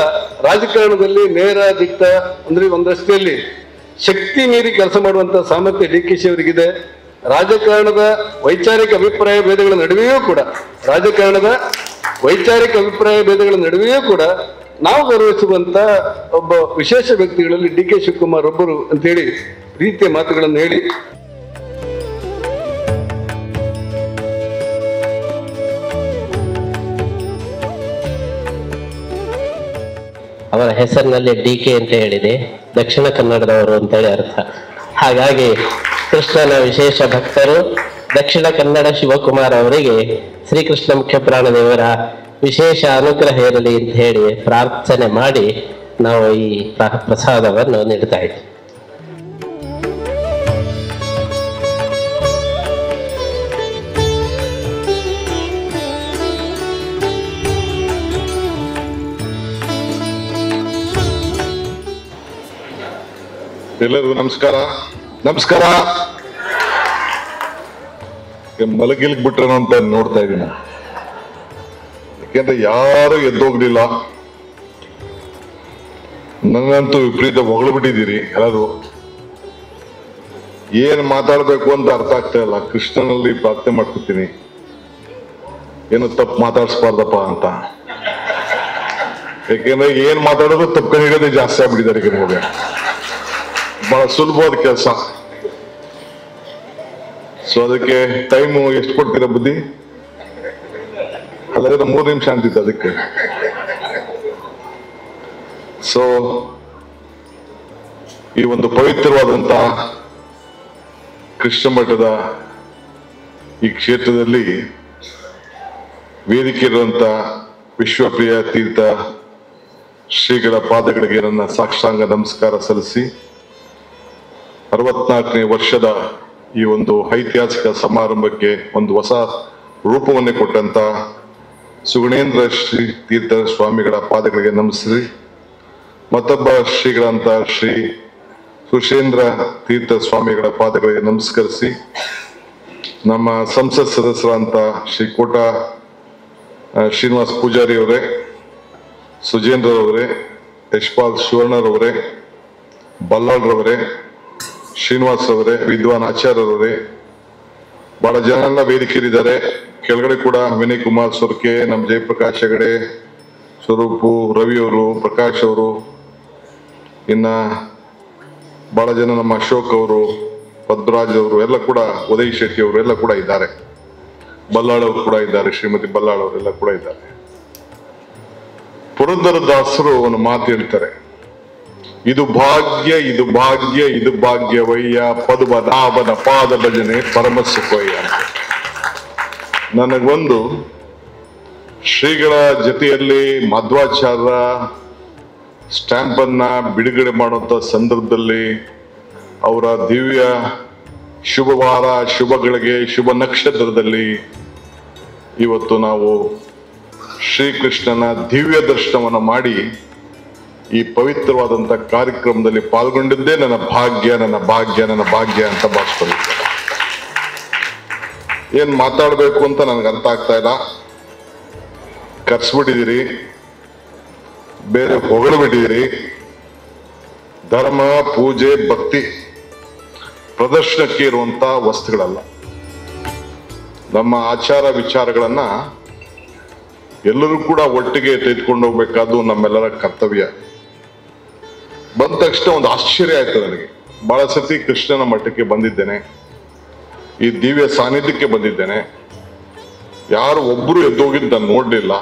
ರಾಜಕಾರಣದಲ್ಲಿ ನೇರ ದಿಟ್ಟ ಅಂದ್ರೆ ಒಂದಷ್ಟಲ್ಲಿ ಶಕ್ತಿ ಮೀರಿ ಕೆಲಸ ಮಾಡುವಂತ ಸಾಮರ್ಥ್ಯ DK ಅವರಿಗಿದೆ. ರಾಜಕಾರಣದ ವೈಚಾರಿಕ ಅಭಿಪ್ರಾಯ ಭೇದಗಳ ನಡುವೆಯೂ ಕೂಡ ನಾವು ಗೌರವಿಸುವಂತ ಒಬ್ಬ ವಿಶೇಷ ವ್ಯಕ್ತಿಗಳಲ್ಲಿ DK ಶಿವಕುಮಾರ್ ಒಬ್ಬರು ಅಂತೇಳಿ ರೀತಿಯ ಮಾತುಗಳನ್ನು ಹೇಳಿ, ಅವರ ಹೆಸರಿನಲ್ಲಿ DK ಅಂತ ಹೇಳಿದೆ, ದಕ್ಷಿಣ ಕನ್ನಡದವರು ಅಂತೇಳಿ ಅರ್ಥ. ಹಾಗಾಗಿ ಕೃಷ್ಣನ ವಿಶೇಷ ಭಕ್ತರು ದಕ್ಷಿಣ ಕನ್ನಡ ಶಿವಕುಮಾರ್ ಅವರಿಗೆ ಶ್ರೀಕೃಷ್ಣ ಮುಖ್ಯ ಪ್ರಾಣದೇವರ ವಿಶೇಷ ಅನುಗ್ರಹ ಇರಲಿ ಅಂತ ಹೇಳಿ ಪ್ರಾರ್ಥನೆ ಮಾಡಿ ನಾವು ಈ ಪ್ರಸಾದವನ್ನು ನೀಡ್ತಾ ಇದ್ದೀವಿ. ಎಲ್ಲರಿಗೂ ನಮಸ್ಕಾರ. ಮಲಗಿಲ್ಕ್ ಬಿಟ್ರೇನೋ ಅಂತ ನೋಡ್ತಾ ಇದ್ದೀನಿ. ಯಾಕೆಂದ್ರೆ ಯಾರು ಎದ್ದೋಗ್ಲಿಲ್ಲ. ನನ್ನಂತೂ ವಿಪರೀತ ಹೊಗಳು ಬಿಟ್ಟಿದ್ದೀರಿ ಎಲ್ಲರೂ. ಏನ್ ಮಾತಾಡ್ಬೇಕು ಅಂತ ಅರ್ಥ ಆಗ್ತಾ ಇಲ್ಲ. ಕೃಷ್ಣನಲ್ಲಿ ಪ್ರಾರ್ಥನೆ ಮಾಡ್ಕೊತೀನಿ, ಏನು ತಪ್ಪು ಮಾತಾಡ್ಸ್ಬಾರ್ದಪ್ಪ ಅಂತ. ಯಾಕೆಂದ್ರೆ ಏನ್ ಮಾತಾಡೋದು ತಪ್ಪು ಹಿಡಿಯೋದೇ ಜಾಸ್ತಿ ಆಗ್ಬಿಟ್ಟಿದ್ದಾರೆ ಈಗ ನಿಮಗೆ. ಬಹಳ ಸುಲಭವಾದ ಕೆಲಸ. ಸೊ ಅದಕ್ಕೆ ಟೈಮು ಎಷ್ಟು ಕೊಡ್ತೀರಾ ಬುದ್ಧಿ? ಅದಾದ್ರೆ 3 ನಿಮಿಷ ಅಂತಿತ್ತು ಅದಕ್ಕೆ. ಸೊ ಈ ಒಂದು ಪವಿತ್ರವಾದಂತ ಕೃಷ್ಣ ಮಠದ ಈ ಕ್ಷೇತ್ರದಲ್ಲಿ ವೇದಿಕೆ ಇರುವಂತ ವಿಶ್ವಪ್ರಿಯ ತೀರ್ಥ ಶ್ರೀಗಳ ಪಾದಗಳಿಗೆ ನನ್ನ ಸಾಷ್ಟಾಂಗ ನಮಸ್ಕಾರ ಸಲ್ಲಿಸಿ 64ನೇ ವರ್ಷದ ಈ ಒಂದು ಐತಿಹಾಸಿಕ ಸಮಾರಂಭಕ್ಕೆ ಒಂದು ಹೊಸ ರೂಪವನ್ನೇ ಕೊಟ್ಟಂತ ಸುಗುಣೇಂದ್ರ ಶ್ರೀ ತೀರ್ಥ ಸ್ವಾಮಿಗಳ ಪಾದಗಳಿಗೆ ನಮಸ್ಸಿ ಮತ್ತೊಬ್ಬ ಶ್ರೀಗಳಂತ ಶ್ರೀ ಸುಶೇಂದ್ರ ತೀರ್ಥ ಸ್ವಾಮಿಗಳ ಪಾದಗಳಿಗೆ ನಮಸ್ಕರಿಸಿ, ನಮ್ಮ ಸಂಸತ್ ಸದಸ್ಯರಂತ ಶ್ರೀ ಕೋಟ ಶ್ರೀನಿವಾಸ್ ಪೂಜಾರಿ ಅವರೇ, ಸುಜೇಂದ್ರ ಅವರೇ, ಯಶ್ಪಾಲ್ ಶಿವಣ್ಣರವರೇ, ಬಲ್ಲಾಳ್ರವರೇ, ಶ್ರೀನಿವಾಸ್ ಅವರೇ, ವಿದ್ವಾನ್ ಆಚಾರ್ಯರವರೇ, ಬಹಳ ಜನ ವೇದಿಕೆಯಲ್ಲಿದ್ದಾರೆ. ಕೆಳಗಡೆ ಕೂಡ ವಿನಯ್ ಕುಮಾರ್ ಸೊರ್ಕೆ, ನಮ್ಮ ಜಯಪ್ರಕಾಶ್ ಹೆಗಡೆ, ಸ್ವರೂಪು, ರವಿಯವರು, ಪ್ರಕಾಶ್ ಅವರು, ಇನ್ನ ಬಹಳ ಜನ ನಮ್ಮ ಅಶೋಕ್ ಅವರು, ಪದ್ಮರಾಜ್ ಅವರು ಎಲ್ಲ ಕೂಡ, ಉದಯ್ ಶೆಟ್ಟಿ ಅವರು ಎಲ್ಲ ಕೂಡ ಇದ್ದಾರೆ. ಬಲ್ಲಾಳ್ ಅವರು ಕೂಡ ಇದ್ದಾರೆ, ಶ್ರೀಮತಿ ಬಲ್ಲಾಳ್ ಅವರೆಲ್ಲ ಕೂಡ ಇದ್ದಾರೆ. ಪುರಂದರದಾಸರು ಒಂದು ಮಾತು ಹೇಳ್ತಾರೆ, ಇದು ಭಾಗ್ಯ ಇದು ಭಾಗ್ಯ ಇದು ಭಾಗ್ಯವಯ್ಯ, ಪದುಬನಾಭನ ಪಾದ ಭಜನೆ ಪರಮ ಸುಖಯ್ಯ. ನನಗೊಂದು ಶ್ರೀಗಳ ಜೊತೆಯಲ್ಲಿ ಮಧ್ವಾಚಾರ್ಯ ಸ್ಟ್ಯಾಂಪ್ ಅನ್ನ ಬಿಡುಗಡೆ ಮಾಡುವಂತ ಸಂದರ್ಭದಲ್ಲಿ ಅವರ ದಿವ್ಯ ಶುಭವಾರ, ಶುಭಗಳಿಗೆ, ಶುಭ ನಕ್ಷತ್ರದಲ್ಲಿ ಇವತ್ತು ನಾವು ಶ್ರೀಕೃಷ್ಣನ ದಿವ್ಯ ದರ್ಶನವನ್ನು ಮಾಡಿ ಈ ಪವಿತ್ರವಾದಂತ ಕಾರ್ಯಕ್ರಮದಲ್ಲಿ ಪಾಲ್ಗೊಂಡಿದ್ದೇ ನನ್ನ ಭಾಗ್ಯ ನನ್ನ ಭಾಗ್ಯ ನನ್ನ ಭಾಗ್ಯ ಅಂತ ಭಾವಿಸ್ಕೊಂಡಿದ್ದೆ. ಏನ್ ಮಾತಾಡ್ಬೇಕು ಅಂತ ನನ್ಗೆ ಅರ್ಥ ಆಗ್ತಾ ಇಲ್ಲ. ಕರ್ಸ್ಬಿಟ್ಟಿದ್ದೀರಿ, ಬೇರೆ ಹೊಗಳು ಬಿಟ್ಟಿದ್ದೀರಿ. ಧರ್ಮ, ಪೂಜೆ, ಭಕ್ತಿ ಪ್ರದರ್ಶನಕ್ಕೆ ಇರುವಂತ ವಸ್ತುಗಳಲ್ಲ. ನಮ್ಮ ಆಚಾರ ವಿಚಾರಗಳನ್ನ ಎಲ್ಲರೂ ಕೂಡ ಒಟ್ಟಿಗೆ ತೆಗೆದುಕೊಂಡು ಹೋಗ್ಬೇಕಾದ್ದು ನಮ್ಮೆಲ್ಲರ ಕರ್ತವ್ಯ. ಬಂದ ತಕ್ಷಣ ಒಂದು ಆಶ್ಚರ್ಯ ಆಯ್ತು ನನಗೆ. ಬಹಳ ಸತಿ ಕೃಷ್ಣನ ಮಠಕ್ಕೆ ಬಂದಿದ್ದೇನೆ, ಈ ದಿವ್ಯ ಸಾನ್ನಿಧ್ಯಕ್ಕೆ ಬಂದಿದ್ದೇನೆ. ಯಾರು ಒಬ್ರು ಎದ್ದೋಗಿದ್ದು ನಾನು ನೋಡ್ಲಿಲ್ಲ.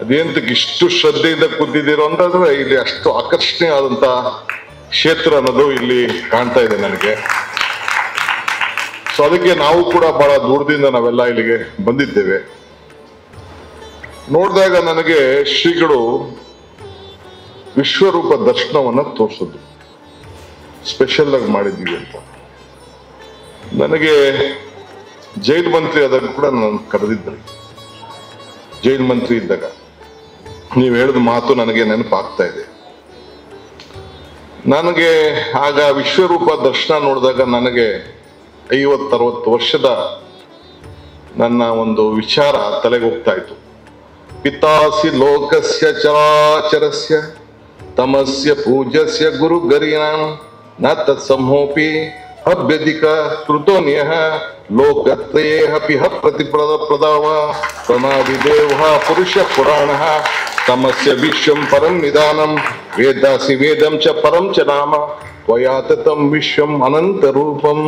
ಅದೇಂತಕ್ಕೆ ಇಷ್ಟು ಶ್ರದ್ಧೆಯಿಂದ ಕೂತಿದ್ದೀರೋ ಅಂತಂದ್ರೆ ಇಲ್ಲಿ ಅಷ್ಟು ಆಕರ್ಷಣೀಯವಾದಂತ ಕ್ಷೇತ್ರ ಅನ್ನೋದು ಇಲ್ಲಿ ಕಾಣ್ತಾ ಇದೆ ನನಗೆ. ಸೊ ಅದಕ್ಕೆ ನಾವು ಕೂಡ ಬಹಳ ದೂರದಿಂದ ನಾವೆಲ್ಲ ಇಲ್ಲಿಗೆ ಬಂದಿದ್ದೇವೆ. ನೋಡಿದಾಗ ನನಗೆ ಶ್ರೀಗಳು ವಿಶ್ವರೂಪ ದರ್ಶನವನ್ನ ತೋರಿಸಿದ್ರು, ಸ್ಪೆಷಲ್ ಆಗಿ ಮಾಡಿದ್ದೀವಿ ಅಂತ. ನನಗೆ ಜೈಲ್ ಮಂತ್ರಿ ಆದಾಗ ಕೂಡ ನಾನು ಕರೆದಿದ್ದರು. ಜೈಲ್ ಮಂತ್ರಿ ಇದ್ದಾಗ ನೀವು ಹೇಳಿದ ಮಾತು ನನಗೆ ನೆನಪಾಗ್ತಾ ಇದೆ. ನನಗೆ ಆಗ ವಿಶ್ವರೂಪ ದರ್ಶನ ನೋಡಿದಾಗ ನನಗೆ 50-60 ವರ್ಷದ ನನ್ನ ಒಂದು ವಿಚಾರ ತಲೆಗೆ ಹೋಗ್ತಾ ಇತ್ತು. ಪಿತಾಸಿ ಲೋಕಸ್ಯ ಚರಾಚರಸ್ಯ ತಮಸ್ಯ ಪೂಜ್ಯಸ್ಯ ಗುರು ಗರಿನಾಂ ನ ತತ್ಸಂಹೋಪಿ ಅಭ್ಯಧಿಕ ಕೃತೋನ್ಯಃ ಲೋಕತ್ರಯೇಹಪಿ ಪ್ರತಿಪ್ರದವ ಪ್ರಣಾದಿದೇವ ಪುರುಷ ಪುರಾಣಃ ತಮಸ್ಯ ವಿಶ್ವಂ ಪರಂ ನಿಧಾನಂ ವೇದಾಸಿ ವೇದಂ ಚ ಪರಂ ಚ ನಾಮ ತ್ವಯಾ ತತಂ ವಿಶ್ವಂ ಅನಂತ ರೂಪಂ.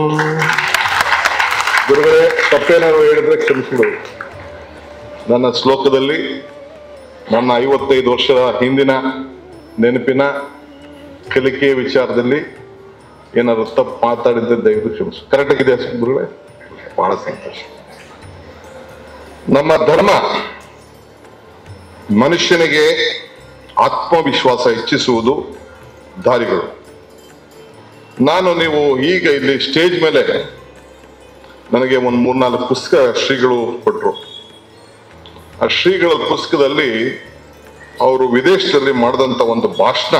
ಗುರುಗಳೇ, ತಪ್ಪೇನಾದ್ರು ಹೇಳಿದ್ರೆ ಕ್ಷಮಿಸಿಬಿಡು. ನನ್ನ ಶ್ಲೋಕದಲ್ಲಿ ನನ್ನ 55 ವರ್ಷದ ಹಿಂದಿನ ನೆನಪಿನ ಕಲಿಕೆಯ ವಿಚಾರದಲ್ಲಿ ಏನಾದ್ರು ತಪ್ಪು ಮಾತಾಡಿದ್ರೆ ದಯವಿಟ್ಟು ಕ್ಷಮಿಸು. ಕರೆಕ್ಟ್ ಆಗಿದೆ ಗುರುಗಳೇ? ಬಹಳ ಸಂತೋಷ. ನಮ್ಮ ಧರ್ಮ ಮನುಷ್ಯನಿಗೆ ಆತ್ಮವಿಶ್ವಾಸ ಹೆಚ್ಚಿಸುವುದು ದಾರಿಗಳು. ನೀವು ಈಗ ಇಲ್ಲಿ ಸ್ಟೇಜ್ ಮೇಲೆ ನನಗೆ ಒಂದು 3-4 ಪುಸ್ತಕ ಶ್ರೀಗಳು ಕೊಟ್ಟರು. ಆ ಶ್ರೀಗಳ ಪುಸ್ತಕದಲ್ಲಿ ಅವರು ವಿದೇಶದಲ್ಲಿ ಮಾಡಿದಂತ ಒಂದು ಭಾಷಣ,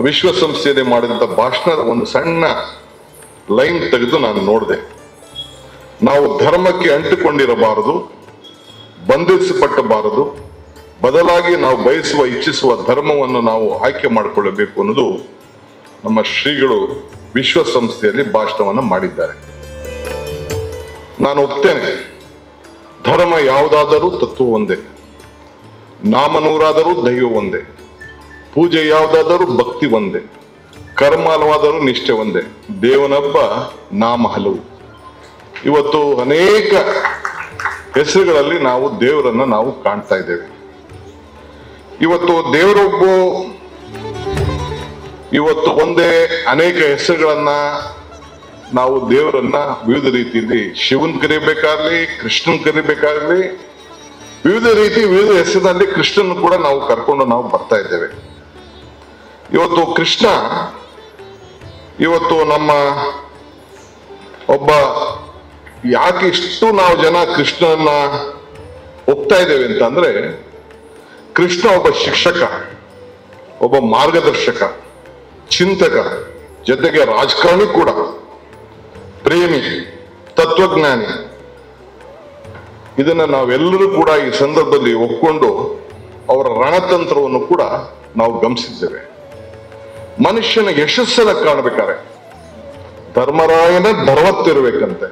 ವಿಶ್ವಸಂಸ್ಥೆಯಲ್ಲಿ ಮಾಡಿದಂತ ಭಾಷಣದ ಒಂದು ಸಣ್ಣ ಲೈನ್ ತೆಗೆದು ನಾನು ನೋಡಿದೆ. ನಾವು ಧರ್ಮಕ್ಕೆ ಅಂಟಿಕೊಂಡಿರಬಾರದು, ಬಂಧಿಸಲ್ಪಟ್ಟಬಾರದು, ಬದಲಾಗಿ ನಾವು ಬಯಸುವ ಇಚ್ಛಿಸುವ ಧರ್ಮವನ್ನು ನಾವು ಆಯ್ಕೆ ಮಾಡಿಕೊಳ್ಳಬೇಕು ಅನ್ನೋದು ನಮ್ಮ ಶ್ರೀಗಳು ವಿಶ್ವಸಂಸ್ಥೆಯಲ್ಲಿ ಭಾಷಣವನ್ನು ಮಾಡಿದ್ದಾರೆ. ನಾನು ಒಪ್ತೇನೆ, ಧರ್ಮ ಯಾವುದಾದರೂ ತತ್ವ ಒಂದೇ, ನಾಮ ನೂರಾದರೂ ದೈವ ಒಂದೇ, ಪೂಜೆ ಯಾವುದಾದರೂ ಭಕ್ತಿ ಒಂದೇ, ಕರ್ಮ ಹಲವಾದರೂ ನಿಷ್ಠೆ ಒಂದೇ, ದೇವನೊಬ್ಬ ನಾಮ ಹಲವು. ಇವತ್ತು ಅನೇಕ ಹೆಸರುಗಳಲ್ಲಿ ನಾವು ದೇವರನ್ನ ನಾವು ಕಾಣ್ತಾ ಇದ್ದೇವೆ. ಇವತ್ತು ದೇವರೊಬ್ಬ ಇವತ್ತು ಒಂದೇ ಅನೇಕ ಹೆಸರುಗಳನ್ನ ನಾವು ದೇವರನ್ನ ವಿವಿಧ ರೀತಿಯಲ್ಲಿ ಶಿವನ್ ಕರಿಬೇಕಾಗ್ಲಿ, ಕೃಷ್ಣನ್ ಕರಿಬೇಕಾಗ್ಲಿ, ವಿವಿಧ ರೀತಿ ವಿವಿಧ ಹೆಸರಿನಲ್ಲಿ ಕೃಷ್ಣನ್ ಕೂಡ ನಾವು ಕರ್ಕೊಂಡು ನಾವು ಬರ್ತಾ ಇದ್ದೇವೆ. ಇವತ್ತು ಕೃಷ್ಣ ಇವತ್ತು ನಮ್ಮ ಒಬ್ಬ, ಯಾಕೆ ಇಷ್ಟು ನಾವು ಜನ ಕೃಷ್ಣನ ಒಪ್ತಾ ಇದ್ದೇವೆ ಅಂತಂದ್ರೆ, ಕೃಷ್ಣ ಒಬ್ಬ ಶಿಕ್ಷಕ, ಒಬ್ಬ ಮಾರ್ಗದರ್ಶಕ, ಚಿಂತಕ, ಜೊತೆಗೆ ರಾಜಕಾರಣಿ ಕೂಡ, ಪ್ರೇಮಿ, ತತ್ವಜ್ಞಾನಿ. ಇದನ್ನ ನಾವೆಲ್ಲರೂ ಕೂಡ ಈ ಸಂದರ್ಭದಲ್ಲಿ ಒಪ್ಕೊಂಡು ಅವರ ರಣತಂತ್ರವನ್ನು ಕೂಡ ನಾವು ಗಮನಿಸಿದ್ದೇವೆ. ಮನುಷ್ಯನ ಯಶಸ್ಸನ್ನ ಕಾಣಬೇಕಾರೆ ಧರ್ಮರಾಯನ ಧರ್ಮತ್ವ,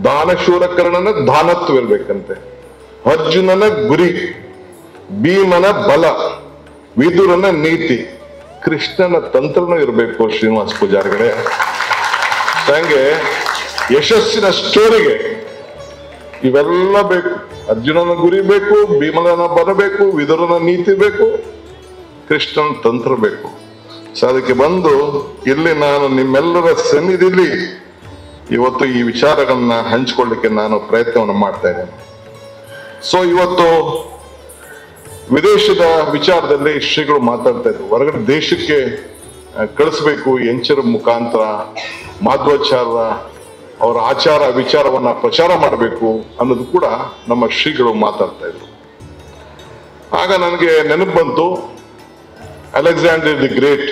ದಾನಶೂರಕರ್ಣನ ದಾನತ್ವ ಇರ್ಬೇಕಂತೆ, ಅರ್ಜುನನ ಗುರಿ, ಭೀಮನ ಬಲ, ವಿದುರನ ನೀತಿ, ಕೃಷ್ಣನ ತಂತ್ರನೂ ಇರಬೇಕು. ಶ್ರೀನಿವಾಸ ಪೂಜಾರಿಗಳೇ, ಹಂಗೆ ಯಶಸ್ಸಿನ ಸ್ಟೋರಿಗೆ ಇವೆಲ್ಲ ಬೇಕು. ಅರ್ಜುನನ ಗುರಿ ಬೇಕು, ಭೀಮನ ಬರಬೇಕು, ವಿದುರನ ನೀತಿ ಬೇಕು, ಕೃಷ್ಣನ ತಂತ್ರ ಬೇಕು. ಸೊ ಅದಕ್ಕೆ ಬಂದು ಇಲ್ಲಿ ನಾನು ನಿಮ್ಮೆಲ್ಲರ ಸನ್ನಿಧಿಯಲ್ಲಿ ಇವತ್ತು ಈ ವಿಚಾರಗಳನ್ನ ಹಂಚಿಕೊಳ್ಳಿಕ್ಕೆ ನಾನು ಪ್ರಯತ್ನವನ್ನು ಮಾಡ್ತಾ ಇದ್ದೇನೆ. ಸೊ ಇವತ್ತು ವಿದೇಶದ ವಿಚಾರದಲ್ಲಿ ಶ್ರೀಗಳು ಮಾತಾಡ್ತಾ ಇದ್ರು. ಹೊರಗಡೆ ದೇಶಕ್ಕೆ ಕಳಿಸ್ಬೇಕು, ಎಂಚರ ಮುಖಾಂತರ ಮಾಧ್ವಾಚಾರ್ಯ ಅವರ ಆಚಾರ ವಿಚಾರವನ್ನ ಪ್ರಚಾರ ಮಾಡಬೇಕು ಅನ್ನೋದು ಕೂಡ ನಮ್ಮ ಶ್ರೀಗಳು ಮಾತಾಡ್ತಾ ಇದ್ರು. ಆಗ ನನಗೆ ನೆನಪು ಬಂತು, ಅಲೆಕ್ಸಾಂಡರ್ ದಿ ಗ್ರೇಟ್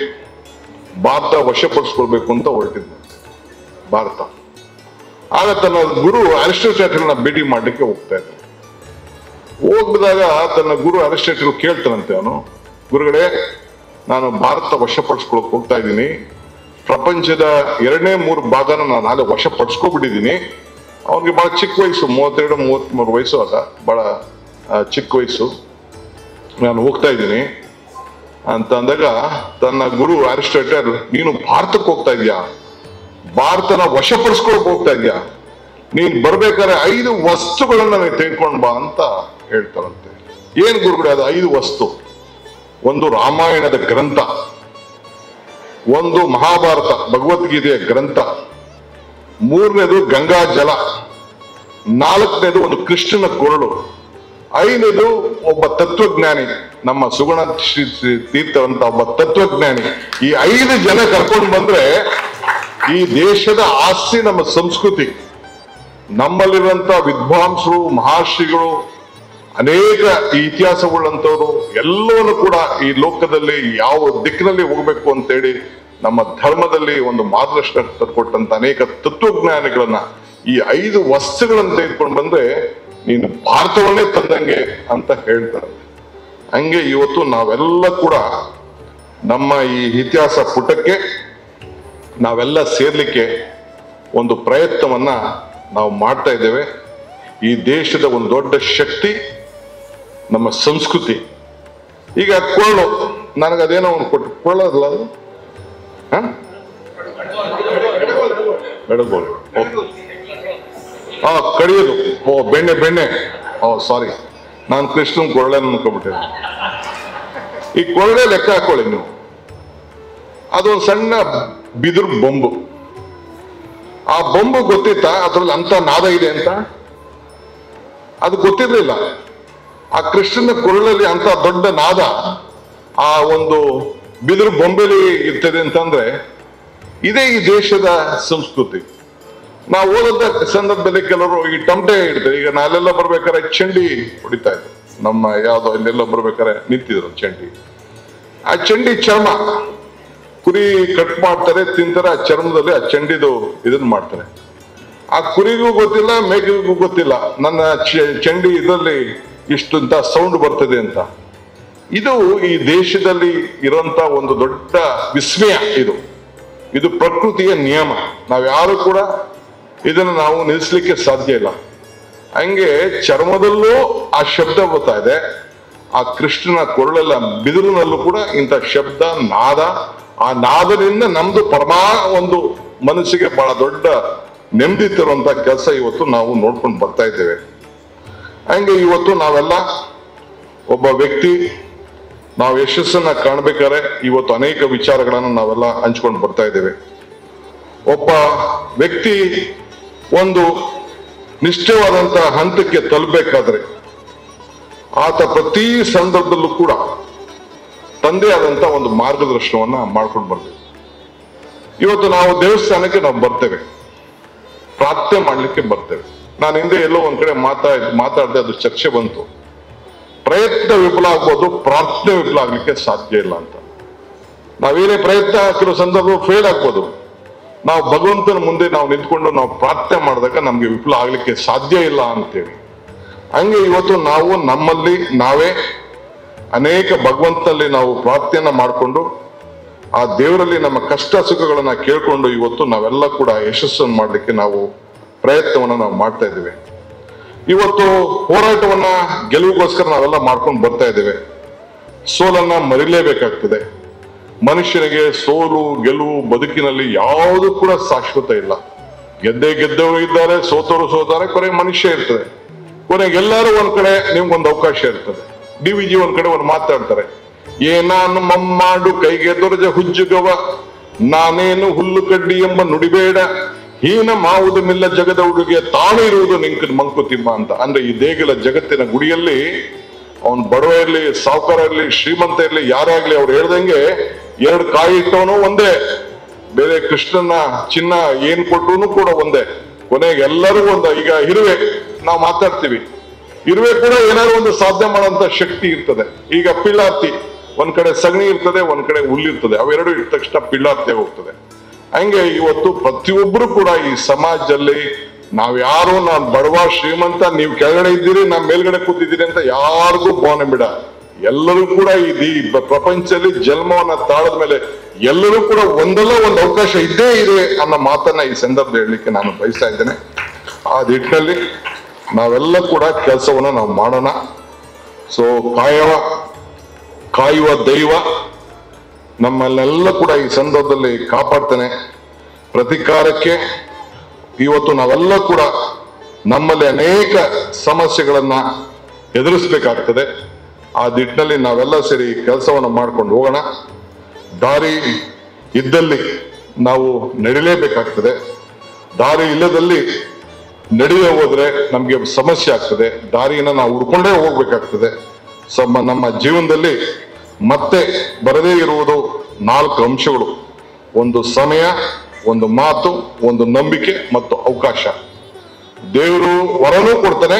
ಭಾರತ ವಶಪಡಿಸ್ಕೊಳ್ಬೇಕು ಅಂತ ಹೊರಟಿದ್ದಂತೆ ಭಾರತ. ಆಗ ತನ್ನ ಗುರು ಅರಿಸ್ಟಾಟಲ್ನ ಭೇಟಿ ಮಾಡ್ಲಿಕ್ಕೆ ಹೋಗ್ತಾ ಇದ್ದ. ಹೋಗಿದಾಗ ತನ್ನ ಗುರು ಅರಿಸ್ಟಾಟಲ್ ಕೇಳ್ತಾನಂತೆ, ಅವನು, ಗುರುಗಳೇ, ನಾನು ಭಾರತ ವಶಪಡಿಸ್ಕೊಳಕ್ ಹೋಗ್ತಾ ಇದ್ದೀನಿ, ಪ್ರಪಂಚದ 2/3 ಭಾಗನ ನಾನು ಆಗ ವಶಪಡಿಸ್ಕೊಬಿಟ್ಟಿದ್ದೀನಿ. ಅವನಿಗೆ ಬಹಳ ಚಿಕ್ಕ ವಯಸ್ಸು, 32-33 ವಯಸ್ಸು, ಆಗ ಬಹಳ ಚಿಕ್ಕ ವಯಸ್ಸು. ನಾನು ಹೋಗ್ತಾ ಇದ್ದೀನಿ ಅಂತ ಅಂದಾಗ ತನ್ನ ಗುರು ಅರಿಸ್ಟಾಟಲ್, ನೀನು ಭಾರತಕ್ಕೆ ಹೋಗ್ತಾ ಇದ್ಯಾ, ಭಾರತನ ವಶಪಡಿಸ್ಕೊಳಕ್ ಹೋಗ್ತಾ ಇದ್ಯಾ, ನೀನ್ ಬರ್ಬೇಕಾದ್ರೆ 5 ವಸ್ತುಗಳನ್ನ ನೀನು ತೆಗೆದುಕೊಂಡು ಬಾ ಅಂತ ಹೇಳ್ತಾರಂತೆ. ಏನ್ ಗುರುಗಳೇ ಅದು 5 ವಸ್ತು? ಒಂದು ರಾಮಾಯಣದ ಗ್ರಂಥ, ಒಂದು ಮಹಾಭಾರತ ಭಗವದ್ಗೀತೆಯ ಗ್ರಂಥ, 3ನೇದು ಗಂಗಾ ಜಲ, 4ನೇದು ಒಂದು ಕೃಷ್ಣನ ಕೊರಳು, 5ನೇದು ಒಬ್ಬ ತತ್ವಜ್ಞಾನಿ, ನಮ್ಮ ಸುಗುಣ ಶ್ರೀ ತೀರ್ಥವಂತ ಒಬ್ಬ ತತ್ವಜ್ಞಾನಿ. ಈ 5 ಜನ ಕರ್ಕೊಂಡು ಬಂದ್ರೆ ಈ ದೇಶದ ಆಸ್ತಿ ನಮ್ಮ ಸಂಸ್ಕೃತಿ. ನಮ್ಮಲ್ಲಿರುವಂತ ವಿದ್ವಾಂಸರು, ಮಹರ್ಷಿಗಳು, ಅನೇಕ ಈ ಇತಿಹಾಸವುಳ್ಳಂತವ್ರು ಎಲ್ಲವನ್ನು ಕೂಡ ಈ ಲೋಕದಲ್ಲಿ ಯಾವ ದಿಕ್ಕಿನಲ್ಲಿ ಹೋಗ್ಬೇಕು ಅಂತೇಳಿ ನಮ್ಮ ಧರ್ಮದಲ್ಲಿ ಒಂದು ಮಾರ್ಗದರ್ಶನ ಕೊಟ್ಟಂತ ಅನೇಕ ತತ್ವಜ್ಞಾನಿಗಳನ್ನ ಈ 5 ವಸ್ತುಗಳನ್ನು ತೆಗೆದುಕೊಂಡು ಬಂದ್ರೆ ನೀನು ಭಾರತವನ್ನೇ ತಂದಂಗೆ ಅಂತ ಹೇಳ್ತಾರೆ. ಹಂಗೆ ಇವತ್ತು ನಾವೆಲ್ಲ ಕೂಡ ನಮ್ಮ ಈ ಇತಿಹಾಸ ಪುಟಕ್ಕೆ ನಾವೆಲ್ಲ ಸೇರ್ಲಿಕ್ಕೆ ಒಂದು ಪ್ರಯತ್ನವನ್ನ ನಾವು ಮಾಡ್ತಾ ಇದ್ದೇವೆ. ಈ ದೇಶದ ಒಂದು ದೊಡ್ಡ ಶಕ್ತಿ ನಮ್ಮ ಸಂಸ್ಕೃತಿ. ಈಗ ಕೊಳ್ಳು, ನನಗದೇನೋ ಒಂದು ಕೊಟ್ಟು, ಕೊಳ್ಳೋದಲ್ಲ ಅದು, ಬೆಳಗೋಲು, ಕಡಿಯೋದು, ಬೆಣ್ಣೆ, ಸಾರಿ, ನಾನು ಕೃಷ್ಣನ್ ಕೊರಳೆ ಅನ್ಕೊಂಡ್ಬಿಟ್ಟೆ. ಈ ಕೊರಳೆ ಲೆಕ್ಕ ಹಾಕೊಳ್ಳಿ ನೀವು, ಅದೊಂದು ಸಣ್ಣ ಬಿದಿರು ಬೊಂಬು. ಆ ಬೊಂಬು ಗೊತ್ತಿತ್ತಾ ಅದ್ರಲ್ಲಿ ಅಂತ ನಾದ ಇದೆ ಅಂತ? ಅದು ಗೊತ್ತಿರ್ಲಿಲ್ಲ. ಆ ಕೃಷ್ಣನ ಕೊರಳಲ್ಲಿ ಅಂತ ದೊಡ್ಡ ನಾದ ಆ ಒಂದು ಬಿದಿರು ಬೊಂಬೆಲಿ ಇರ್ತದೆ ಅಂತಂದ್ರೆ ಇದೇ ಈ ದೇಶದ ಸಂಸ್ಕೃತಿ. ನಾವು ಓದೋದ ಸಂದರ್ಭದಲ್ಲಿ ಕೆಲವರು ಈ ಟಮಟೆ ಇಡ್ತಾರೆ. ಈಗ ನಾಲೆಲ್ಲ ಬರ್ಬೇಕಾದ್ರೆ ಚಂಡಿ ಹೊಡಿತಾ ಇದ್ರು, ನಮ್ಮ ಯಾವ್ದೋ ಇಲ್ಲೆಲ್ಲ ಬರ್ಬೇಕಾದ್ರೆ ನಿಂತಿದ್ರು ಚಂಡಿ. ಆ ಚಂಡಿ ಚರ್ಮ, ಕುರಿ ಕಟ್ ಮಾಡ್ತಾರೆ, ತಿಂತಾರೆ, ಆ ಚರ್ಮದಲ್ಲಿ ಆ ಚಂಡಿದು ಇದನ್ನ ಮಾಡ್ತಾರೆ. ಆ ಕುರಿಗೂ ಗೊತ್ತಿಲ್ಲ, ಮೇಕೆಗೂ ಗೊತ್ತಿಲ್ಲ ನನ್ನ ಚಂಡಿ ಇದರಲ್ಲಿ ಇಷ್ಟು ಅಂತ ಸೌಂಡ್ ಬರ್ತದೆ ಅಂತ. ಇದು ಈ ದೇಶದಲ್ಲಿ ಇರುವಂತ ಒಂದು ದೊಡ್ಡ ವಿಸ್ಮಯ. ಇದು ಪ್ರಕೃತಿಯ ನಿಯಮ. ನಾವ್ಯಾರು ಕೂಡ ಇದನ್ನು ನಾವು ನಿಲ್ಲಿಸ್ಲಿಕ್ಕೆ ಸಾಧ್ಯ ಇಲ್ಲ. ಹಂಗೆ ಚರ್ಮದಲ್ಲೂ ಆ ಶಬ್ದ ಬರ್ತಾ ಇದೆ, ಆ ಕೃಷ್ಣನ ಕೊರಳೆಲ್ಲ ಬಿದಿರಿನಲ್ಲೂ ಕೂಡ ಇಂಥ ಶಬ್ದ, ನಾದ. ಆ ನಾದದಿಂದ ನಮ್ದು ಪರಮಾ ಒಂದು ಮನಸ್ಸಿಗೆ ಬಹಳ ದೊಡ್ಡ ನೆಮ್ಮದಿ ತರುವಂತ ಕೆಲಸ ಇವತ್ತು ನಾವು ನೋಡ್ಕೊಂಡು ಬರ್ತಾ ಇದ್ದೇವೆ. ಹಂಗೆ ಇವತ್ತು ನಾವೆಲ್ಲ ಒಬ್ಬ ವ್ಯಕ್ತಿ ನಾವು ಯಶಸ್ಸನ್ನ ಕಾಣ್ಬೇಕಾದ್ರೆ ಇವತ್ತು ಅನೇಕ ವಿಚಾರಗಳನ್ನು ನಾವೆಲ್ಲ ಹಂಚ್ಕೊಂಡು ಬರ್ತಾ ಇದ್ದೇವೆ. ಒಬ್ಬ ವ್ಯಕ್ತಿ ಒಂದು ನಿಷ್ಠವಾದಂತ ಹಂತಕ್ಕೆ ತಲುಪಬೇಕಾದ್ರೆ ಆತ ಪ್ರತಿ ಸಂದರ್ಭದಲ್ಲೂ ಕೂಡ ತಂದೆ ಆದಂತ ಒಂದು ಮಾರ್ಗದರ್ಶನವನ್ನ ಮಾಡ್ಕೊಂಡು ಬರ್ತೇವೆ. ಇವತ್ತು ನಾವು ದೇವಸ್ಥಾನಕ್ಕೆ ನಾವು ಬರ್ತೇವೆ, ಪ್ರಾರ್ಥನೆ ಮಾಡ್ಲಿಕ್ಕೆ ಬರ್ತೇವೆ. ನಾನು ಹಿಂದೆ ಎಲ್ಲೋ ಒಂದ್ ಕಡೆ ಮಾತಾಡದೆ ಅದು ಚರ್ಚೆ ಬಂತು. ಪ್ರಯತ್ನ ವಿಫಲ ಆಗ್ಬೋದು, ಪ್ರಾರ್ಥನೆ ವಿಫಲ ಆಗ್ಲಿಕ್ಕೆ ಸಾಧ್ಯ ಇಲ್ಲ ಅಂತ. ನಾವೇನೇ ಪ್ರಯತ್ನ ಕೆಲವು ಸಂದರ್ಭ ಫೇಲ್ ಆಗ್ಬೋದು. ನಾವು ಭಗವಂತನ ಮುಂದೆ ನಾವು ನಿಂತ್ಕೊಂಡು ನಾವು ಪ್ರಾರ್ಥನೆ ಮಾಡಿದಾಗ ನಮ್ಗೆ ವಿಫಲ ಆಗ್ಲಿಕ್ಕೆ ಸಾಧ್ಯ ಇಲ್ಲ ಅಂತೇಳಿ. ಹಂಗೆ ಇವತ್ತು ನಾವು ನಮ್ಮಲ್ಲಿ ನಾವೇ ಅನೇಕ ಭಗವಂತನಲ್ಲಿ ನಾವು ಪ್ರಾರ್ಥನೆಯನ್ನ ಮಾಡಿಕೊಂಡು ಆ ದೇವರಲ್ಲಿ ನಮ್ಮ ಕಷ್ಟ ಸುಖಗಳನ್ನ ಕೇಳ್ಕೊಂಡು ಇವತ್ತು ನಾವೆಲ್ಲ ಕೂಡ ಯಶಸ್ಸನ್ನು ಮಾಡ್ಲಿಕ್ಕೆ ನಾವು ಪ್ರಯತ್ನವನ್ನ ನಾವು ಮಾಡ್ತಾ ಇದ್ದೇವೆ. ಇವತ್ತು ಹೋರಾಟವನ್ನ ಗೆಲುವಿಗೋಸ್ಕರ ನಾವೆಲ್ಲ ಮಾಡ್ಕೊಂಡು ಬರ್ತಾ ಇದ್ದೇವೆ. ಸೋಲನ್ನ ಮರಿಲೇಬೇಕಾಗ್ತದೆ. ಮನುಷ್ಯನಿಗೆ ಸೋಲು ಗೆಲುವು ಬದುಕಿನಲ್ಲಿ ಯಾವುದು ಕೂಡ ಶಾಶ್ವತ ಇಲ್ಲ. ಗೆದ್ದವರು ಇದ್ದಾರೆ, ಸೋತವರು ಕೊನೆಗೆ ಮನುಷ್ಯ ಇರ್ತದೆ. ಕೊನೆಗೆ ಎಲ್ಲರೂ ಒಂದ್ ಕಡೆ ನಿಮ್ಗೊಂದು ಅವಕಾಶ ಇರ್ತದೆ. DVG ಒಂದ್ ಕಡೆ ಒಂದು ಮಾತಾಡ್ತಾರೆ, ಏನಾನು ಮಮ್ಮಾಡು ಕೈಗೆ ದೊರಜ ಹುಜ್ಜುಗವ, ನಾನೇನು ಹುಲ್ಲು ಕಡ್ಡಿ ಎಂಬ ನುಡಿಬೇಡ, ಹೀನ ಮಾವುದು ಮಿಲ್ಲ ಜಗದ ಹುಡುಗಿಯ ತಾನು ಇರುವುದು ನಿಂಕ ಮಂಕುತಿಮ್ಮ ಅಂತ. ಅಂದ್ರೆ ಈ ದೇಗುಲ ಜಗತ್ತಿನ ಗುಡಿಯಲ್ಲಿ ಅವನ್ ಬಡವ ಇರ್ಲಿ, ಸಾವುಕಾರ ಇರ್ಲಿ, ಶ್ರೀಮಂತ ಇರ್ಲಿ, ಯಾರೇ ಆಗ್ಲಿ, ಅವ್ರು ಹೇಳ್ದಂಗೆ ಎರಡು ಕಾಯಿ ಇಟ್ಟವನು ಒಂದೇ, ಬೇರೆ ಕೃಷ್ಣನ ಚಿನ್ನ ಏನ್ ಕೊಟ್ಟರು ಕೂಡ ಒಂದೇ. ಕೊನೆಗೆ ಎಲ್ಲರೂ ಈಗ ಇರುವೆ ನಾವು ಮಾತಾಡ್ತೀವಿ, ಇರುವೆ ಕೂಡ ಏನಾದ್ರು ಒಂದು ಸಾಧನೆ ಮಾಡುವಂತ ಶಕ್ತಿ ಇರ್ತದೆ. ಈಗ ಪಿಳ್ಳಾರ್ತಿ ಒಂದ್ ಕಡೆ ಸಗಣಿ ಇರ್ತದೆ, ಒಂದ್ ಕಡೆ ಹುಲ್ಲಿರ್ತದೆ, ಅವೆರಡು ಇಟ್ಟ ತಕ್ಷಣ ಪಿಳ್ಳಾರ್ತಿ ಹೋಗ್ತದೆ. ಹಂಗೆ ಇವತ್ತು ಪ್ರತಿಯೊಬ್ಬರು ಕೂಡ ಈ ಸಮಾಜದಲ್ಲಿ ನಾವ್ಯಾರು ನಾನ್ ಬಡವ ಶ್ರೀಮಂತ, ನೀವು ಕೆಳಗಡೆ ಇದ್ದೀರಿ ನಾನ್ ಮೇಲ್ಗಡೆ ಕೂತಿದ್ದೀರಿ ಅಂತ ಯಾರಿಗೂ ಭಾವನೆ ಬಿಡ. ಎಲ್ಲರೂ ಕೂಡ ಈ ಪ್ರಪಂಚದಲ್ಲಿ ಜನ್ಮವನ್ನ ತಾಳದ ಮೇಲೆ ಎಲ್ಲರೂ ಕೂಡ ಒಂದಲ್ಲ ಒಂದು ಅವಕಾಶ ಇದ್ದೇ ಇದೆ ಅನ್ನೋ ಮಾತನ್ನ ಈ ಸಂದರ್ಭದಲ್ಲಿ ಹೇಳಲಿಕ್ಕೆ ನಾನು ಬಯಸ್ತಾ ಇದ್ದೇನೆ. ಆ ನಿಟ್ಟಿನಲ್ಲಿ ನಾವೆಲ್ಲ ಕೂಡ ಕೆಲಸವನ್ನ ನಾವು ಮಾಡೋಣ. ಸೊ ಕಾಯುವ ದೈವ ನಮ್ಮನ್ನೆಲ್ಲ ಕೂಡ ಈ ಸಂದರ್ಭದಲ್ಲಿ ಕಾಪಾಡ್ತಾನೆ. ಪ್ರತಿಕಾರಕ್ಕೆ ಇವತ್ತು ನಾವೆಲ್ಲ ಕೂಡ ನಮ್ಮಲ್ಲಿ ಅನೇಕ ಸಮಸ್ಯೆಗಳನ್ನ ಎದುರಿಸ್ಬೇಕಾಗ್ತದೆ. ಆ ನಿಟ್ಟಿನಲ್ಲಿ ನಾವೆಲ್ಲ ಸೇರಿ ಕೆಲಸವನ್ನು ಮಾಡ್ಕೊಂಡು ಹೋಗೋಣ. ದಾರಿ ಇದ್ದಲ್ಲಿ ನಾವು ನಡಿಲೇಬೇಕಾಗ್ತದೆ. ದಾರಿ ಇಲ್ಲದಲ್ಲಿ ನಡೆಯೇ ಹೋದ್ರೆ ನಮ್ಗೆ ಸಮಸ್ಯೆ ಆಗ್ತದೆ. ದಾರಿಯನ್ನ ನಾವು ಹುಡ್ಕೊಂಡೇ ಹೋಗ್ಬೇಕಾಗ್ತದೆ. ನಮ್ಮ ಜೀವನದಲ್ಲಿ ಮತ್ತೆ ಬರದೇ ಇರುವುದು 4 ಅಂಶಗಳು: ಒಂದು ಸಮಯ, ಒಂದು ಮಾತು, ಒಂದು ನಂಬಿಕೆ ಮತ್ತು ಅವಕಾಶ. ದೇವರು ವರನೂ ಕೊಡ್ತಾನೆ,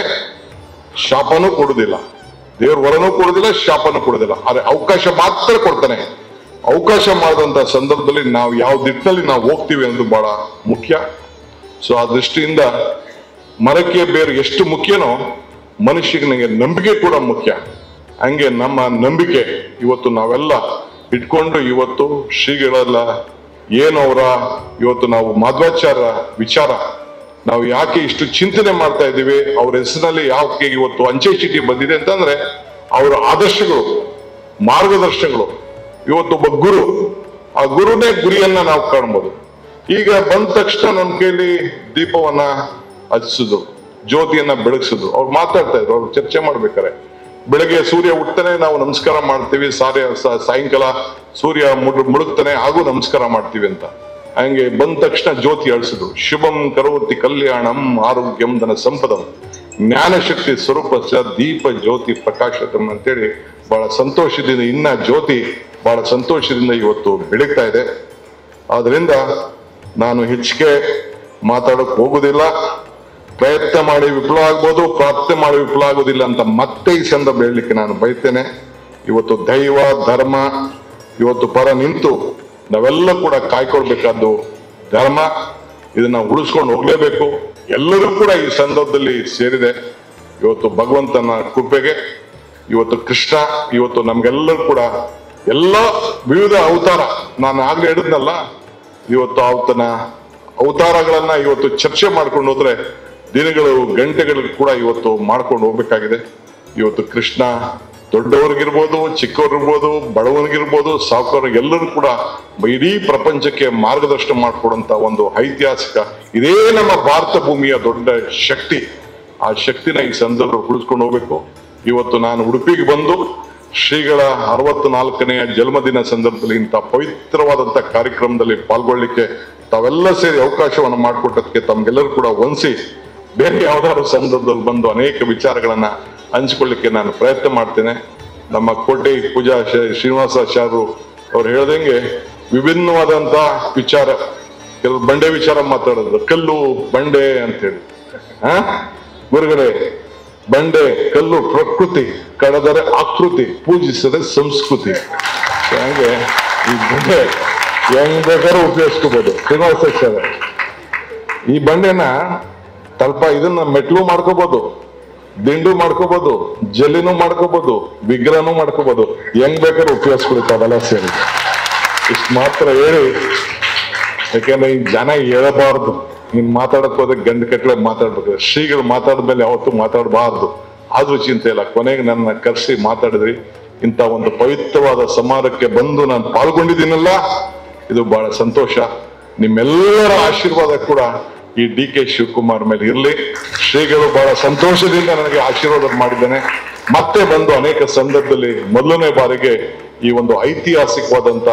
ಶಾಪನೂ ಕೊಡುದಿಲ್ಲ. ದೇವ್ರು ವರನೂ ಕೊಡುದಿಲ್ಲ, ಶಾಪನೂ ಕೊಡುದಿಲ್ಲ, ಆದ್ರೆ ಅವಕಾಶ ಮಾತ್ರ ಕೊಡ್ತಾನೆ. ಅವಕಾಶ ಮಾಡಿದಂತ ಸಂದರ್ಭದಲ್ಲಿ ನಾವು ಯಾವ ದಿಟ್ಟಿನಲ್ಲಿ ನಾವು ಹೋಗ್ತೀವಿ ಅನ್ನೋದು ಬಹಳ ಮುಖ್ಯ. ಸೊ ಆ ದೃಷ್ಟಿಯಿಂದ ಮರಕ್ಕೆ ಬೇರೆ ಎಷ್ಟು ಮುಖ್ಯನೋ ಮನುಷ್ಯನಿಗೆ ನಂಬಿಕೆ ಕೂಡ ಮುಖ್ಯ. ಹಂಗೆ ನಮ್ಮ ನಂಬಿಕೆ ಇವತ್ತು ನಾವೆಲ್ಲ ಇಟ್ಕೊಂಡು ಇವತ್ತು ಶ್ರೀಗಳೆಲ್ಲ ಏನು ಇವತ್ತು ನಾವು ಮಾಧ್ವಾಚಾರ್ಯ ವಿಚಾರ ನಾವು ಯಾಕೆ ಇಷ್ಟು ಚಿಂತನೆ ಮಾಡ್ತಾ ಇದ್ದೀವಿ, ಅವ್ರ ಹೆಸರಿನಲ್ಲಿ ಯಾಕೆ ಇವತ್ತು ಅಂಚೆ ಚೀಟಿ ಬಂದಿದೆ ಅಂತಂದ್ರೆ ಅವರ ಆದರ್ಶಗಳು, ಮಾರ್ಗದರ್ಶನಗಳು. ಇವತ್ತು ಒಬ್ಬ ಗುರು, ಆ ಗುರುನೇ ಗುರಿಯನ್ನ ನಾವು ಕಾಣ್ಬೋದು. ಈಗ ಬಂದ ತಕ್ಷಣ ನಮ್ಮ ಕೈಲಿ ದೀಪವನ್ನ ಹಚ್ಚಿಸಿದ್ರು, ಜ್ಯೋತಿಯನ್ನ ಬೆಳಗಿಸಿದ್ರು. ಅವ್ರು ಮಾತಾಡ್ತಾ ಇದ್ರು, ಅವ್ರು ಚರ್ಚೆ ಮಾಡ್ಬೇಕಾರೆ ಬೆಳಗ್ಗೆ ಸೂರ್ಯ ಹುಟ್ಟತಾನೆ ನಾವು ನಮಸ್ಕಾರ ಮಾಡ್ತೀವಿ, ಸಾಯಂಕಾಲ ಸೂರ್ಯ ಮುಳುಗ್ತಾನೆ ಹಾಗೂ ನಮಸ್ಕಾರ ಮಾಡ್ತೀವಿ ಅಂತ. ಹಂಗೆ ಬಂದ ತಕ್ಷಣ ಜ್ಯೋತಿ ಅಳಿಸಿದ್ರು. ಶುಭಂ ಕರೋತಿ ಕಲ್ಯಾಣಂ ಆರೋಗ್ಯಂ ಧನ ಸಂಪದಂ ಜ್ಞಾನಶಕ್ತಿ ಸ್ವರೂಪ ದೀಪ ಜ್ಯೋತಿ ಪ್ರಕಾಶತಂ ಅಂತೇಳಿ ಬಹಳ ಸಂತೋಷದಿಂದ ಇನ್ನ ಜ್ಯೋತಿ ಬಹಳ ಸಂತೋಷದಿಂದ ಇವತ್ತು ಬೆಳಗ್ತಾ ಇದೆ. ಆದ್ರಿಂದ ನಾನು ಹೆಚ್ಚಿಗೆ ಮಾತಾಡಕ್ ಹೋಗುದಿಲ್ಲ. ಪ್ರಯತ್ನ ಮಾಡಿ ವಿಫಲ ಆಗ್ಬೋದು, ಪ್ರಾರ್ಥನೆ ಮಾಡಿ ವಿಫಲ ಆಗೋದಿಲ್ಲ ಅಂತ ಮತ್ತೆ ಈ ಸಂದರ್ಭ ಹೇಳಲಿಕ್ಕೆ ನಾನು ಬಯಸ್ತೇನೆ. ಇವತ್ತು ದೈವ ಧರ್ಮ ಇವತ್ತು ಪರ ನಿಂತು ನಾವೆಲ್ಲ ಕೂಡ ಕಾಯ್ಕೊಳ್ಬೇಕಾದ್ದು ಧರ್ಮ. ಇದನ್ನ ಉಳಿಸ್ಕೊಂಡು ಹೋಗ್ಲೇಬೇಕು. ಎಲ್ಲರೂ ಕೂಡ ಈ ಸಂದರ್ಭದಲ್ಲಿ ಸೇರಿದೆ. ಇವತ್ತು ಭಗವಂತನ ಕೃಪೆಗೆ ಇವತ್ತು ಕೃಷ್ಣ ಇವತ್ತು ನಮ್ಗೆಲ್ಲರೂ ಕೂಡ ಎಲ್ಲ ವಿವಿಧ ಅವತಾರ, ನಾನು ಆಗ್ಲೇ ಹೇಳಿದ್ನಲ್ಲ, ಇವತ್ತು ಆತನ ಅವತಾರಗಳನ್ನ ಇವತ್ತು ಚರ್ಚೆ ಮಾಡ್ಕೊಂಡು ಹೋದ್ರೆ ದಿನಗಳು ಗಂಟೆಗಳು ಕೂಡ ಇವತ್ತು ಮಾಡ್ಕೊಂಡು ಹೋಗ್ಬೇಕಾಗಿದೆ. ಇವತ್ತು ಕೃಷ್ಣ ದೊಡ್ಡವ್ರಿಗಿರ್ಬೋದು, ಚಿಕ್ಕವ್ರಿರ್ಬೋದು, ಬಡವನಿಗಿರ್ಬೋದು, ಸಾವುಕಾರರಿಗೆ ಎಲ್ಲರೂ ಕೂಡ ಇಡೀ ಪ್ರಪಂಚಕ್ಕೆ ಮಾರ್ಗದರ್ಶನ ಮಾಡಿಕೊಡುವಂತ ಒಂದು ಐತಿಹಾಸಿಕ ಇದೇ ನಮ್ಮ ಭಾರತ ಭೂಮಿಯ ದೊಡ್ಡ ಶಕ್ತಿ. ಆ ಶಕ್ತಿನ ಈ ಸಂದರ್ಭ ಉಳಿಸ್ಕೊಂಡು ಹೋಗ್ಬೇಕು. ಇವತ್ತು ನಾನು ಉಡುಪಿಗೆ ಬಂದು ಶ್ರೀಗಳ 64ನೇ ಜನ್ಮದಿನ ಸಂದರ್ಭದಲ್ಲಿ ಇಂಥ ಪವಿತ್ರವಾದಂತ ಕಾರ್ಯಕ್ರಮದಲ್ಲಿ ಪಾಲ್ಗೊಳ್ಳಿಕ್ಕೆ ತಾವೆಲ್ಲ ಸೇರಿ ಅವಕಾಶವನ್ನು ಮಾಡಿಕೊಟ್ಟದಕ್ಕೆ ತಮ್ಗೆಲ್ಲರೂ ಕೂಡ ವಂದಿಸಿ ಬೇರೆ ಯಾವ್ದಾದ್ರು ಸಂದರ್ಭದಲ್ಲಿ ಬಂದು ಅನೇಕ ವಿಚಾರಗಳನ್ನ ಹಂಚಿಕೊಳ್ಳಿಕ್ಕೆ ನಾನು ಪ್ರಯತ್ನ ಮಾಡ್ತೇನೆ. ನಮ್ಮ ಕೋಟೆ ಪೂಜಾ ಶ್ರೀನಿವಾಸಾಚಾರ್ಯರು ಅವ್ರು ಹೇಳ್ದಂಗೆ ವಿಭಿನ್ನವಾದಂತ ವಿಚಾರ, ಕೆಲವು ಬಂಡೆ ವಿಚಾರ ಮಾತಾಡಿದ್ರು, ಕಲ್ಲು ಬಂಡೆ ಅಂತೇಳಿ. ಗುರುಗಳೇ, ಬಂಡೆ ಕಲ್ಲು ಪ್ರಕೃತಿ, ಕಡದರೆ ಆಕೃತಿ, ಪೂಜಿಸದೆ ಸಂಸ್ಕೃತಿ. ಹಂಗೆ ಈ ಬಂಡೆ ಹೆಂಗ್ ಬೇಕಾದ್ರೂ ಉಪಯೋಗಿಸ್ಕೋಬಹುದು. ಶ್ರೀನಿವಾಸ ಈ ಬಂಡೆನ ಇದನ್ನ ಮೆಟ್ಲು ಮಾಡ್ಕೋಬಹುದು, ದಿಂಡು ಮಾಡ್ಕೋಬಹುದು, ಜಲ್ಲಿನೂ ಮಾಡ್ಕೋಬಹುದು, ವಿಗ್ರಹನೂ ಮಾಡ್ಕೋಬಹುದು, ಹೆಂಗ್ ಬೇಕಾದ್ರೂ ಉಪಯೋಗಿಸ್ಕೊಳ್ತಾವಲ್ಲ ಸೇರಿ. ಇಷ್ಟು ಮಾತ್ರ ಹೇಳಿ, ಯಾಕೆಂದ್ರೆ ಈ ಜನ ಹೇಳಬಾರ್ದು. ನೀನ್ ಮಾತಾಡಕ್ ಹೋದ್ರೆ ಗಂಡು ಕಟ್ಲೆ ಮಾತಾಡ್ಬೇಕು. ಶ್ರೀಗಳು ಮಾತಾಡಿದ್ಮೇಲೆ ಯಾವತ್ತೂ ಮಾತಾಡಬಾರ್ದು. ಆದ್ರೂ ಚಿಂತೆ ಇಲ್ಲ, ಕೊನೆಗೆ ನನ್ನ ಕರೆಸಿ ಮಾತಾಡಿದ್ರಿ. ಇಂಥ ಒಂದು ಪವಿತ್ರವಾದ ಸಮಾರಂಭಕ್ಕೆ ಬಂದು ನಾನು ಪಾಲ್ಗೊಂಡಿದ್ದೀನಲ್ಲ, ಇದು ಬಹಳ ಸಂತೋಷ. ನಿಮ್ಮೆಲ್ಲರ ಆಶೀರ್ವಾದ ಕೂಡ ಈ DK ಶಿವಕುಮಾರ್ ಮೇಲೆ ಇರಲಿ. ಶ್ರೀಗಳು ಬಹಳ ಸಂತೋಷದಿಂದ ನನಗೆ ಆಶೀರ್ವಾದ ಮಾಡಿದ್ದೇನೆ. ಮತ್ತೆ ಬಂದು ಅನೇಕ ಸಂದರ್ಭದಲ್ಲಿ ಮೊದಲನೇ ಬಾರಿಗೆ ಈ ಒಂದು ಐತಿಹಾಸಿಕವಾದಂತ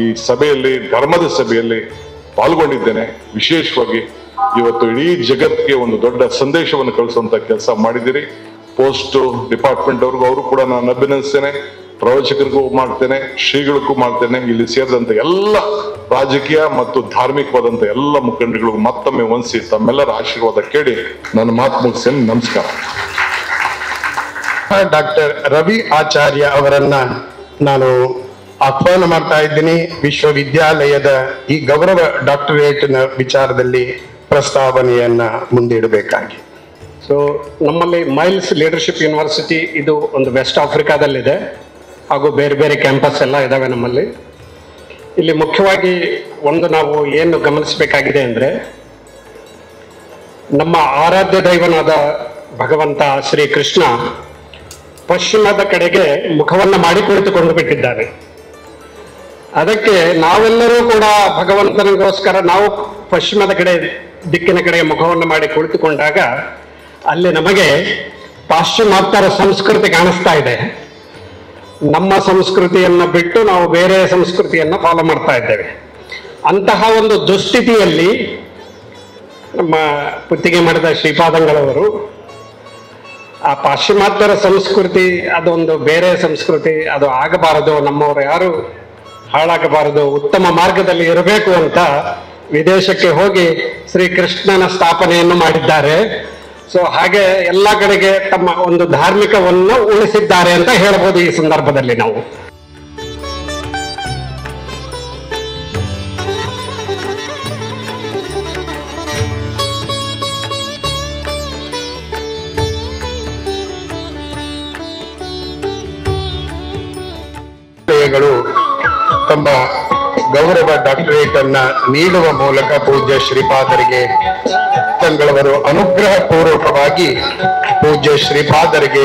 ಈ ಸಭೆಯಲ್ಲಿ, ಧರ್ಮದ ಸಭೆಯಲ್ಲಿ ಪಾಲ್ಗೊಂಡಿದ್ದೇನೆ. ವಿಶೇಷವಾಗಿ ಇವತ್ತು ಇಡೀ ಜಗತ್ತಿಗೆ ಒಂದು ದೊಡ್ಡ ಸಂದೇಶವನ್ನು ಕಳಿಸುವಂತ ಕೆಲಸ ಮಾಡಿದ್ದೀರಿ. ಪೋಸ್ಟ್ ಡಿಪಾರ್ಟ್ಮೆಂಟ್ ಅವ್ರಿಗೂ ಅವರು ಕೂಡ ನಾನು ಅಭಿನಂದಿಸ್ತೇನೆ. ಪ್ರವಚಕರಿಗೂ ಮಾಡ್ತೇನೆ, ಶ್ರೀಗಳಿಗೂ ಮಾಡ್ತೇನೆ. ಇಲ್ಲಿ ಸೇರಿದಂತ ಎಲ್ಲ ರಾಜಕೀಯ ಮತ್ತು ಧಾರ್ಮಿಕವಾದಂತ ಎಲ್ಲ ಮುಖಂಡರಿಗಳಿಗೂ ಮತ್ತೊಮ್ಮೆ ವಂದಿಸಿ ತಮ್ಮೆಲ್ಲರ ಆಶೀರ್ವಾದ ಕೇಳಿ ನನ್ನ ಮಾತು ಮುಗಿಸ್ತೇನೆ. ನಮಸ್ಕಾರ. ಡಾಕ್ಟರ್ ರವಿ ಆಚಾರ್ಯ ಅವರನ್ನ ನಾನು ಆಹ್ವಾನ ಮಾಡ್ತಾ ಇದ್ದೀನಿ. ವಿಶ್ವವಿದ್ಯಾಲಯದ ಈ ಗೌರವ ಡಾಕ್ಟರೇಟ್ನ ವಿಚಾರದಲ್ಲಿ ಪ್ರಸ್ತಾವನೆಯನ್ನ ಮುಂದಿಡಬೇಕಾಗಿ. ಸೊ ನಮ್ಮಲ್ಲಿ ಮೈಲ್ಸ್ ಲೀಡರ್ಶಿಪ್ ಯೂನಿವರ್ಸಿಟಿ ಇದು ಒಂದು ವೆಸ್ಟ್ ಆಫ್ರಿಕಾದಲ್ಲಿದೆ, ಹಾಗೂ ಬೇರೆ ಬೇರೆ ಕ್ಯಾಂಪಸ್ ಎಲ್ಲ ಇದ್ದಾವೆ ನಮ್ಮಲ್ಲಿ. ಇಲ್ಲಿ ಮುಖ್ಯವಾಗಿ ಒಂದು ನಾವು ಏನು ಗಮನಿಸಬೇಕಾಗಿದೆ ಅಂದರೆ, ನಮ್ಮ ಆರಾಧ್ಯ ದೈವನಾದ ಭಗವಂತ ಶ್ರೀಕೃಷ್ಣ ಪಶ್ಚಿಮದ ಕಡೆಗೆ ಮುಖವನ್ನು ಮಾಡಿ ಕುಳಿತುಕೊಂಡು ಬಿಟ್ಟಿದ್ದಾನೆ. ಅದಕ್ಕೆ ನಾವೆಲ್ಲರೂ ಕೂಡ ಭಗವಂತನಿಗೋಸ್ಕರ ನಾವು ಪಶ್ಚಿಮದ ಕಡೆ ದಿಕ್ಕಿನ ಕಡೆಗೆ ಮುಖವನ್ನು ಮಾಡಿ ಕುಳಿತುಕೊಂಡಾಗ ಅಲ್ಲಿ ನಮಗೆ ಪಾಶ್ಚಿಮಾತ್ಯರ ಸಂಸ್ಕೃತಿ ಕಾಣಿಸ್ತಾ ಇದೆ. ನಮ್ಮ ಸಂಸ್ಕೃತಿಯನ್ನು ಬಿಟ್ಟು ನಾವು ಬೇರೆ ಸಂಸ್ಕೃತಿಯನ್ನು ಫಾಲೋ ಮಾಡ್ತಾ ಇದ್ದೇವೆ. ಅಂತಹ ಒಂದು ದುಸ್ಥಿತಿಯಲ್ಲಿ ನಮ್ಮ ಪುತ್ತಿಗೆ ಮಾಡಿದ ಶ್ರೀಪಾದಂಗಳವರು ಆ ಪಾಶ್ಚಿಮಾತ್ಯರ ಸಂಸ್ಕೃತಿ ಅದೊಂದು ಬೇರೆ ಸಂಸ್ಕೃತಿ, ಅದು ಆಗಬಾರದು, ನಮ್ಮವರು ಯಾರು ಹಾಳಾಗಬಾರದು, ಉತ್ತಮ ಮಾರ್ಗದಲ್ಲಿ ಇರಬೇಕು ಅಂತ ವಿದೇಶಕ್ಕೆ ಹೋಗಿ ಶ್ರೀಕೃಷ್ಣನ ಸ್ಥಾಪನೆಯನ್ನು ಮಾಡಿದ್ದಾರೆ. ಸೊ ಹಾಗೆ ಎಲ್ಲ ಕಡೆಗೆ ತಮ್ಮ ಒಂದು ಧಾರ್ಮಿಕವನ್ನು ಉಳಿಸಿದ್ದಾರೆ ಅಂತ ಹೇಳ್ಬೋದು ಈ ಸಂದರ್ಭದಲ್ಲಿ ನಾವು. ತಮ್ಮ ಗೌರವ ಡಾಕ್ಟರೇಟ್ ಅನ್ನ ನೀಡುವ ಮೂಲಕ ಪೂಜ್ಯ ಶ್ರೀಪಾದರಿಗೆ ತಂಗಳವರು ಅನುಗ್ರಹ ಪೂರ್ವಕವಾಗಿ ಪೂಜ್ಯ ಶ್ರೀಪಾದರಿಗೆ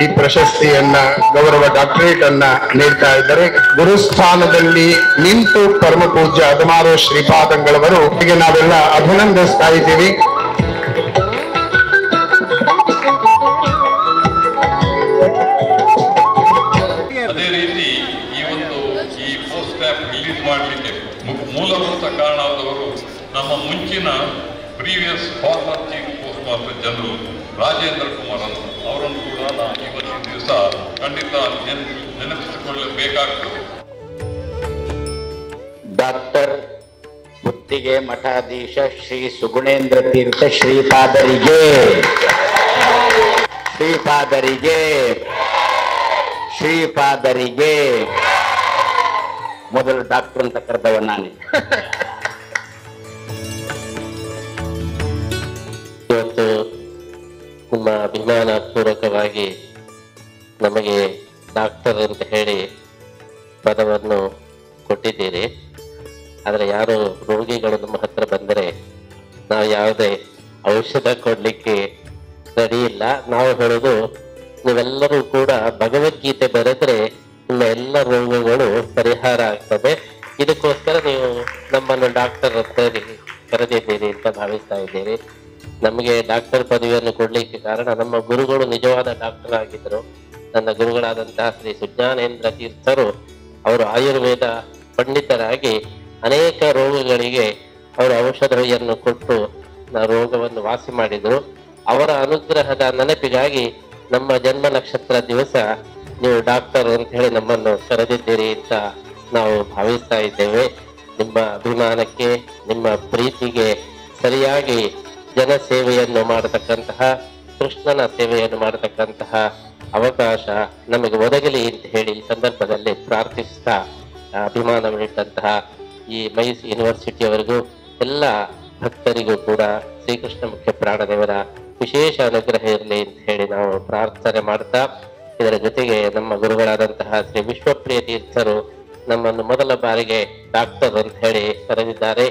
ಈ ಪ್ರಶಸ್ತಿಯನ್ನ, ಗೌರವ ಡಾಕ್ಟರೇಟ್ ಅನ್ನ ನೀಡ್ತಾ ಇದ್ದಾರೆ. ಗುರುಸ್ಥಾನದಲ್ಲಿ ನಿಂತು ಪರಮ ಪೂಜ್ಯ ಅದಮಾರು ಶ್ರೀಪಾದಂಗಳವರು ಹೀಗೆ ನಾವೆಲ್ಲ ಅಭಿನಂದಿಸ್ತಾ ಇದ್ದೀವಿ. ಅದೇ ರೀತಿ ಈ ಪೋಸ್ಟ್ ಸ್ಟಾಪ್ ರಿಲೀಸ್ ಮಾಡಲಿಕ್ಕೆ ಮೂಲಭೂತ ಕಾರಣವಾದವರು ನಮ್ಮ ಮುಂಚಿನ previous former chief post master general Rajendra Kumar ಅಂತ. ಅವರನ್ನು ಕೂಡ ನಾವು ಇವತ್ತಿನ ದಿವಸ ಖಂಡಿತ ನೆನಪಿಸಿಕೊಳ್ಳಬೇಕಾಗ್ತದೆ. ಡಾಕ್ಟರ್ ಮುತ್ತಿಗೆ ಮಠಾಧೀಶ ಶ್ರೀ ಸುಗುಣೇಂದ್ರ ತೀರ್ಥ ಶ್ರೀಪಾದರಿಗೆ ಶ್ರೀಪಾದರಿಗೆ ಶ್ರೀಪಾದರಿಗೆ ಮೊದಲು ಡಾಕ್ಟರ್ ಅಂತ ಕರೆದವ ನಾನೇ. ಇವತ್ತು ನಿಮ್ಮ ಅಭಿಮಾನ ಪೂರ್ವಕವಾಗಿ ನಮಗೆ ಡಾಕ್ಟರ್ ಅಂತ ಹೇಳಿ ಪದವನ್ನು ಕೊಟ್ಟಿದ್ದೀರಿ. ಆದರೆ ಯಾರು ರೋಗಿಗಳು ನಮ್ಮ ಹತ್ರ ಬಂದರೆ ನಾವು ಯಾವುದೇ ಔಷಧ ಕೊಡಲಿಕ್ಕೆ ರೆಡಿ ಇಲ್ಲ. ನಾವು ಹೇಳೋದು, ನೀವೆಲ್ಲರೂ ಕೂಡ ಭಗವದ್ಗೀತೆ ಬರೆದ್ರೆ ನಿಮ್ಮ ಎಲ್ಲ ರೋಗಗಳು ಪರಿಹಾರ ಆಗ್ತದೆ. ಇದಕ್ಕೋಸ್ಕರ ನೀವು ನಮ್ಮನ್ನು ಡಾಕ್ಟರ್ ಅಂತ ಕರೆದಿದ್ದೀರಿ ಅಂತ ಭಾವಿಸ್ತಾ ಇದ್ದೀರಿ. ನಮಗೆ ಡಾಕ್ಟರ್ ಪದವಿಯನ್ನು ಕೊಡ್ಲಿಕ್ಕೆ ಕಾರಣ ನಮ್ಮ ಗುರುಗಳು ನಿಜವಾದ ಡಾಕ್ಟರ್ ಆಗಿದ್ದರು. ನನ್ನ ಗುರುಗಳಾದಂತಹ ಶ್ರೀ ಸುಜ್ಞಾನೇಂದ್ರ ತೀರ್ಥರು ಅವರು ಆಯುರ್ವೇದ ಪಂಡಿತರಾಗಿ ಅನೇಕ ರೋಗಗಳಿಗೆ ಅವರು ಔಷಧಿಯನ್ನು ಕೊಟ್ಟು ರೋಗವನ್ನು ವಾಸಿ ಮಾಡಿದರು. ಅವರ ಅನುಗ್ರಹದ ನೆನಪಿಗಾಗಿ ನಮ್ಮ ಜನ್ಮ ನಕ್ಷತ್ರ ದಿವಸ ನೀವು ಡಾಕ್ಟರ್ ಅಂತ ಹೇಳಿ ನಮ್ಮನ್ನು ಕರೆದಿದ್ದೀರಿ ಅಂತ ನಾವು ಭಾವಿಸ್ತಾ ಇದ್ದೇವೆ. ನಿಮ್ಮ ಅಭಿಮಾನಕ್ಕೆ, ನಿಮ್ಮ ಪ್ರೀತಿಗೆ ಸರಿಯಾಗಿ ಜನಸೇವೆಯನ್ನು ಮಾಡತಕ್ಕಂತಹ ಕೃಷ್ಣನ ಸೇವೆಯನ್ನು ಮಾಡತಕ್ಕಂತಹ ಅವಕಾಶ ನಮಗೆ ಒದಗಲಿ ಅಂತ ಹೇಳಿ ಈ ಸಂದರ್ಭದಲ್ಲಿ ಪ್ರಾರ್ಥಿಸ್ತಾ ಅಭಿಮಾನವಿಟ್ಟಂತಹ ಈ ಮೈಸ್ ಯೂನಿವರ್ಸಿಟಿಯವರಿಗೂ ಎಲ್ಲ ಭಕ್ತರಿಗೂ ಕೂಡ ಶ್ರೀಕೃಷ್ಣ ಮುಖ್ಯ ಪ್ರಾಣದೇವರ ವಿಶೇಷ ಅನುಗ್ರಹ ಇರಲಿ ಅಂತ ಹೇಳಿ ನಾವು ಪ್ರಾರ್ಥನೆ ಮಾಡ್ತಾ, ಇದರ ಜೊತೆಗೆ ನಮ್ಮ ಗುರುಗಳಾದಂತಹ ಶ್ರೀ ವಿಶ್ವಪ್ರಿಯ ತೀರ್ಥರು ನಮ್ಮನ್ನು ಮೊದಲ ಬಾರಿಗೆ ಡಾಕ್ಟರ್ ಅಂತ ಹೇಳಿ ಕರೆದಿದ್ದಾರೆ.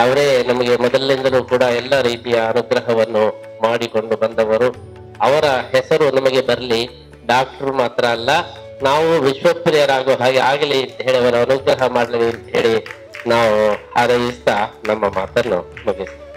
ಅವರೇ ನಮಗೆ ಮೊದಲಿನಿಂದಲೂ ಕೂಡ ಎಲ್ಲ ರೀತಿಯ ಅನುಗ್ರಹವನ್ನು ಮಾಡಿಕೊಂಡು ಬಂದವರು. ಅವರ ಹೆಸರು ನಮಗೆ ಬರಲಿ, ಡಾಕ್ಟರ್ ಮಾತ್ರ ಅಲ್ಲ, ನಾವು ವಿಶ್ವಪ್ರಿಯರಾಗೋ ಹಾಗೆ ಆಗಲಿ ಅಂತ ಹೇಳಿ ಅವರ ಅನುಗ್ರಹ ಮಾಡಲಿ ಅಂತ ಹೇಳಿ ನಾವು ಹಾರೈಸ್ತಾ ನಮ್ಮ ಮಾತನ್ನು ಮುಗಿಸ್ತೀವಿ.